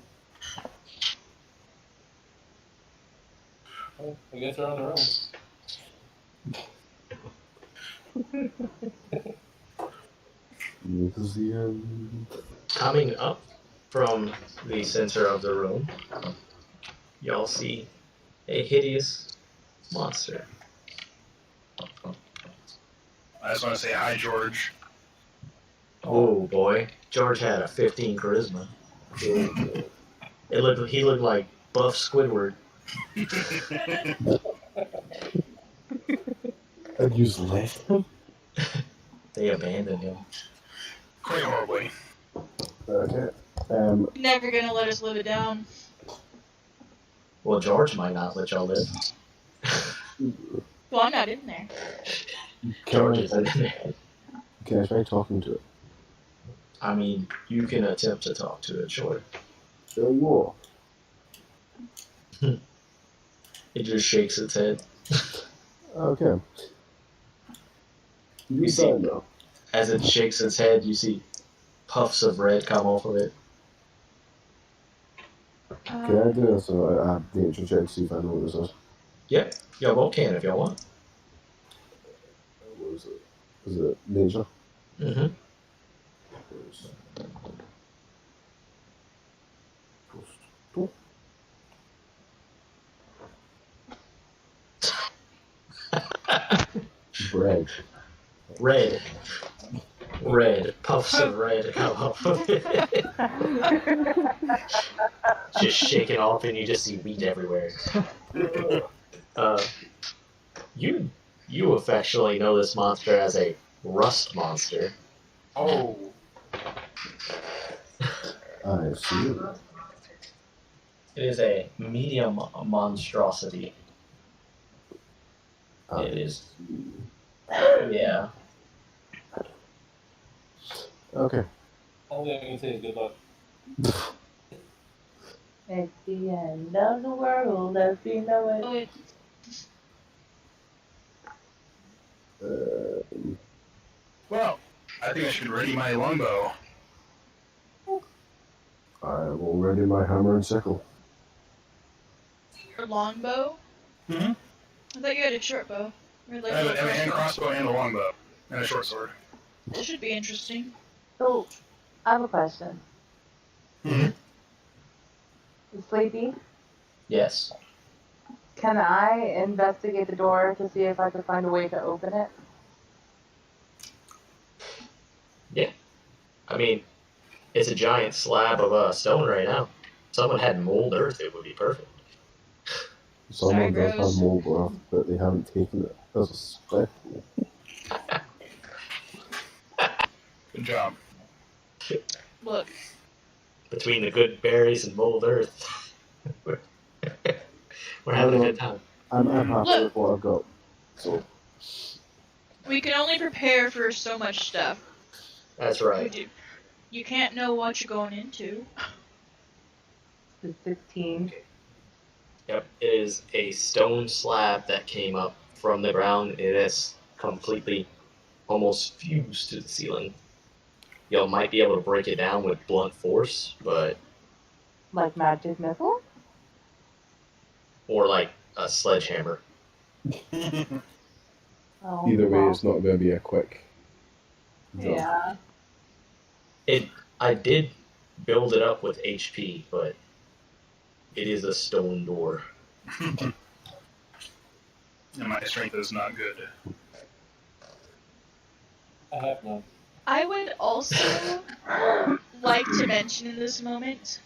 Well, I guess they're on their own. This is the end. Coming up from the center of the room, y'all see a hideous monster. I just want to say hi, George. Oh boy, George had a 15 charisma. He looked like buff Squidward. And you just left him? They abandoned him. Quite horribly. Okay. Never gonna let us live it down. Well, George might not let y'all live. Well, I'm not in there. George isn't in there. Can I try talking to it? I mean, you can attempt to talk to it, sure. Sure you will. It just shakes its head. Okay. You see- die now. As it shakes its head, you see puffs of red come off of it. Can I do this? The ancient check to see if I know what this is. Yep, y'all both can if y'all want. What is it? Is it nature? Mm-hmm. Bread. Red. Puffs of red come off of it. Just shake it off and you just see wheat everywhere. You affectionately know this monster as a rust monster. Oh. I see. It is a medium monstrosity. It is. Yeah. Okay. Only I can say is good luck. It's the end of the world as we know it. Oh, it, Well, I think I should ready my longbow. I will ready my hammer and sickle. your longbow? Mm-hmm. I thought you had a short bow. Or like I have a an hand crossbow. crossbow and a longbow. And a short sword. This should be interesting. So, I have a question. Mm-hmm. Sleepy, Yes. can I investigate the door to see if I can find a way to open it? Yeah. I mean, it's a giant slab of stone right now. If someone had mold earth, it would be perfect. Someone does Rose. have mold growth, but they haven't taken it as a spectacle. Good job. Look, Between the good berries and mold earth, we're having a good time. I'm happy with what I've got. So, we can only prepare for so much stuff. That's You right. do. You can't know what you're going into. It's 16. Yep, it is a stone slab that came up from the ground. It is completely almost fused to the ceiling. Y'all might be able to break it down with blunt force, but Like magic missile? or like a sledgehammer. Oh, either way, well, it's not going to be a quick jump. yeah. I did build it up with HP, but it is a stone door. And my strength is not good. I have none. I would also like to mention in this moment,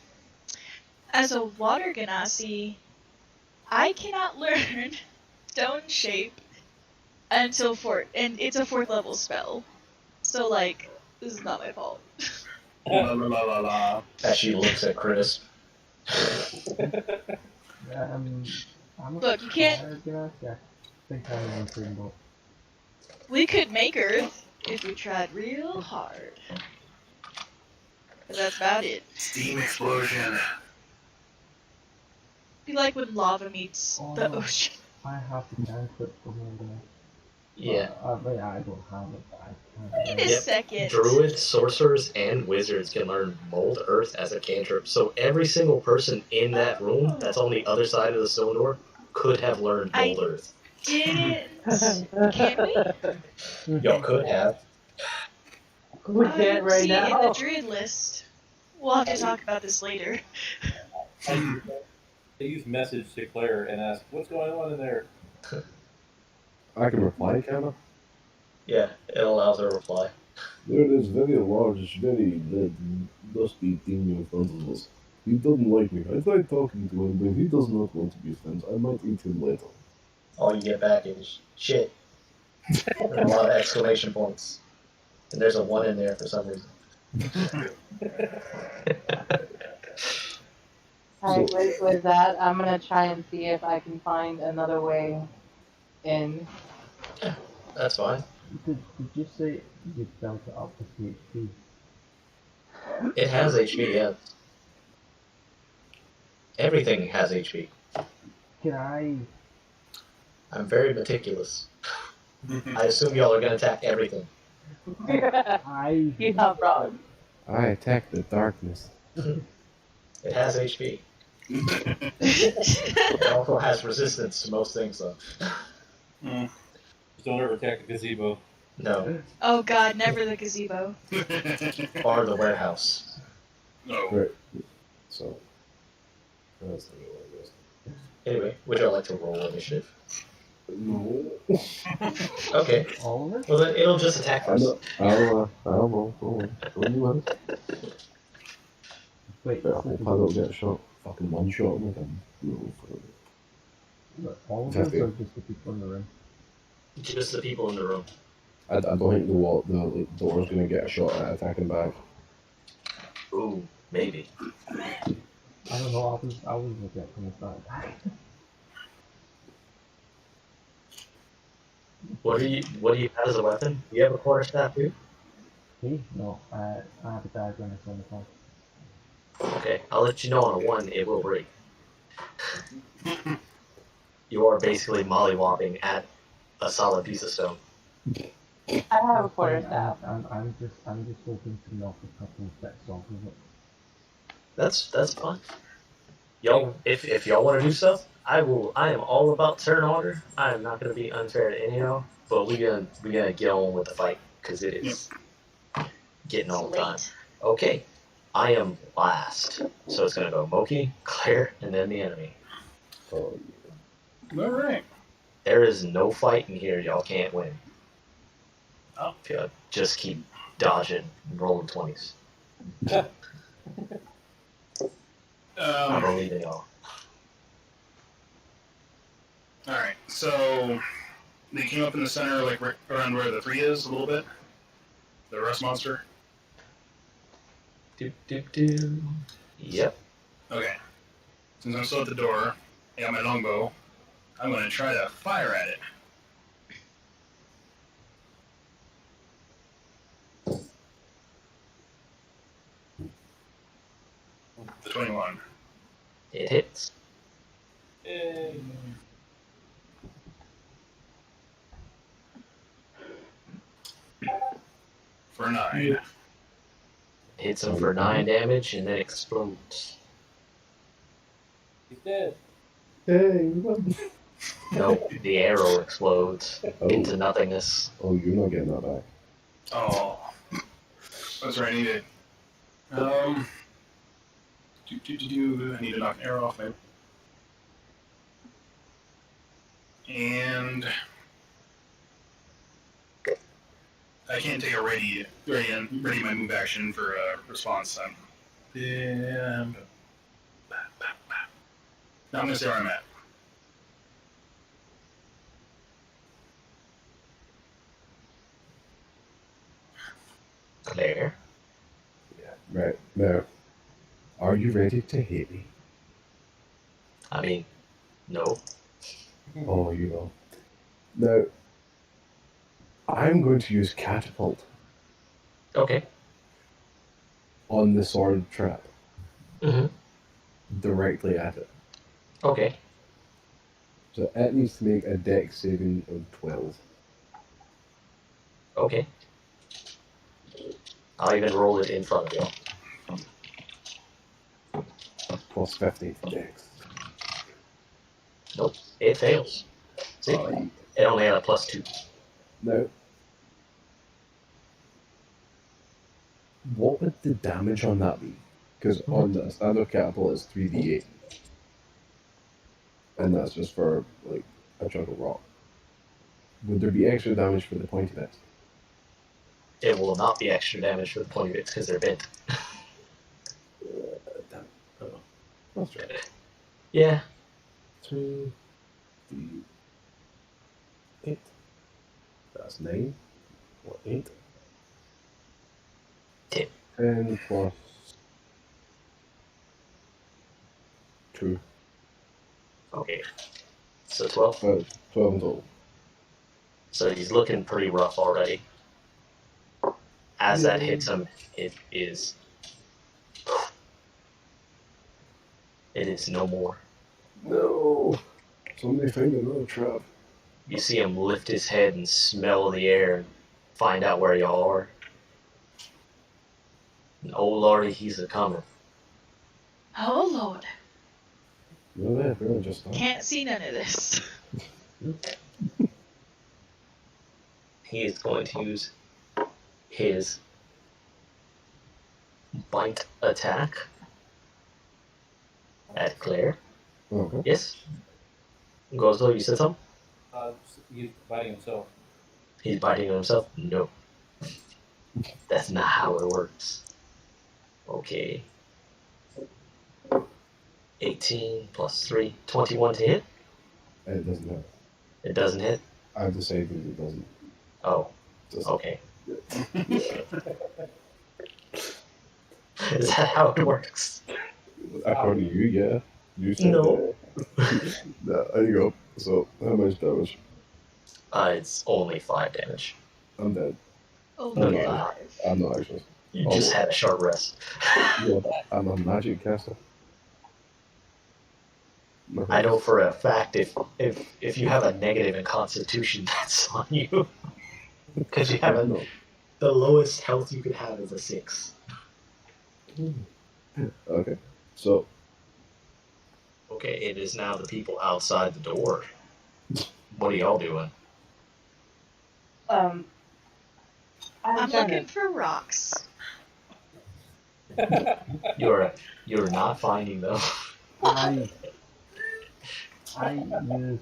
as a water ganassi, I cannot learn stone shape until and it's a 4th level spell. So like, this is not my fault. La la la la la. As she looks at Chris. I'm Look, you can't- Yeah, I think I'm improvable. We could make Earth if we tried real hard. But that's about it. Steam explosion. Be like when lava meets Oh, the no. ocean. I have to cantrip for more than Yeah. But I don't have it. Wait a Yep. second. Druids, sorcerers, and wizards can learn Mold Earth as a cantrip. So every single person in that room that's on the other side of the stone door could have learned Mold Earth. Didn't. Can we? Y'all could have. We I can't don't right see it in now. the druid list. We'll have to talk about this later. I use message to Claire and ask, "What's going on in there?" I can reply, can I? Yeah, it allows her to reply. There is very large, very red, dusty thing in front of us. He doesn't like me. I tried talking to him, but he does not want to be friends. I might eat him later. All you get back is shit. And a lot of exclamation points. And there's a 1 in there for some reason. Alright, with that, I'm gonna try and see if I can find another way in. That's fine. Did you say you built it up with PHP? It has HP, yeah. Everything has HP. Can I? I'm very meticulous. I assume y'all are going to attack everything. You're not wrong. I attack the darkness. It has HP. It also has resistance to most things, though. Just don't ever attack a gazebo. No. Oh god, never the gazebo. Or the warehouse. No. Right. So, that's the way it goes. Anyway, would y'all like to roll initiative? No. Okay. All of it? Well, then it'll just attack I first. know. I'll roll. Don't you want it? Wait, I hope I don't get shot. Fucking one shot with him. No, but all of That's us it. or just the people in the room? Just the people in the room. I don't think the door's gonna get a shot at attacking back. Ooh, maybe. I don't know. I was looking at from the start. What do you have as a weapon? Do you have a quarterstaff too? Me? No. I have a dagger and a scimitar. Okay, I'll let you know on a 1 it will break. You are basically mollywopping at a solid piece of stone. I have a quarterstaff. I'm just hoping to knock a couple of bits off of it. That's fine. Y'all, if y'all want to do stuff, I am all about turn order. I am not gonna be unfair to any of y'all, but we gonna get on with the fight because it is getting all the time. Okay, I am last, so it's gonna go Moki, Claire, and then the enemy. Oh, All right. There is no fight in here. Y'all can't win. Oh. If y'all just keep dodging and rolling 20s. I believe in y'all. Alright, so they came up in the center, like right around where the 3 is, a little bit. The rust monster. Do. Yep. Okay. Since I'm still at the door, I got my longbow. I'm going to try to fire at it. The 21. It hits. Yay. For 9. Hits him for 9 damage and then explodes. He's dead. hey, No, the arrow explodes into nothingness. Oh, you're not getting that back. Oh. That's right, I need it. I need to knock an arrow off my... And... I can't take a ready my move action for a response time. Yeah. Now I'm gonna stay where I'm at. Claire. Yeah. Right. Now, are you ready to hit me? I mean, no. Oh, you know. Now, I'm going to use catapult Okay. on the sword trap Mm-hmm. directly at it. Okay. So it needs to make a dex saving of 12. Okay. I'll even roll it in front of you. Plus 50 dex. Nope, it fails. See? It only had a +2. Now, what would the damage on that be? Because on the standard catapult it's 3d8. And that's just for, like, a chunk of rock. Would there be extra damage for the pointy bits? It will not be extra damage for the pointy bits because they're bent. Damn. Oh, that's right. Yeah. 3d8. That's 9. What, 8? 10. 10 plus 2. Okay. So 12. 12 in total. So he's looking pretty rough already. As that hits him, it is no more. No! Somebody find another trap. You see him lift his head and smell the air and find out where y'all are. And oh lordy, he's a coming. Oh lord. No, that really just stopped. Can't see none of this. He is going to use his bite attack at Claire. Okay. Yes? Gozu, you said something? He's biting himself. He's biting himself? No. That's not how it works. Okay. 18 plus 3, 21 to hit? It doesn't hit. It doesn't hit? I've decided it doesn't. Oh, Just, okay. Is that how it works? According to you, yeah. You said No. there you go. So, how much damage? It's only 5 damage. I'm dead. Oh No, my you're god. not. I'm not actually. You just had a short rest. Yeah, I'm a magic caster. I know for a fact if you have a negative in Constitution, that's on you. Because you have No. the lowest health you could have is a 6. Okay, so Okay, it is now the people outside the door. What are y'all doing? I'm I'm trying looking for rocks. You're not finding them. I'm going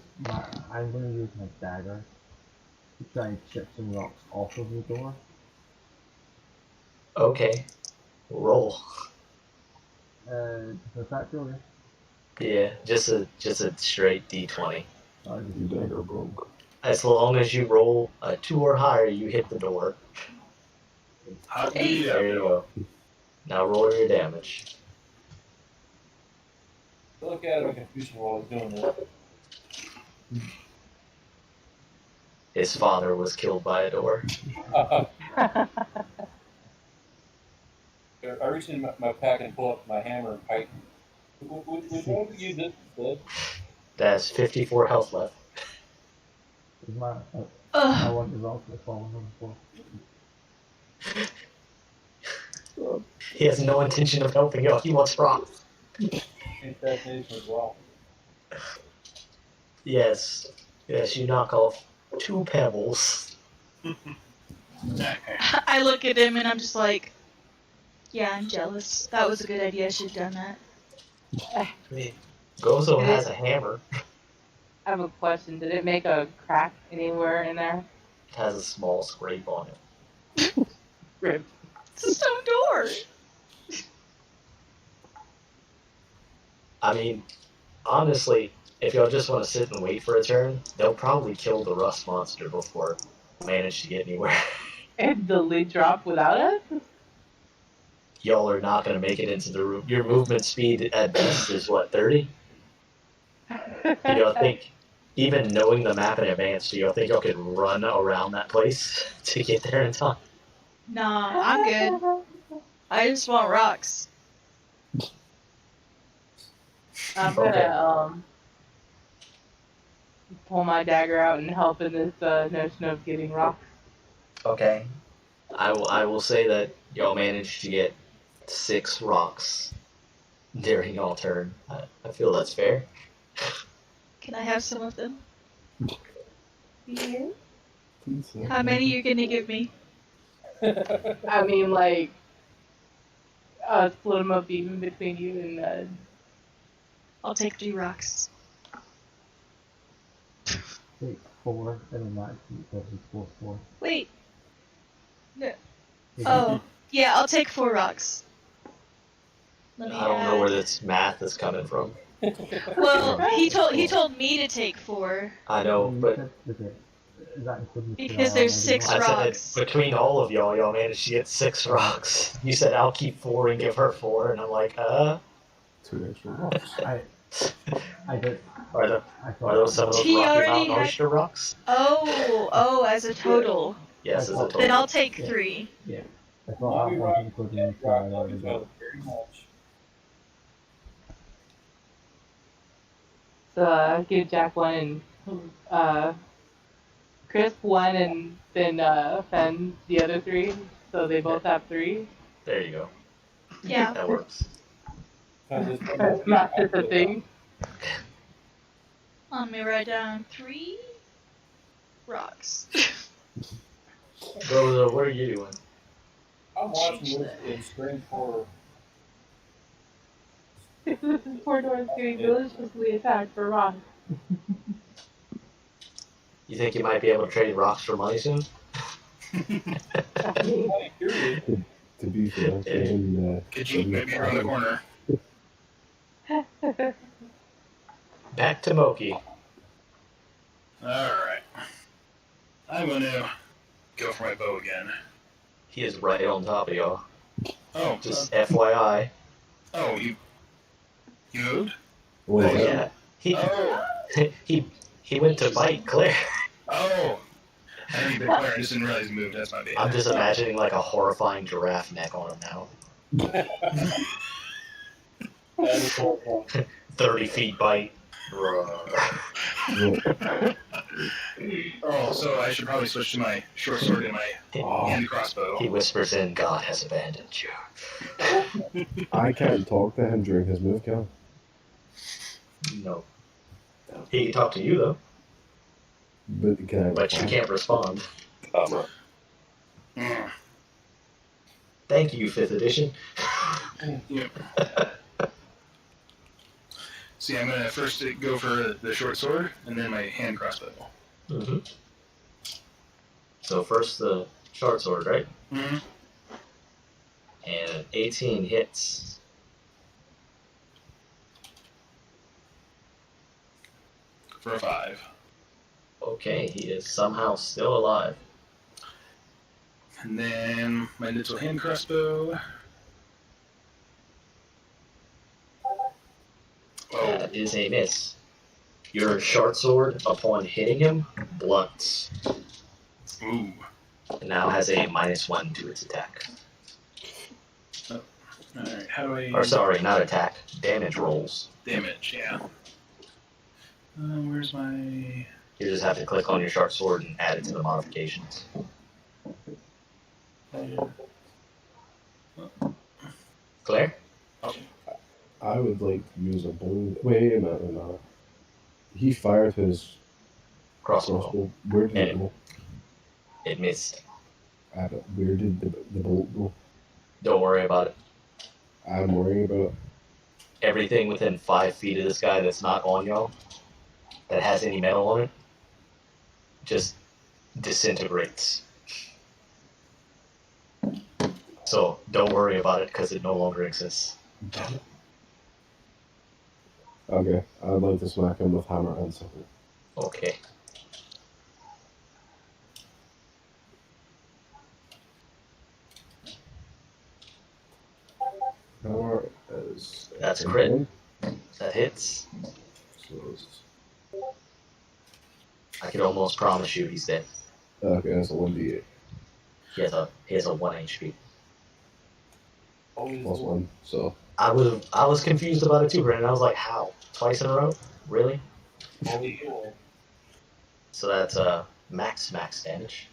to use my dagger to try and chip some rocks off of the door. Okay, roll. Does that do it? Yeah, just a straight D20. your dagger broke. As long as you roll a 2 or higher, you hit the door. Hot Hey. There you go. Now roll your damage. Look at it in confusion while I was doing this. His father was killed by a door. I reach in my pack and pull up my hammer and pike. Which one would you use this instead? That's 54 health left. Is my, I Ugh. want the rocks to fall on the floor. He has no intention of helping you. He wants rocks. Assassination as well. Yes, you knock off 2 pebbles. I look at him and I'm just like, yeah, I'm jealous. That was a good idea. I should have done that. Gozu has a hammer. I have a question. Did it make a crack anywhere in there? It has a small scrape on it. Rip. It's a stone door. I mean, honestly, if y'all just want to sit and wait for a turn, they'll probably kill the rust monster before it manage to get anywhere. And the lid drop without us? Y'all are not going to make it into the room. Your movement speed at best is what, 30? Do y'all think, even knowing the map in advance, do y'all think y'all could run around that place to get there in time? Nah, I'm good. I just want rocks. I'm gonna pull my dagger out and help in this notion of getting rocks. Okay. I will say that y'all managed to get 6 rocks during y'all turn. I feel that's fair. Can I have some of them? Yeah. How many are you gonna give me? I mean, like, split them up even between you and I'll take 3 rocks. Take 4, and then that because it's plus 4. Wait. No. Is Oh, yeah, I'll take 4 rocks. Let me I don't know where add- this math is coming from. Well, he told me to take 4 I know, but Is that including the because there's 6 I rocks. said between all of y'all managed to get 6 rocks. You said I'll keep 4 and give her 4, and I'm like, 2 extra rocks. I did. Are I those some of those He Rocky already Mountain had- oyster rocks? Oh, as a total. Yes, as a total. Then I'll take 3. Yeah. I thought that wasn't including the I already did. so give Jack 1 and Crisp 1 and then Fen the other 3. So they both have 3. There you go. Yeah. That works. That's not just a thing. Let me write down 3 rocks. Gozu, what are you doing? I'm watching this in screen 4. Poor Doran's getting deliciously attacked for rock. You think you might be able to trade rocks for money soon? To be fair, in, Could you maybe around the corner? Back to Moki. Alright. I'm gonna go for my bow again. He is right on top of y'all. Oh, Just FYI. oh, you moved? what Oh is that? yeah. He Oh, he went to bite Claire. oh. I didn't even Claire. I just didn't realize he moved. That's my bad. I'm just imagining like a horrifying giraffe neck on him now. 30 feet bite. Oh, so I should probably switch to my short sword and my hand crossbow. He whispers in, God has abandoned you. I can't talk to him during his move count. No. He can talk to you though, But can I but you can't respond. Mm. Thank you, 5th edition. Yep. See, I'm gonna first go for the short sword and then my hand crossbow. Mm-hmm. So first the short sword, right? Mm-hmm. And 18 hits. For a 5. Okay, he is somehow still alive. And then my little hand crossbow. Oh, That is a miss. Your short sword, upon hitting him, blunts. ooh. It now has a -1 to its attack. Alright, how do I... Or sorry, not attack. Damage rolls. Damage, yeah. Where's my... You just have to click on your short sword and add it to the modifications. Claire? I would like to use a bow. Wait a minute, no. He fired his Crossbow. crossbow. Where did it go? It missed. Where did the bolt go? Don't worry about it. I'm worrying about it. Everything within 5 feet of this guy that's not on y'all, that has any metal on it, just disintegrates. So don't worry about it because it no longer exists. Okay, I'd like to smack him with hammer and sickle. Okay. Hammer is... That's crit. That hits. So it's, I could almost promise you he's dead. okay, that's a 1d8. He has a 1 HP. Plus 1, so... I was confused about it too, Bryn. I was like, how? Twice in a row? Really? So that's max damage.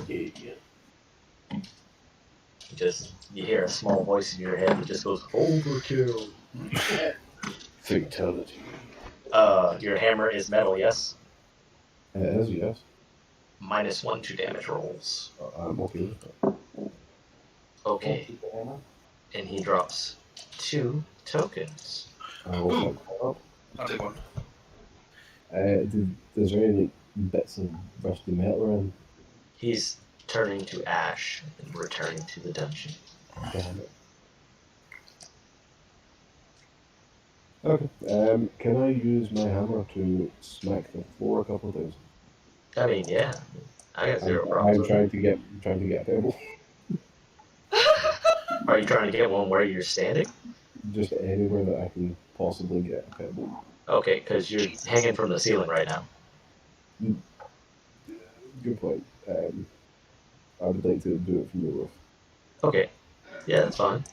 Yeah. You hear a small voice in your head that just goes, overkill. Fatality. Your hammer is metal, yes? It is, yes. -1 to damage rolls. I'm okay with that. Okay. And he drops 2 tokens. I will Ooh. pick that up. I'll take one. There's any like, bits of rusty metal around? He's turning to ash and returning to the dungeon. Damn it. Okay. Can I use my hammer to smack the floor a couple of times? I mean, yeah. I got 0 I'm problems with trying it. to get a pebble. Are you trying to get one where you're standing? Just anywhere that I can possibly get a pebble. Okay, because you're hanging from the ceiling right now. Good point. I would like to do it from the roof. Okay. Yeah, that's fine.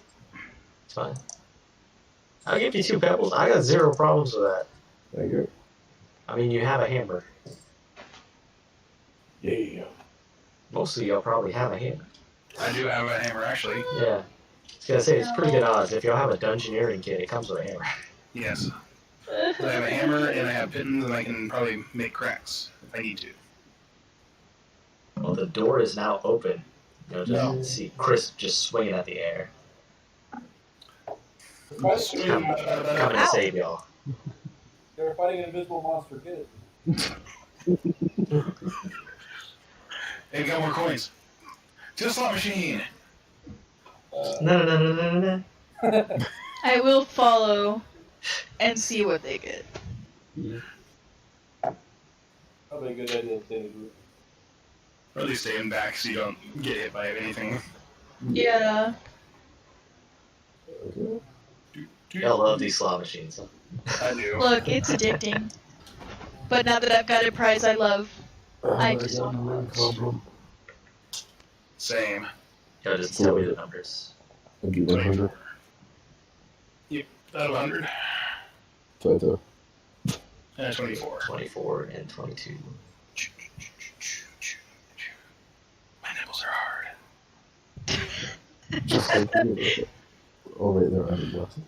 It's fine. I'll give you 2 pebbles. I got 0 problems with that. Thank you. I mean, you have a hammer. Yeah. Most of y'all probably have a hammer. I do have a hammer, actually. Yeah. I was gonna say, it's pretty good odds. If y'all have a dungeoneering kit, it comes with a hammer. Yes. I have a hammer and I have pittons, and I can probably make cracks if I need to. Well, the door is now open. You know, just No. see Chris just swinging at the air. Coming to save y'all. They're fighting an invisible monster. Get it. Hey, we got more coins. To the slot machine. No. I will follow and see what they get. Probably a good idea to stay in the group. Or at least staying back so you don't get hit by anything. Yeah. Okay. Y'all love these slot machines. Huh? I do. Look, it's addicting. But now that I've got a prize I love, I just want to watch. Same. Y'all just tell me the numbers. I'll give 100. Out of 100. 22. 24. 24 and 22. My nipples are hard. Just thinking about it. Oh, right there, I haven't left.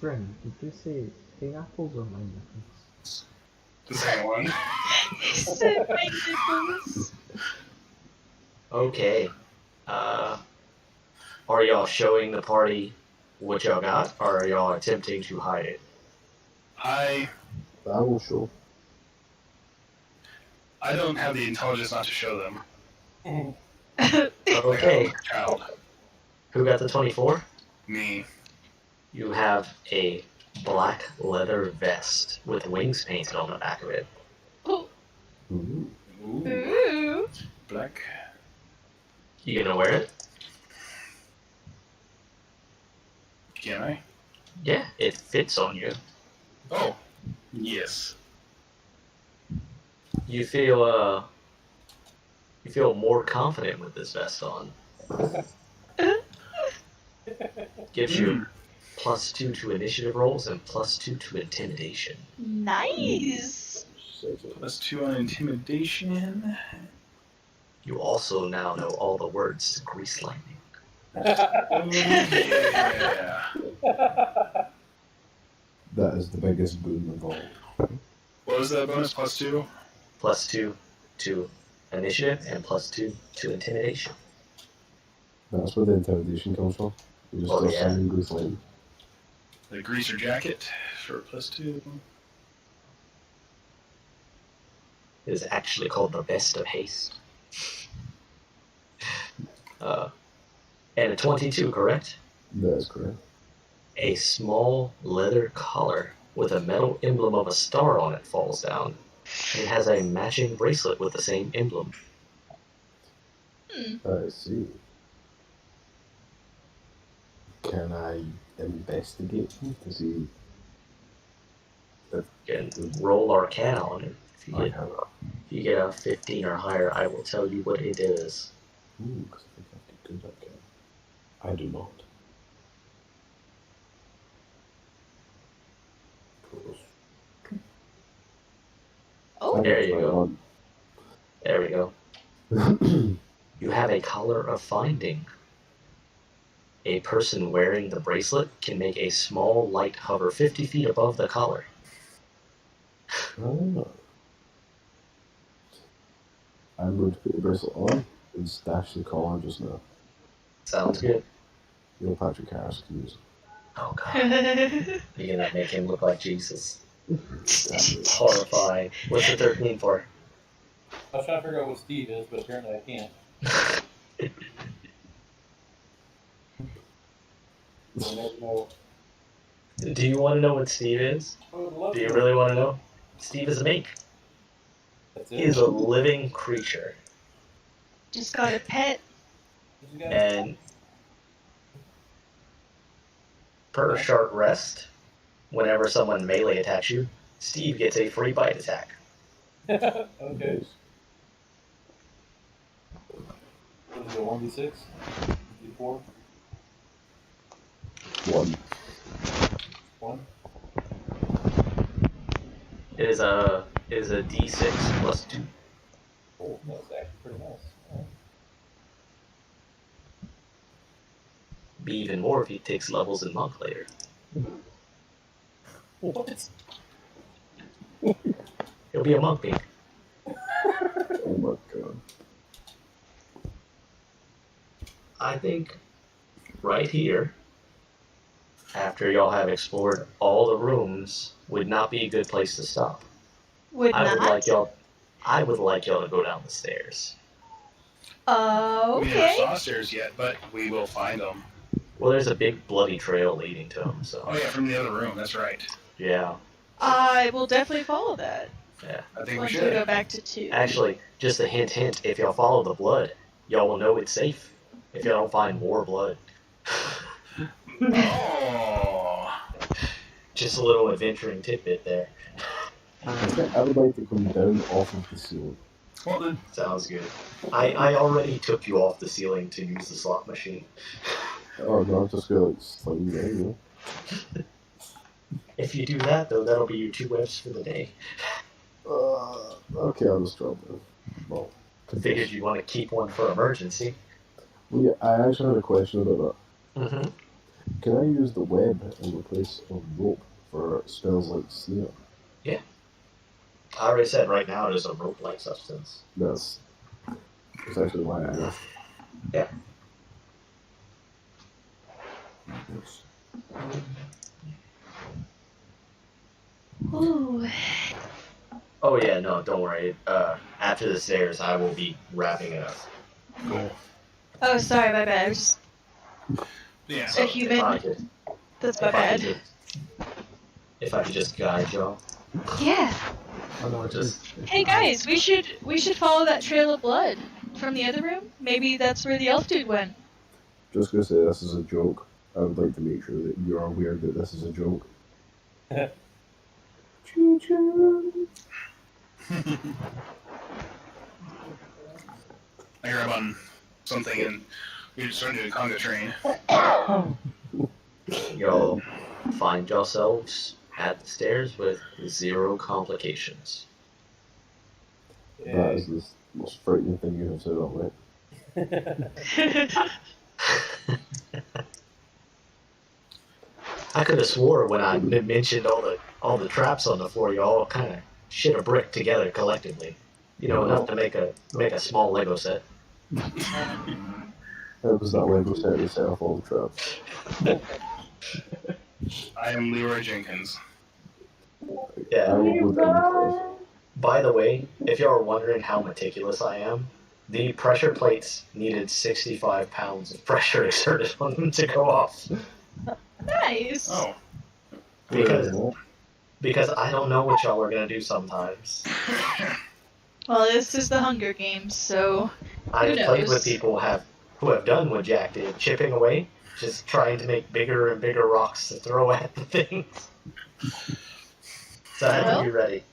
Bryn, did you say pineapples or my nipples? The same one. He said my nipples. Okay. Are y'all showing the party what y'all got, or are y'all attempting to hide it? I will show. don't have the intelligence not to show them. Okay. Like a child. Who got the 24? Me. You have a black leather vest with wings painted on the back of it. Oh. Ooh. Ooh. Ooh. Black. You gonna wear it? Can I? Yeah, it fits on you. Oh. Yes. You feel more confident with this vest on. Gives you +2 to initiative rolls and +2 to intimidation. Nice. +2 on intimidation. You also now know all the words to grease lightning. Oh, yeah. That is the biggest boon of all. What was that bonus? +2? +2 to initiative and +2 to intimidation. That's where the intimidation comes from. You just Oh, start yeah. singing Goose Lane. The greaser jacket for +2. It is actually called the Best of Haste. And a 22, correct? That is correct. A small leather collar with a metal emblem of a star on it falls down. It has a matching bracelet with the same emblem. I see. Can I investigate him to see if You can roll Arcana on it. If I you get a 15 or higher, I will tell you what it is. Ooh, because I think I could do that. I do not. Oh. There you go. There we go. You have a collar of finding. A person wearing the bracelet can make a small light hover 50 feet above the collar. Oh. I'm going to put the bracelet on and stash the collar just now. Sounds good. Neil Patrick Harris can use it. Oh god. You're gonna make him look like Jesus. That's horrifying. What's the 13 for? I was trying to figure out what Steve is, but apparently I can't. I never know. Do you want to know what Steve is? I would love Do you to. really want to know? Steve is a mink. That's He it. is a living creature. Just got a pet. You guys- And per short rest, whenever someone melee attacks you, Steve gets a free bite attack. Okay. What is it, 1d6? 1d4? 1. 1? It is a D6 plus 2. Oh, that's actually pretty nice. Yeah. Be even more if he takes levels in monk later. What? He'll be a monk mink. Oh my god. I think right here, after y'all have explored all the rooms, would not be a good place to stop. Would I would not. like y'all to go down the stairs. We never Okay. saw stairs yet, but we will find them. Well, there's a big bloody trail leading to them, Oh so yeah, from the other room. That's right. yeah. I will definitely follow that. Yeah. I think we Once we should. go back to 2. Actually, just a hint, if y'all follow the blood, y'all will know it's safe. If y'all don't find more blood. Oh. Just a little adventuring tidbit there. I would like to come down off of the ceiling. Well then, Sounds good. I already took you off the ceiling to use the slot machine. Oh no, I'm just gonna like slide down, you know? If you do that, though, that'll be your 2 webs for the day. Okay, I'll just drop it. Well, Figured you want to keep one for emergency. well, yeah, I actually had a question about Mm-hmm. that. Can I use the web in the place of rope for spells like snare? I already said right now it is a rope-like substance. That's actually why I asked. Yeah. Yes. Ooh. Oh yeah, no, don't worry. After the stairs, I will be wrapping it up. cool. Oh, sorry, my bad. I was just Yeah. a human. That's my bad. If I could just guide y'all. Yeah. Oh no, Just- Hey guys, we should follow that trail of blood from the other room. Maybe that's where the elf dude went. Just gonna say this is a joke. I would like to make sure that you are aware that this is a joke. Choo choo. I grab on something and we just start doing conga train. Y'all find yourselves at the stairs with 0 complications. That is the most frightening thing you have said all night. I could have swore when I mentioned all the traps on the floor, y'all kind of shit a brick together collectively. You know, enough to make a small Lego set. That was that Lego set that set off all the traps. I am Leroy Jenkins. Yeah. I will go down By the way, if y'all are wondering how meticulous I am, the pressure plates needed 65 pounds of pressure exerted on them to go off. Nice. Oh. Because I don't know what y'all are gonna do sometimes. Well, this is the Hunger Games, so I've Who played knows? with people who have done what Jack did, chipping away, just trying to make bigger and bigger rocks to throw at the things. So I had to be ready.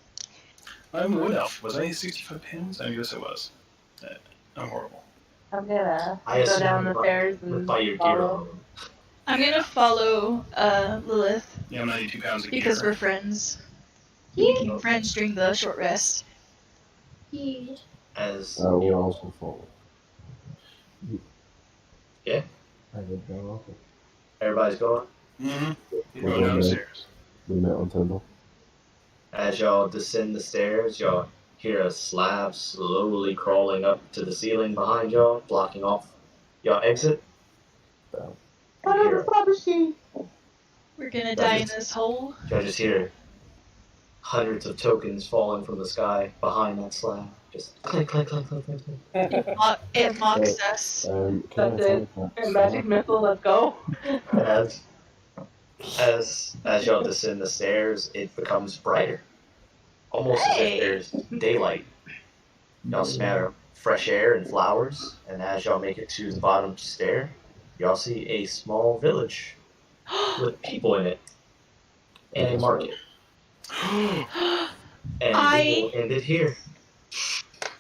I'm a wood elf. Was I 65 pins? I guess it was. I'm horrible. I'm gonna I go assume down the stairs and by your gear follow. alone. I'm gonna follow Lelith Yeah, I'm 92 pounds of because gear. we're friends. We became friends during the short rest. Yeah. As We also follow. yeah, I would go also. everybody's going. Mm-hmm. We're Go going downstairs. We met on Tinder. As y'all descend the stairs, y'all hear a slab slowly crawling up to the ceiling behind y'all, blocking off y'all exit. Down. You hear, We're gonna die in this hole. y'all just hear hundreds of tokens falling from the sky behind that slab. Just click, click, click, click, click, click. It mocks us. Can That's I it. attack that And magic slab? missile, let's go. As y'all descend the stairs, it becomes brighter, almost as Hey. if there's daylight. Y'all smell fresh air and flowers, and as y'all make it to the bottom stair, y'all see a small village with people in it and a market. And we will end it here.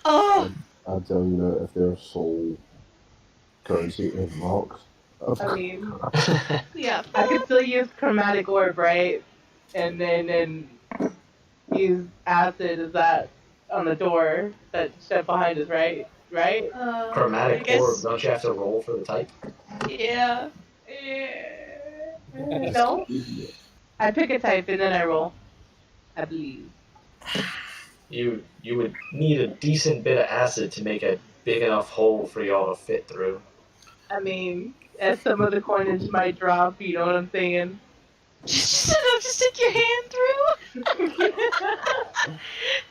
Oh, I'll tell you that if their sole currency is rocks. I mean, yeah. I could still use chromatic orb, right? And then use acid as that on the door that shut behind us, right? Right? I Chromatic guess, orb, don't you have to roll for the type? yeah. No? I pick a type and then I roll. I believe. You would need a decent bit of acid to make a big enough hole for y'all to fit through. I mean, as some of the coinage might drop, you know what I'm saying? Just enough to stick your hand through.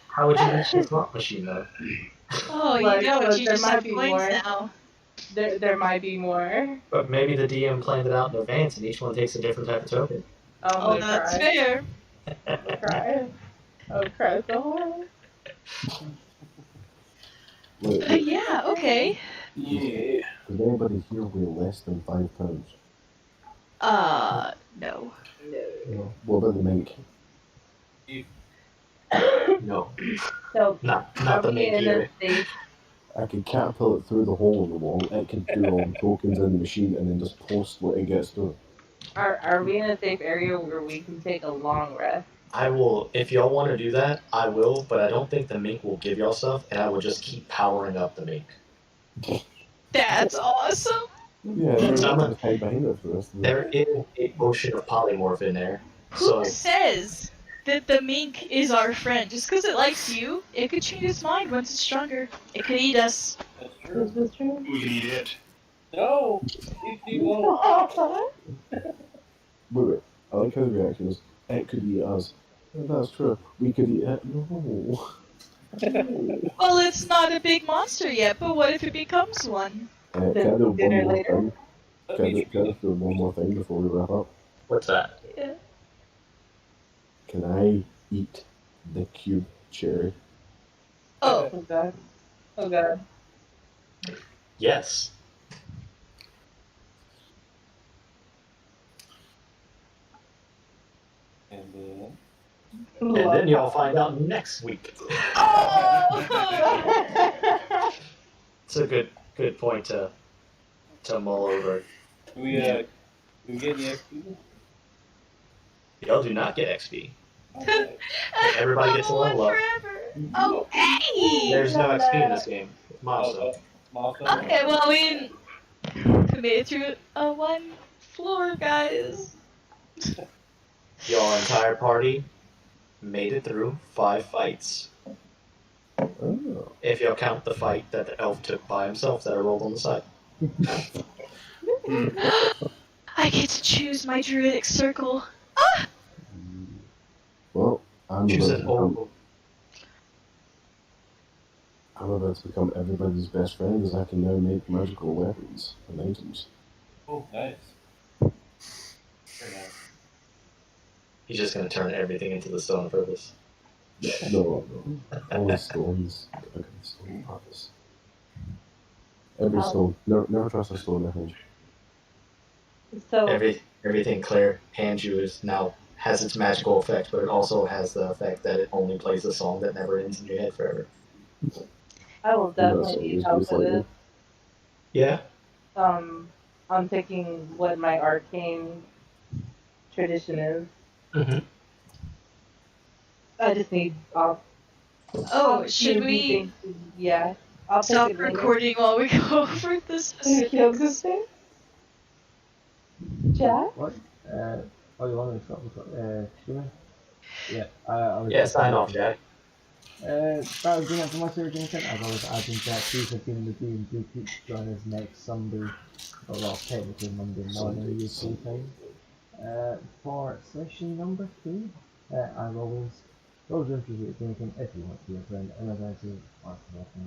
How would you reach the slot machine though? Oh, Like, you know look, you there just might have be coins more. now. There might be more. But maybe the DM planned it out in advance and each one takes a different type of token. I'm Oh, gonna that's cry. fair. I'm gonna cry. I'll cry so hard. But yeah, okay. Yeah. Does anybody here weigh less than £5? No. No. What about the mink? No, So, not are the we main in a gear. state? I could catapult it through the hole in the wall. It can do all the tokens in the machine and then just post what it gets through. Are we in a safe area where we can take a long rest? I will, if y'all want to do that, I will, but I don't think the mink will give y'all stuff, and I will just keep powering up the mink. That's awesome. Yeah, I'm I'm not- just hide behind it for the rest of the There is a potion of polymorph in there, Who so says that the mink is our friend? Just because it likes you, it could change its mind once it's stronger. It could eat us. That's true. Is this true? We can eat it. No! These people. Wait. I like how the reaction is, it could eat us. That's true. We could eat it. No. Well, it's not a big monster yet, but what if it becomes one? Can I do one Dinner more later. thing? Can I do one more thing before we wrap up? what's that? Yeah. Can I eat the cube cherry? Oh, Oh god. Oh god. Yes. And then. And then y'all find out next week. oh! It's a good point to mull over. Do we get the XP? Y'all do not get XP. Okay. Everybody gets a level up. forever. Oh, hey! There's no XP in this game. It's milestone. Milestone. Okay, well, we made it through one floor, guys. Y'all entire party made it through 5 fights. Oh. If y'all count the fight that the elf took by himself that I rolled on the side. I get to choose my druidic circle. Well, I'm Choose about, an to become, old. I'm about to become everybody's best friend as I can now make magical weapons and items. Oh, nice. Very nice. He's just gonna turn everything into the stone of purpose. No. All the stones. Okay, stone purpose. Every stone. Never trust a stone that hands. So Everything Claire hands you has its magical effect, but it also has the effect that it only plays a song that never ends in your head forever. I will definitely need help with it. Yeah? I'm thinking what my arcane tradition is. Mm-hmm. I just need Oh, should we Yeah. I'll stop take it later. recording while we go over the specifics? Jack? What? Oh, you want me to stop streaming? Yeah, I was Yeah, sign off, Jack. That was been it for my Series Game 10. As always, I've been Jack. Please continue to do keep joining us next Sunday, or well, technically Monday morning UK time, for session number 3. As always, those interested in anything, if you want to be a friend, and as I say,